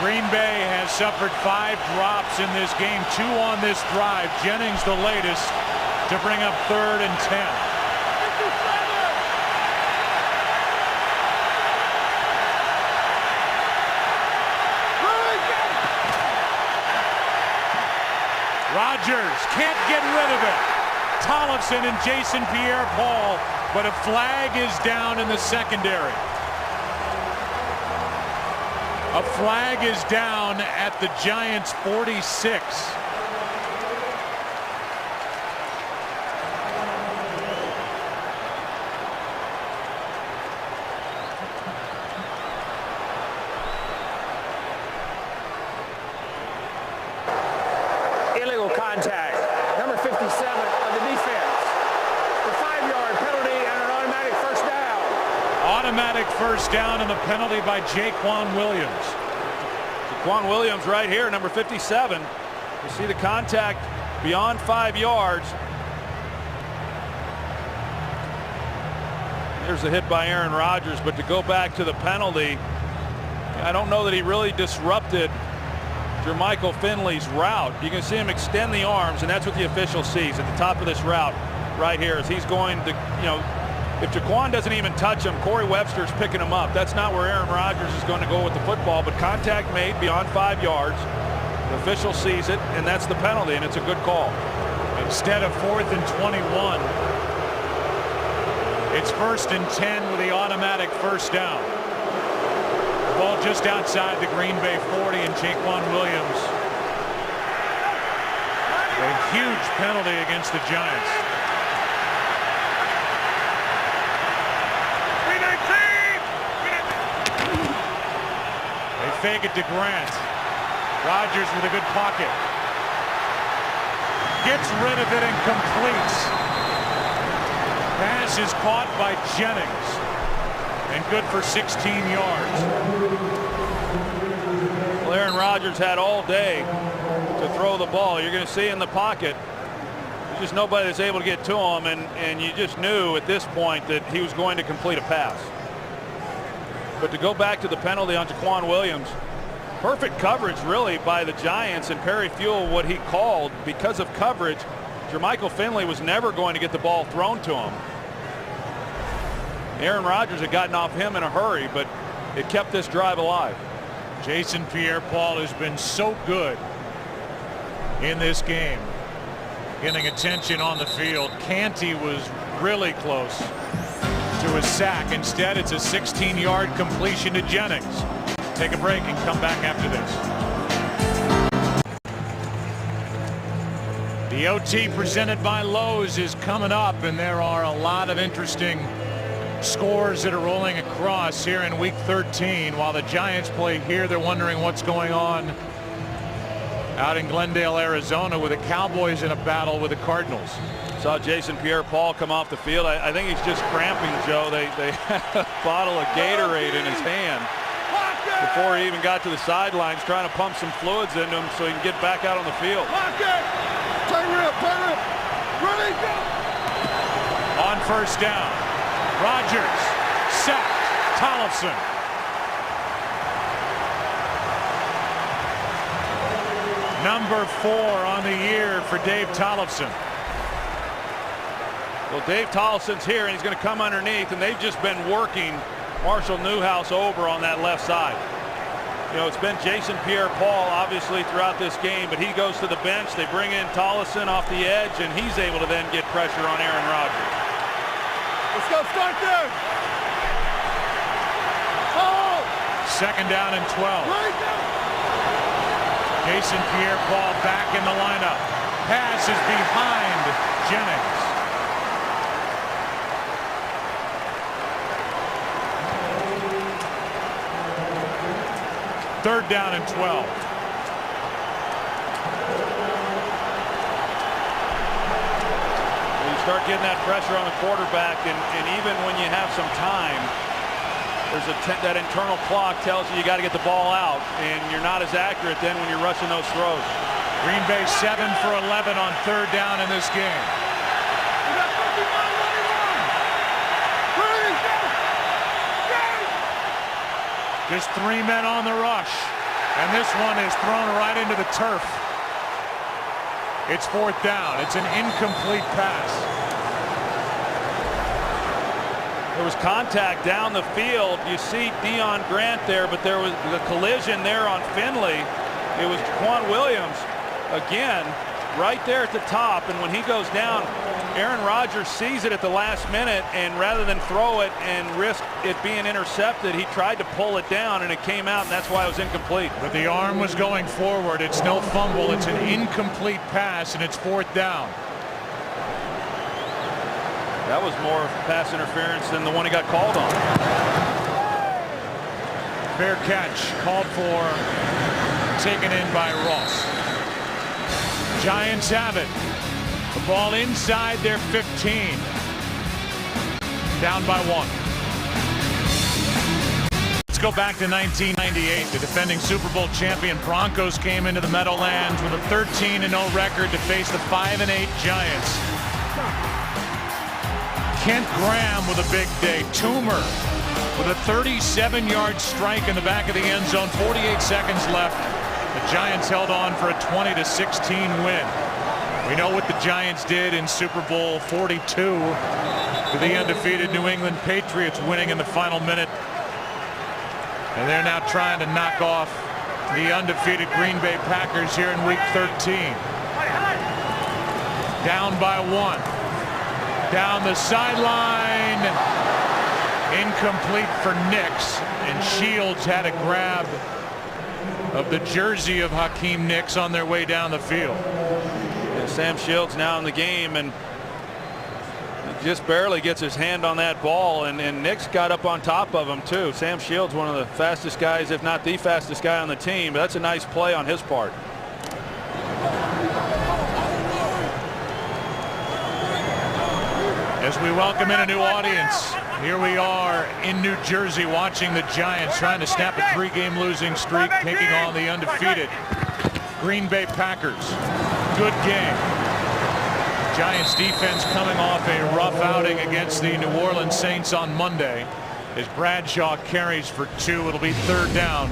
[SPEAKER 1] Green Bay has suffered 5 drops in this game, 2 on this drive. Jennings the latest to bring up 3rd and 10. Rodgers can't get rid of it. Tollefson and Jason Pierre-Paul, but a flag is down in the secondary. A flag is down at the Giants' 46.
[SPEAKER 5] Illegal contact. Number 57 of the defense. The 5-yard penalty and an automatic first down.
[SPEAKER 1] Automatic first down and the penalty by Jaquan Williams.
[SPEAKER 4] Jaquan Williams right here, number 57. You see the contact beyond 5 yards. There's the hit by Aaron Rodgers, but to go back to the penalty, I don't know that he really disrupted Jermichael Finley's route. You can see him extend the arms, and that's what the official sees at the top of this route right here. As he's going to, if Jaquan doesn't even touch him, Corey Webster's picking him up. That's not where Aaron Rodgers is going to go with the football, but contact made beyond 5 yards. The official sees it, and that's the penalty, and it's a good call.
[SPEAKER 1] Instead of 4th and 21, it's 1st and 10 with the automatic first down. The ball just outside the Green Bay 40, and Jaquan Williams. A huge penalty against the Giants. They fake it to Grant. Rodgers with a good pocket. Gets rid of it and completes. Pass is caught by Jennings and good for 16 yards.
[SPEAKER 4] Well, Aaron Rodgers had all day to throw the ball. You're going to see in the pocket, there's just nobody that's able to get to him, and you just knew at this point that he was going to complete a pass. But to go back to the penalty on Jaquan Williams, perfect coverage really by the Giants, and Perry Fewell, what he called, because of coverage, Jermichael Finley was never going to get the ball thrown to him. Aaron Rodgers had gotten off him in a hurry, but it kept this drive alive.
[SPEAKER 1] Jason Pierre-Paul has been so good in this game, getting attention on the field. Canty was really close to a sack. Instead, it's a 16-yard completion to Jennings. Take a break and come back after this. The OT presented by Lowe's is coming up, and there are a lot of interesting scores that are rolling across here in week 13. While the Giants play here, they're wondering what's going on out in Glendale, Arizona, with the Cowboys in a battle with the Cardinals.
[SPEAKER 4] Saw Jason Pierre-Paul come off the field. I think he's just cramping, Joe. They had a bottle of Gatorade in his hand before he even got to the sidelines, trying to pump some fluids into him so he can get back out on the field.
[SPEAKER 8] Ready, go!
[SPEAKER 1] On first down, Rodgers sacked. Tollefson. Number 4 on the year for Dave Tollefson.
[SPEAKER 4] Well, Dave Tollefson's here, and he's going to come underneath, and they've just been working Marshall Newhouse over on that left side. It's been Jason Pierre-Paul obviously throughout this game, but he goes to the bench. They bring in Tollefson off the edge, and he's able to then get pressure on Aaron Rodgers.
[SPEAKER 8] Let's go, start there. Oh!
[SPEAKER 1] 2nd down and 12. Jason Pierre-Paul back in the lineup. Pass is behind Jennings. Third down and 12.
[SPEAKER 4] You start getting that pressure on the quarterback, and even when you have some time, there's that internal clock tells you got to get the ball out, and you're not as accurate then when you're rushing those throws.
[SPEAKER 1] Green Bay 7 for 11 on third down in this game. Just 3 men on the rush, and this one is thrown right into the turf. It's 4th down. It's an incomplete pass.
[SPEAKER 4] There was contact down the field. You see Deion Grant there, but there was the collision there on Finley. It was Jaquan Williams again right there at the top, and when he goes down, Aaron Rodgers sees it at the last minute, and rather than throw it and risk it being intercepted, he tried to pull it down, and it came out, and that's why it was incomplete.
[SPEAKER 1] But the arm was going forward. It's no fumble. It's an incomplete pass, and it's 4th down.
[SPEAKER 4] That was more pass interference than the one he got called on.
[SPEAKER 1] Fair catch called for, taken in by Ross. Giants have it. The ball inside their 15. Down by 1. Let's go back to 1998. The defending Super Bowl champion Broncos came into the Meadowlands with a 13-0 record to face the 5-8 Giants. Kent Graham with a big day. Toomer with a 37-yard strike in the back of the end zone. 48 seconds left. The Giants held on for a 20-16 win. We know what the Giants did in Super Bowl 42 to the undefeated New England Patriots, winning in the final minute. And they're now trying to knock off the undefeated Green Bay Packers here in Week 13. Down by 1. Down the sideline. Incomplete for Nix. And Shields had a grab of the jersey of Hakeem Nicks on their way down the field.
[SPEAKER 4] And Sam Shields now in the game, and just barely gets his hand on that ball, and Nix got up on top of him too. Sam Shields, one of the fastest guys, if not the fastest guy on the team. But that's a nice play on his part.
[SPEAKER 1] As we welcome in a new audience, here we are in New Jersey watching the Giants trying to snap a 3-game losing streak, taking on the undefeated Green Bay Packers. Good game. Giants defense coming off a rough outing against the New Orleans Saints on Monday. As Bradshaw carries for 2, it'll be 3rd down.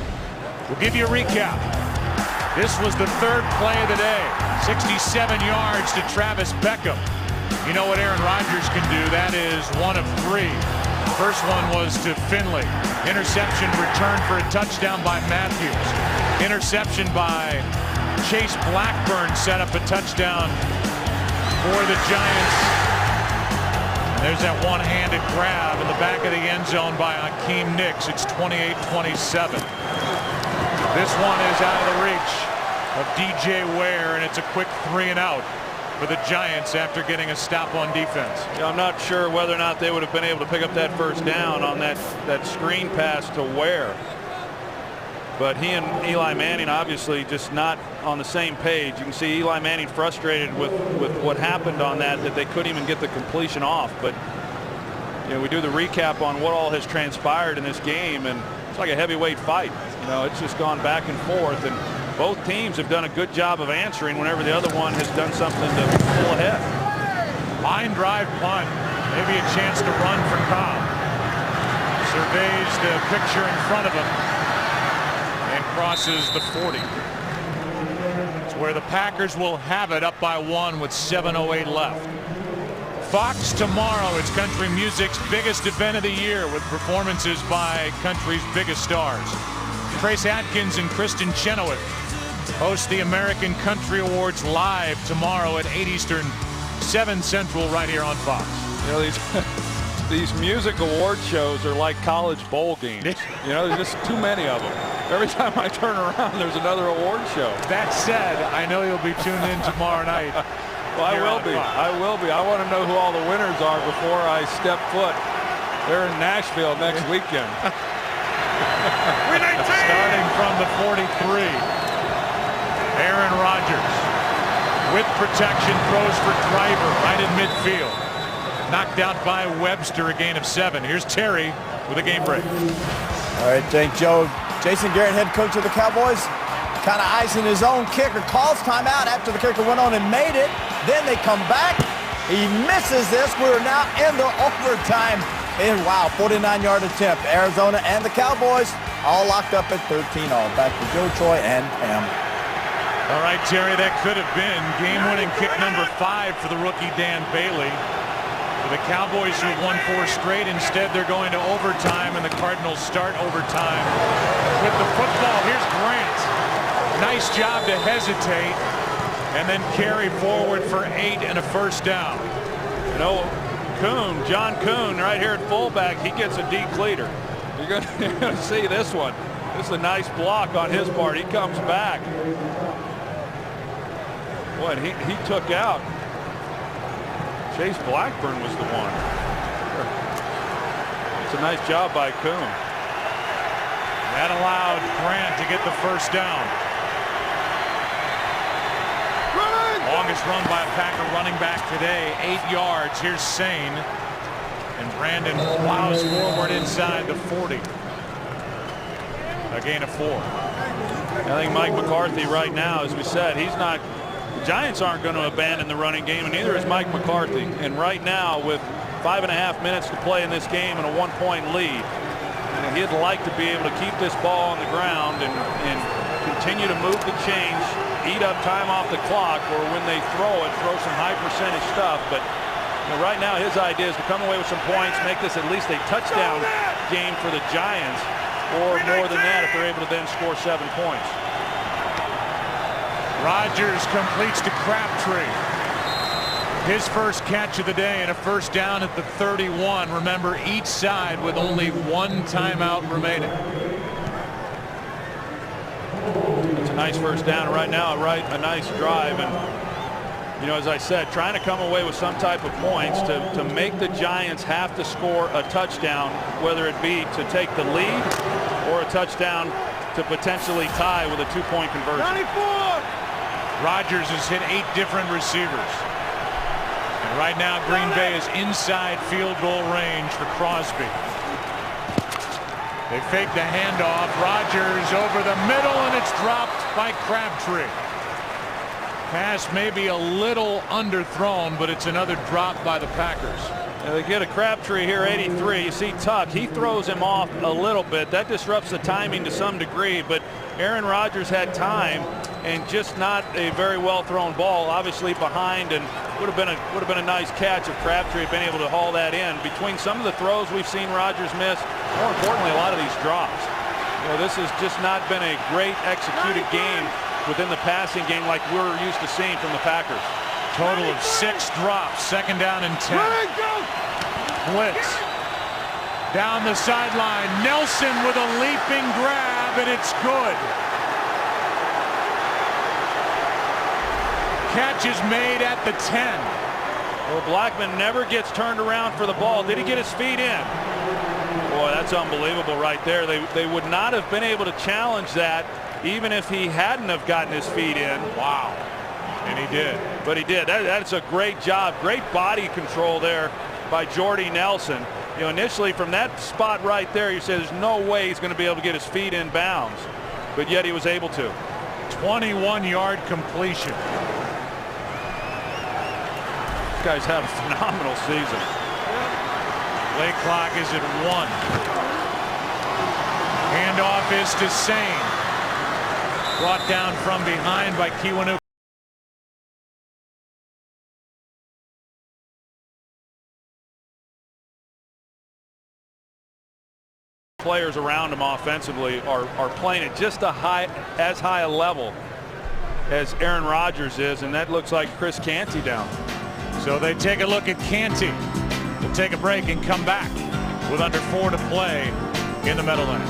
[SPEAKER 1] We'll give you a recap. This was the 3rd play of the day. 67 yards to Travis Beckham. You know what Aaron Rodgers can do. That is 1 of 3. First one was to Finley. Interception, return for a touchdown by Matthews. Interception by Chase Blackburn set up a touchdown for the Giants. And there's that one-handed grab in the back of the end zone by Hakeem Nicks. It's 28-27. This one is out of the reach of DJ Ware, and it's a quick 3-and-out for the Giants after getting a stop on defense.
[SPEAKER 4] Yeah, I'm not sure whether or not they would have been able to pick up that first down on that screen pass to Ware. But he and Eli Manning obviously just not on the same page. You can see Eli Manning frustrated with what happened on that they couldn't even get the completion off. But you know, we do the recap on what all has transpired in this game, and it's like a heavyweight fight. You know, it's just gone back and forth, and both teams have done a good job of answering whenever the other one has done something to pull ahead.
[SPEAKER 1] Line drive punt. Maybe a chance to run for Cobb. Surveys the picture in front of him and crosses the 40. It's where the Packers will have it, up by 1 with 7:08 left. Fox tomorrow. It's country music's biggest event of the year with performances by country's biggest stars. Trace Atkins and Kristen Chenoweth host the American Country Awards live tomorrow at 8 Eastern, 7 Central, right here on Fox.
[SPEAKER 10] You know, these music award shows are like college bowl games. You know, there's just too many of them. Every time I turn around, there's another award show.
[SPEAKER 1] That said, I know you'll be tuned in tomorrow night.
[SPEAKER 10] Well, I will be. I will be. I want to know who all the winners are before I step foot. They're in Nashville next weekend.
[SPEAKER 1] Starting from the 43, Aaron Rodgers with protection throws for Driver right in midfield. Knocked out by Webster, a gain of 7. Here's Terry with a game break.
[SPEAKER 9] All right, thank Joe. Jason Garrett, head coach of the Cowboys, kind of icing his own kicker. Calls timeout after the kicker went on and made it. Then they come back. He misses this. We're now into overtime. And wow, 49-yard attempt. Arizona and the Cowboys all locked up at 13-all. Back to Joe, Troy, and Pam.
[SPEAKER 1] All right, Terry, that could have been game-winning kick number 5 for the rookie Dan Bailey. For the Cowboys, who won 4 straight, instead they're going to overtime, and the Cardinals start overtime with the football. Here's Grant. Nice job to hesitate. and then carry forward for 8 and a first down.
[SPEAKER 4] You know, John Kuhn right here at fullback, he gets a decleater. You're going to see this one. This is a nice block on his part. He comes back. Boy, he took out. Chase Blackburn was the one. It's a nice job by Kuhn.
[SPEAKER 1] That allowed Grant to get the first down. Longest run by a Packer running back today, 8 yards. Here's Sane. And Brandon plows forward inside the 40. A gain of 4.
[SPEAKER 4] I think Mike McCarthy right now, as we said, he's not, the Giants aren't going to abandon the running game, and neither is Mike McCarthy. And right now, with 5.5 minutes to play in this game and a 1-point lead, he'd like to be able to keep this ball on the ground and continue to move the change, eat up time off the clock, or when they throw some high percentage stuff. But you know, right now his idea is to come away with some points, make this at least a touchdown game for the Giants, or more than that if they're able to then score 7 points.
[SPEAKER 1] Rodgers completes to Crabtree. His first catch of the day and a first down at the 31. Remember, each side with only 1 timeout remaining.
[SPEAKER 4] It's a nice first down right now, a nice drive. And, you know, as I said, trying to come away with some type of points to make the Giants have to score a touchdown, whether it be to take the lead or a touchdown to potentially tie with a 2-point conversion.
[SPEAKER 8] 94!
[SPEAKER 1] Rodgers has hit 8 different receivers. And right now, Green Bay is inside field goal range for Crosby. They fake the handoff. Rodgers over the middle, and it's dropped by Crabtree. Pass maybe a little underthrown, but it's another drop by the Packers.
[SPEAKER 4] Now they get a Crabtree here, 83. You see Tuck, he throws him off a little bit. That disrupts the timing to some degree, but Aaron Rodgers had time and just not a very well thrown ball, obviously behind, and would have been a nice catch if Crabtree had been able to haul that in. Between some of the throws we've seen Rodgers miss, more importantly, a lot of these drops. You know, this has just not been a great executed game within the passing game like we're used to seeing from the Packers.
[SPEAKER 1] Total of 6 drops, 2nd down and 10. Blitz. Down the sideline, Nelson with a leaping grab, and it's good. Catch is made at the 10.
[SPEAKER 4] Well, Blackman never gets turned around for the ball. Did he get his feet in? Boy, that's unbelievable right there. They would not have been able to challenge that even if he hadn't have gotten his feet in.
[SPEAKER 1] Wow. And he did.
[SPEAKER 4] But he did. That's a great job. Great body control there by Jordy Nelson. You know, initially from that spot right there, you said there's no way he's going to be able to get his feet in bounds. But yet he was able to.
[SPEAKER 1] 21-yard completion.
[SPEAKER 4] These guys have a phenomenal season.
[SPEAKER 1] Play clock is at 1. Handoff is to Sane. Brought down from behind by Kiwanuka.
[SPEAKER 4] Players around him offensively are playing at just as high a level as Aaron Rodgers is, and that looks like Chris Canty down.
[SPEAKER 1] So they take a look at Canty. We'll take a break and come back with under 4 to play in the Meadowlands.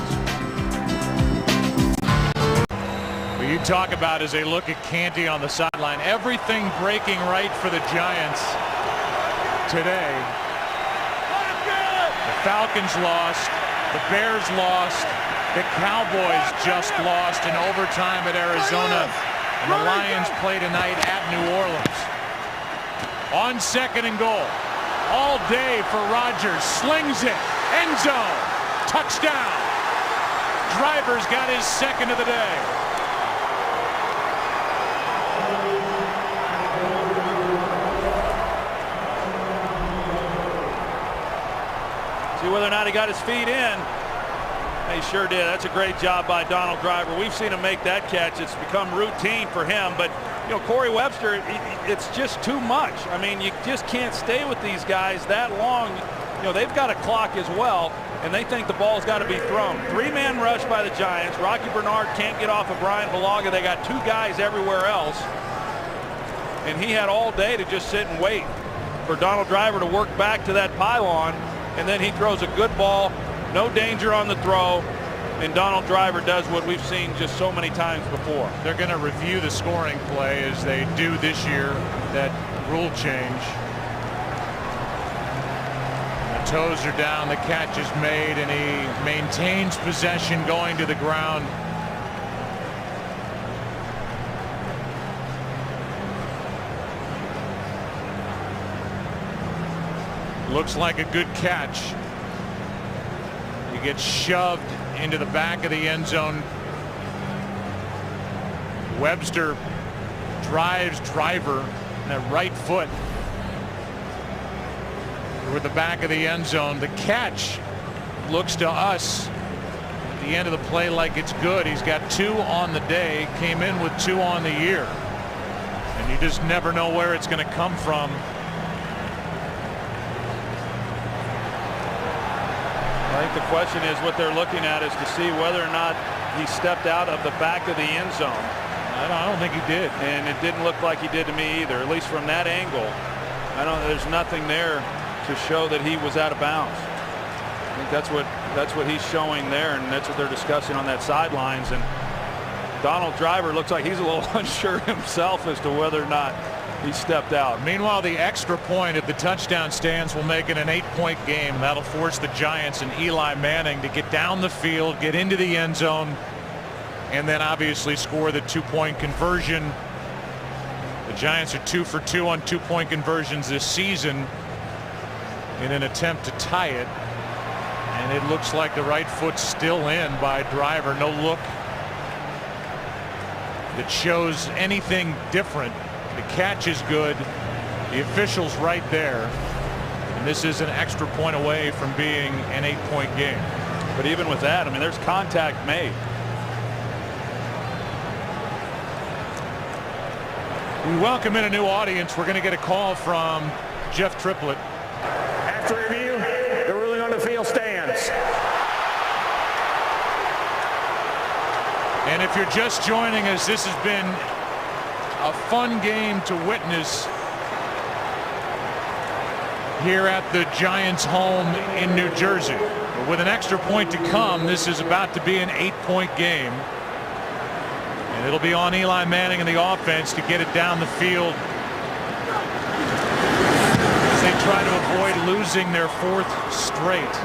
[SPEAKER 1] What you talk about is a look at Canty on the sideline. Everything breaking right for the Giants today. The Falcons lost. The Bears lost. The Cowboys just lost in overtime at Arizona. And the Lions play tonight at New Orleans. On 2nd and goal. All day for Rodgers. Slings it. End zone. Touchdown. Driver's got his 2nd of the day.
[SPEAKER 4] See whether or not he got his feet in. He sure did. That's a great job by Donald Driver. We've seen him make that catch. It's become routine for him. But, you know, Corey Webster, it's just too much. I mean, you just can't stay with these guys that long. You know, they've got a clock as well, and they think the ball's got to be thrown. 3-man rush by the Giants. Rocky Bernard can't get off of Brian Bulaga. They got 2 guys everywhere else. and he had all day to just sit and wait for Donald Driver to work back to that pylon, and then he throws a good ball, no danger on the throw, and Donald Driver does what we've seen just so many times before.
[SPEAKER 1] They're going to review the scoring play as they do this year, that rule change. The toes are down, the catch is made, and he maintains possession going to the ground. Looks like a good catch. He gets shoved into the back of the end zone. Webster drives Driver in that right foot toward the back of the end zone. The catch looks to us at the end of the play like it's good. He's got 2 on the day, came in with 2 on the year, and you just never know where it's going to come from.
[SPEAKER 4] I think the question is, what they're looking at is to see whether or not he stepped out of the back of the end zone.
[SPEAKER 1] I don't think he did.
[SPEAKER 4] And it didn't look like he did to me either, at least from that angle. There's nothing there to show that he was out of bounds. I think that's what he's showing there, and that's what they're discussing on that sidelines. And Donald Driver looks like he's a little unsure himself as to whether or not he stepped out.
[SPEAKER 1] Meanwhile, the extra point at the touchdown stands will make it an 8-point game. That'll force the Giants and Eli Manning to get down the field, get into the end zone, and then obviously score the 2-point conversion. The Giants are 2 for 2 on 2-point conversions this season in an attempt to tie it, and it looks like the right foot's still in by Driver. No look that shows anything different. The catch is good. The official's right there, and this is an extra point away from being an 8-point game.
[SPEAKER 4] But even with that, there's contact made.
[SPEAKER 1] We welcome in a new audience. We're going to get a call from Jeff Triplett.
[SPEAKER 5] After review, the ruling on the field stands.
[SPEAKER 1] And if you're just joining us, this has been a fun game to witness here at the Giants' home in New Jersey. But with an extra point to come, this is about to be an 8-point game. And it'll be on Eli Manning and the offense to get it down the field as they try to avoid losing their 4th straight.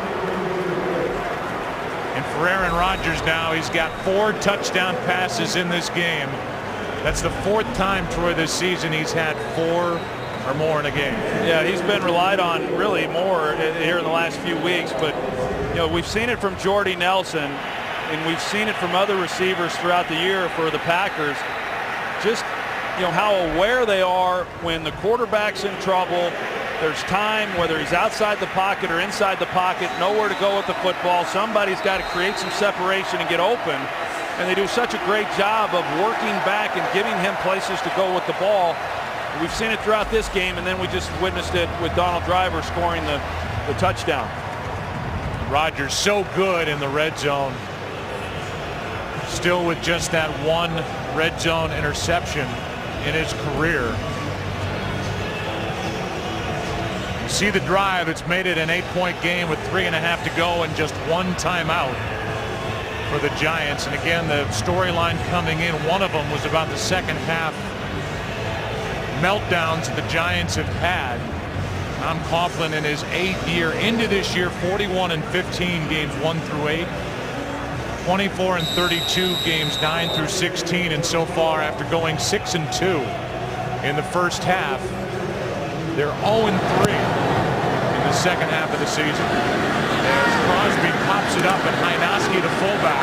[SPEAKER 1] And for Aaron Rodgers now, he's got 4 touchdown passes in this game. That's the 4th time, Troy, this season he's had 4 or more in a game.
[SPEAKER 4] Yeah, he's been relied on really more here in the last few weeks, but we've seen it from Jordy Nelson, and we've seen it from other receivers throughout the year for the Packers. Just how aware they are when the quarterback's in trouble. There's time, whether he's outside the pocket or inside the pocket, nowhere to go with the football. Somebody's got to create some separation and get open. And they do such a great job of working back and giving him places to go with the ball. We've seen it throughout this game, and then we just witnessed it with Donald Driver scoring the touchdown.
[SPEAKER 1] Rodgers so good in the red zone. Still with just that 1 red zone interception in his career. You see the drive. It's made it an 8-point game with 3.5 to go and just 1 timeout for the Giants. And again, the storyline coming in, one of them was about the second half meltdowns that the Giants have had. Tom Coughlin in his 8th year into this year, 41-15 games 1 through 8, 24-32 games 9 through 16, and so far after going 6-2 in the first half, they're 0-3 in the second half of the season. As Crosby pops it up, and Hynoski, the fullback,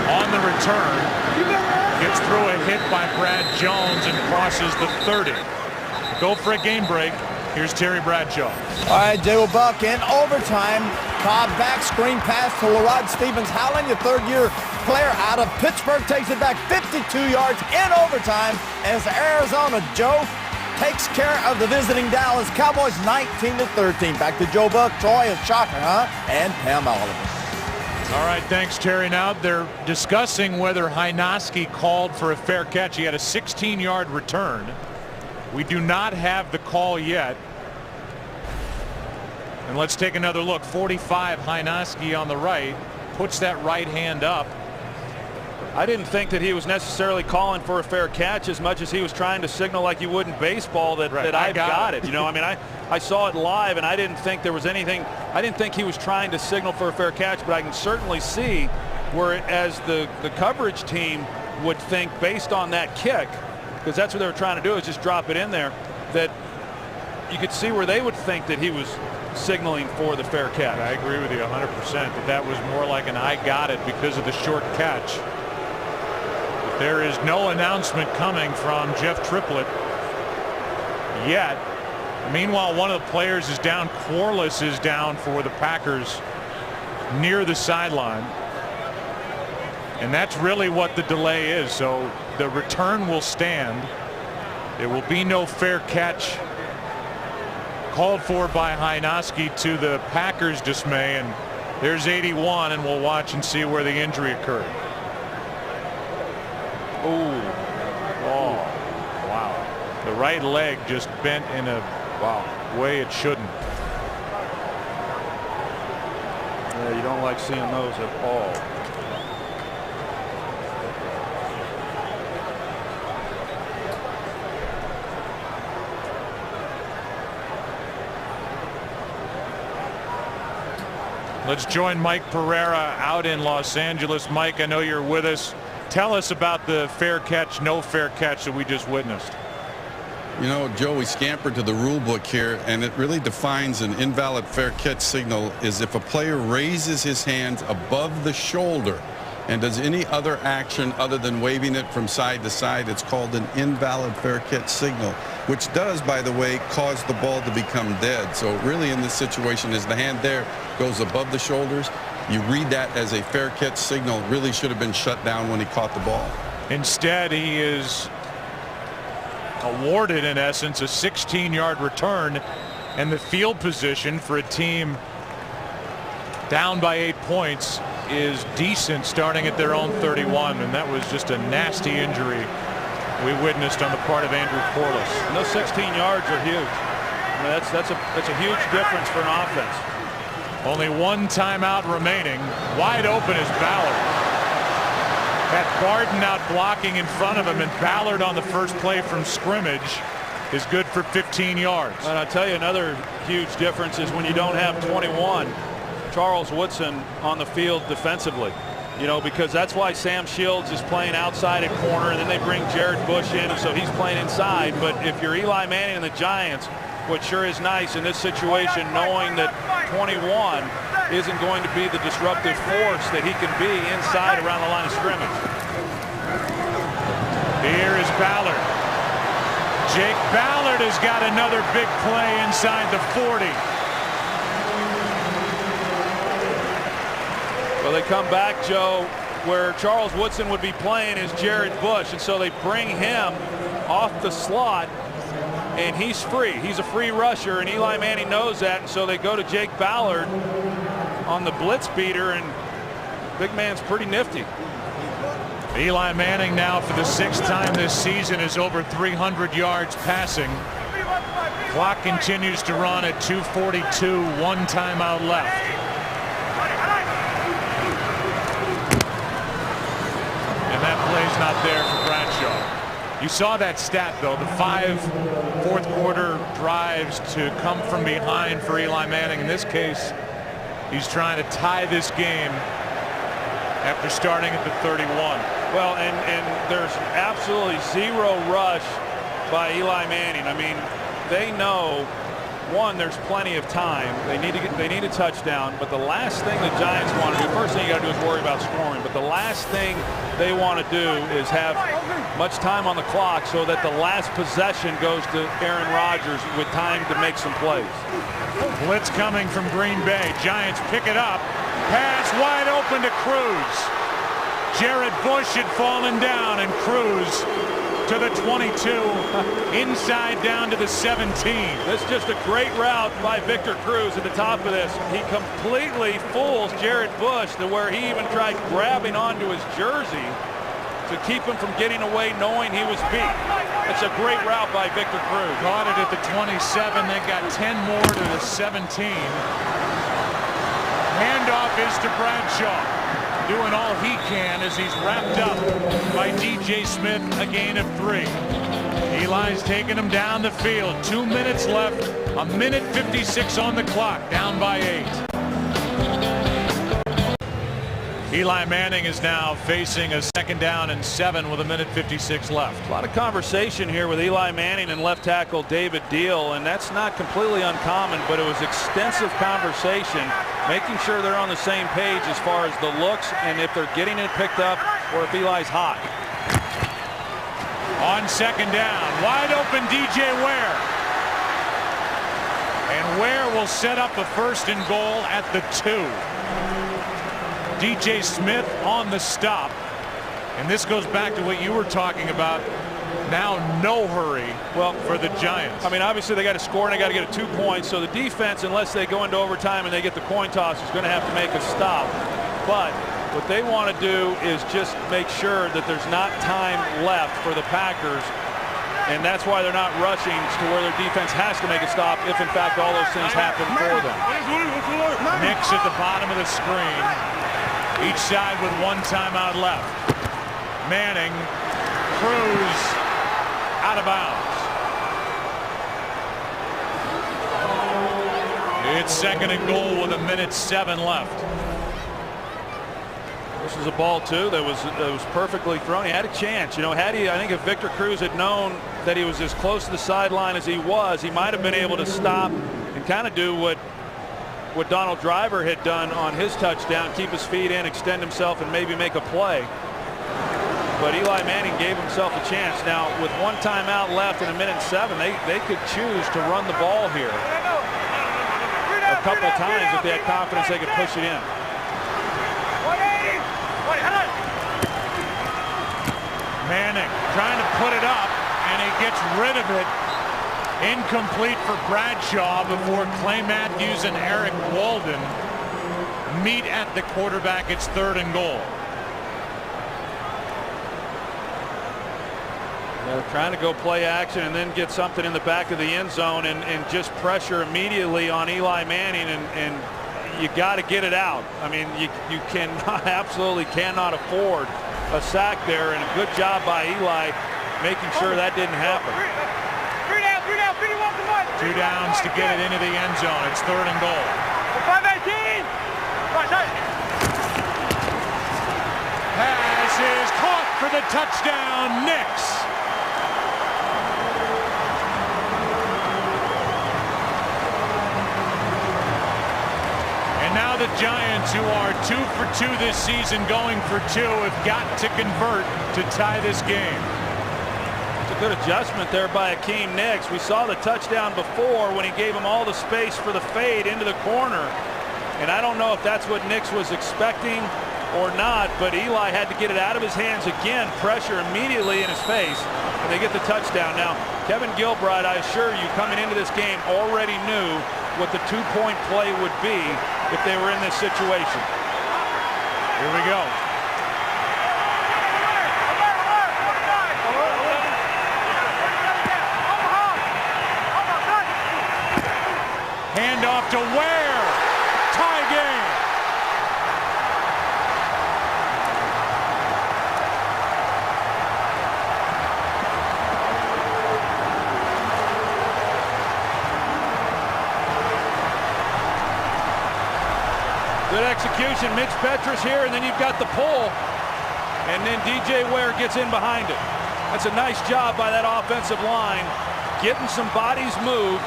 [SPEAKER 1] on the return, gets through a hit by Brad Jones and crosses the 30. Go for a game break. Here's Terry Bradshaw.
[SPEAKER 9] All right, Joe Buck in overtime. Cobb back screen pass to LaRod Stevens-Howling, the 3rd-year player out of Pittsburgh, takes it back 52 yards in overtime as Arizona, Joe, takes care of the visiting Dallas Cowboys 19-13. Back to Joe Buck. Troy is shocker, huh? And Pam Oliver.
[SPEAKER 1] All right, thanks, Terry. Now they're discussing whether Hynoski called for a fair catch. He had a 16-yard return. We do not have the call yet. And let's take another look. 45, Hynoski on the right, puts that right hand up.
[SPEAKER 4] I didn't think that he was necessarily calling for a fair catch as much as he was trying to signal like you would in baseball that,
[SPEAKER 1] right.
[SPEAKER 4] that I've got it. You know, I mean, I saw it live and I didn't think there was anything. I didn't think he was trying to signal for a fair catch, but I can certainly see where as the coverage team would think based on that kick, because that's what they were trying to do is just drop it in there, that you could see where they would think that he was signaling for the fair catch.
[SPEAKER 1] I agree with you 100% that was more like an I got it because of the short catch. But there is no announcement coming from Jeff Triplett yet. Meanwhile, one of the players is down. Quarles is down for the Packers near the sideline. And that's really what the delay is. So the return will stand. There will be no fair catch called for by Hynoski to the Packers' dismay, and there's 81, and we'll watch and see where the injury occurred. Oh, wow. The right leg just bent in a way it shouldn't.
[SPEAKER 4] Yeah, you don't like seeing those at all.
[SPEAKER 1] Let's join Mike Pereira out in Los Angeles. Mike, I know you're with us. Tell us about the fair catch, no fair catch that we just witnessed.
[SPEAKER 7] You know, Joe, we scampered to the rule book here, and it really defines an invalid fair catch signal is if a player raises his hands above the shoulder and does any other action other than waving it from side to side, it's called an invalid fair catch signal, which does, by the way, cause the ball to become dead. So really in this situation, as the hand there goes above the shoulders, you read that as a fair catch signal. Really should have been shut down when he caught the ball.
[SPEAKER 1] Instead, he is awarded, in essence, a 16-yard return, and the field position for a team down by 8 points is decent, starting at their own 31, and that was just a nasty injury we witnessed on the part of Andrew Quarles.
[SPEAKER 4] And those 16 yards are huge. I mean, that's a huge difference for an offense.
[SPEAKER 1] Only one timeout remaining. Wide open is Ballard. Had Barden out blocking in front of him, and Ballard on the first play from scrimmage is good for 15 yards.
[SPEAKER 4] And I'll tell you another huge difference is when you don't have 21, Charles Woodson on the field defensively. You know, because that's why Sam Shields is playing outside at corner, and then they bring Jared Bush in, and so he's playing inside. But if you're Eli Manning and the Giants, what sure is nice in this situation, knowing that 21 isn't going to be the disruptive force that he can be inside around the line of scrimmage.
[SPEAKER 1] Here is Ballard. Jake Ballard has got another big play inside the 40.
[SPEAKER 4] Well, they come back, Joe, where Charles Woodson would be playing is Jared Bush, and so they bring him off the slot, and he's free. He's a free rusher, and Eli Manning knows that, and so they go to Jake Ballard on the blitz beater, and big man's pretty nifty.
[SPEAKER 1] Eli Manning now for the 6th time this season is over 300 yards passing. Clock continues to run at 2:42, one timeout left. And that play's not there for Bradshaw. You saw that stat, though, the 5 fourth quarter drives to come from behind for Eli Manning. In this case, he's trying to tie this game after starting at the 31.
[SPEAKER 4] Well, and there's absolutely zero rush by Eli Manning. I mean, they know, one, there's plenty of time. They need a touchdown, but the last thing the Giants want to do, first thing you got to do is worry about scoring, but the last thing they want to do is have much time on the clock so that the last possession goes to Aaron Rodgers with time to make some plays.
[SPEAKER 1] Blitz coming from Green Bay. Giants pick it up. Pass wide open to Cruz. Jared Bush had fallen down, and Cruz to the 22, inside down to the 17.
[SPEAKER 4] This is just a great route by Victor Cruz at the top of this. He completely fools Jared Bush to where he even tried grabbing onto his jersey to keep him from getting away knowing he was beat. It's a great route by Victor Cruz.
[SPEAKER 1] Caught it at the 27, then got 10 more to the 17. Handoff is to Bradshaw, doing all he can as he's wrapped up by DJ Smith, a gain of 3. Eli's taking him down the field. 2 minutes left, a minute 56 on the clock, down by 8. Eli Manning is now facing a 2nd down and 7 with a minute 56 left.
[SPEAKER 4] A lot of conversation here with Eli Manning and left tackle David Deal, and that's not completely uncommon, but it was extensive conversation, making sure they're on the same page as far as the looks and if they're getting it picked up or if Eli's hot.
[SPEAKER 1] On 2nd down, wide open DJ Ware. And Ware will set up a 1st and goal at the 2. DJ Smith on the stop. And this goes back to what you were talking about. Now no hurry for the Giants.
[SPEAKER 4] I mean, obviously they got to score and they got to get 2 points. So the defense, unless they go into overtime and they get the coin toss, is going to have to make a stop. But what they want to do is just make sure that there's not time left for the Packers. And that's why they're not rushing to where their defense has to make a stop if, in fact, all those things happen for them.
[SPEAKER 1] Nix at the bottom of the screen. Each side with 1 timeout left. Manning, Cruz, out of bounds. It's 2nd and goal with a minute 7 left.
[SPEAKER 4] This is a ball, too, that was perfectly thrown. He had a chance. You know, I think if Victor Cruz had known that he was as close to the sideline as he was, he might have been able to stop and kind of do what Donald Driver had done on his touchdown, keep his feet in, extend himself, and maybe make a play. But Eli Manning gave himself a chance. Now, with 1 timeout left in a minute 7, they could choose to run the ball here a couple times if they had confidence they could push it in.
[SPEAKER 1] Manning trying to put it up, and he gets rid of it. Incomplete for Bradshaw before Clay Matthews and Eric Walden meet at the quarterback. It's 3rd and goal.
[SPEAKER 4] They're trying to go play action and then get something in the back of the end zone and just pressure immediately on Eli Manning, and you got to get it out. I mean, you absolutely cannot afford a sack there, and a good job by Eli making sure that didn't happen.
[SPEAKER 1] 2 downs to get it into the end zone. It's 3rd and goal. Pass is caught for the touchdown, Nix. And now the Giants, who are 2 for 2 this season, going for 2, have got to convert to tie this game.
[SPEAKER 4] Good adjustment there by Akeem Nix. We saw the touchdown before when he gave him all the space for the fade into the corner. And I don't know if that's what Nix was expecting or not, but Eli had to get it out of his hands again, pressure immediately in his face, and they get the touchdown. Now, Kevin Gilbride, I assure you, coming into this game already knew what the 2-point play would be if they were in this situation.
[SPEAKER 1] Here we go. Handoff to Ware. Tie game.
[SPEAKER 4] Good execution. Mitch Petrus here, and then you've got the pull. And then DJ Ware gets in behind it. That's a nice job by that offensive line, getting some bodies moved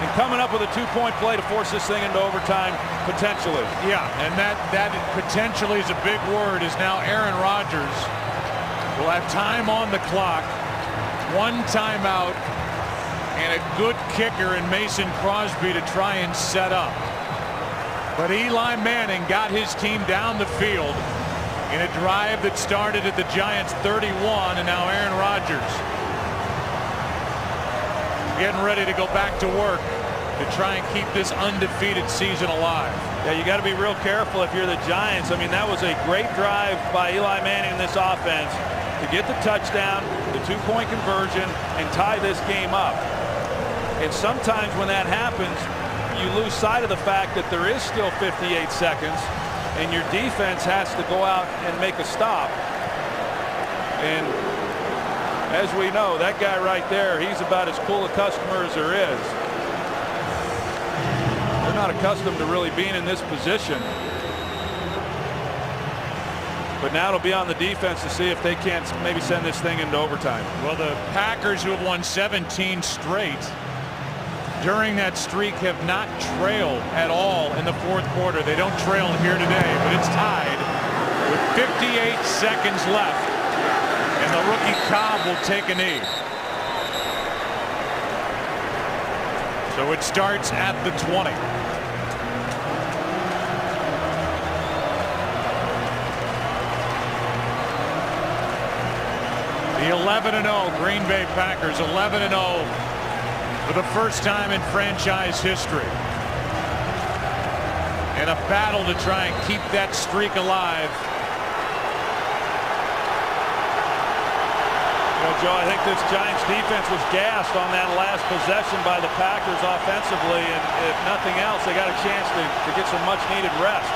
[SPEAKER 4] and coming up with a 2-point play to force this thing into overtime, potentially.
[SPEAKER 1] Yeah, and that potentially is a big word, is now Aaron Rodgers will have time on the clock, 1 timeout, and a good kicker in Mason Crosby to try and set up. But Eli Manning got his team down the field in a drive that started at the Giants 31, and now Aaron Rodgers getting ready to go back to work to try and keep this undefeated season alive.
[SPEAKER 4] Yeah, you got to be real careful if you're the Giants. I mean, that was a great drive by Eli Manning in this offense to get the touchdown, the 2-point conversion, and tie this game up. And sometimes when that happens, you lose sight of the fact that there is still 58 seconds, and your defense has to go out and make a stop. And as we know, that guy right there, he's about as cool a customer as there is. They're not accustomed to really being in this position. But now it'll be on the defense to see if they can't maybe send this thing into overtime.
[SPEAKER 1] Well, the Packers, who have won 17 straight, during that streak have not trailed at all in the fourth quarter. They don't trail here today, but it's tied with 58 seconds left. And the rookie Cobb will take a knee. So it starts at the 20. The 11-0 Green Bay Packers, 11-0 for the first time in franchise history. And a battle to try and keep that streak alive.
[SPEAKER 4] Well, Joe, I think this Giants defense was gassed on that last possession by the Packers offensively, and if nothing else, they got a chance to get some much-needed rest.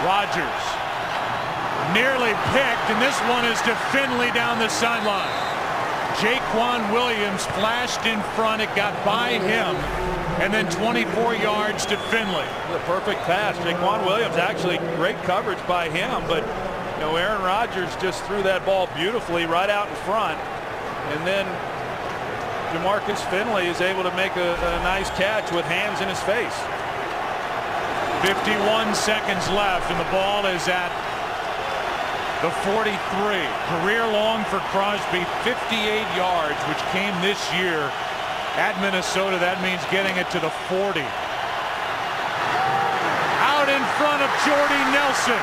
[SPEAKER 1] Rodgers nearly picked, and this one is to Finley down the sideline. Jaquan Williams flashed in front. It got by him, and then 24 yards to Finley.
[SPEAKER 4] The perfect pass. Jaquan Williams, actually great coverage by him, but you know, Aaron Rodgers just threw that ball beautifully right out in front, and then Jamarcus Finley is able to make a nice catch with hands in his face.
[SPEAKER 1] 51 seconds left, and the ball is at the 43. Career long for Crosby, 58 yards, which came this year at Minnesota. That means getting it to the 40. Out in front of Jordy Nelson.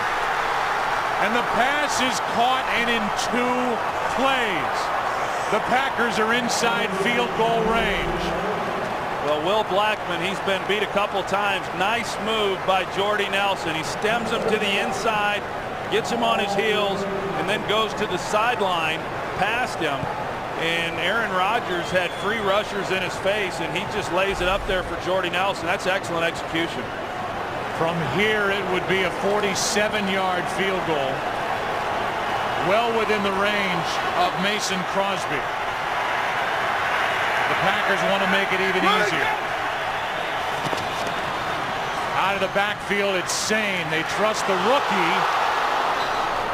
[SPEAKER 1] And the pass is caught, and in 2 plays, the Packers are inside field goal range.
[SPEAKER 4] Well, Will Blackman, he's been beat a couple times. Nice move by Jordy Nelson. He stems him to the inside, gets him on his heels, and then goes to the sideline past him. And Aaron Rodgers had free rushers in his face, and he just lays it up there for Jordy Nelson. That's excellent execution.
[SPEAKER 1] From here, it would be a 47-yard field goal, well within the range of Mason Crosby. The Packers want to make it even easier. Out of the backfield, it's Sane. They trust the rookie,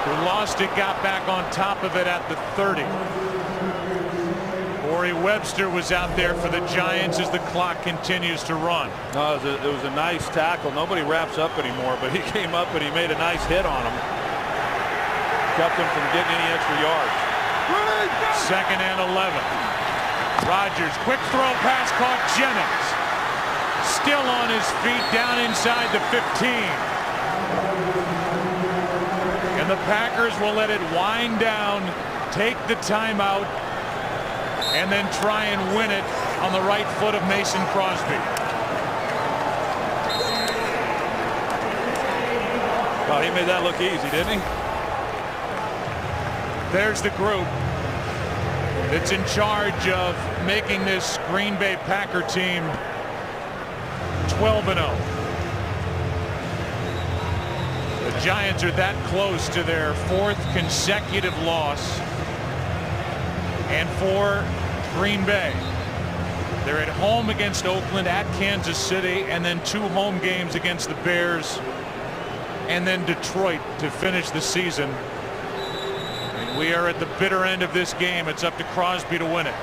[SPEAKER 1] who lost it, got back on top of it at the 30. Corey Webster was out there for the Giants as the clock continues to run.
[SPEAKER 4] No, it was a nice tackle. Nobody wraps up anymore, but he came up and he made a nice hit on him. Kept him from getting any extra yards.
[SPEAKER 1] 2nd and 11. Rodgers, quick throw pass caught Jennings. Still on his feet down inside the 15. And the Packers will let it wind down, take the timeout, and then try and win it on the right foot of Mason Crosby.
[SPEAKER 4] Well, he made that look easy, didn't he?
[SPEAKER 1] There's the group that's in charge of making this Green Bay Packer team 12-0. The Giants are that close to their 4th consecutive loss. And for Green Bay, they're at home against Oakland, at Kansas City, and then 2 home games against the Bears, and then Detroit to finish the season. And we are at the bitter end of this game. It's up to Crosby to win it.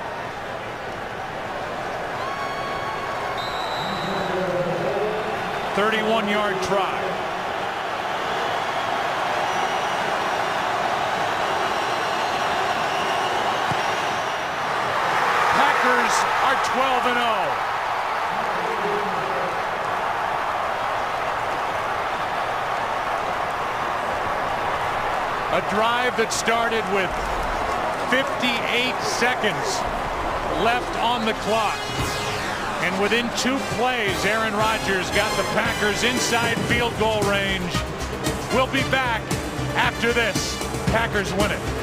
[SPEAKER 1] A 31-yard try. Packers are 12-0. A A drive that started with 58 seconds left on the clock. And within 2 plays, Aaron Rodgers got the Packers inside field goal range. We'll be back after this. Packers win it.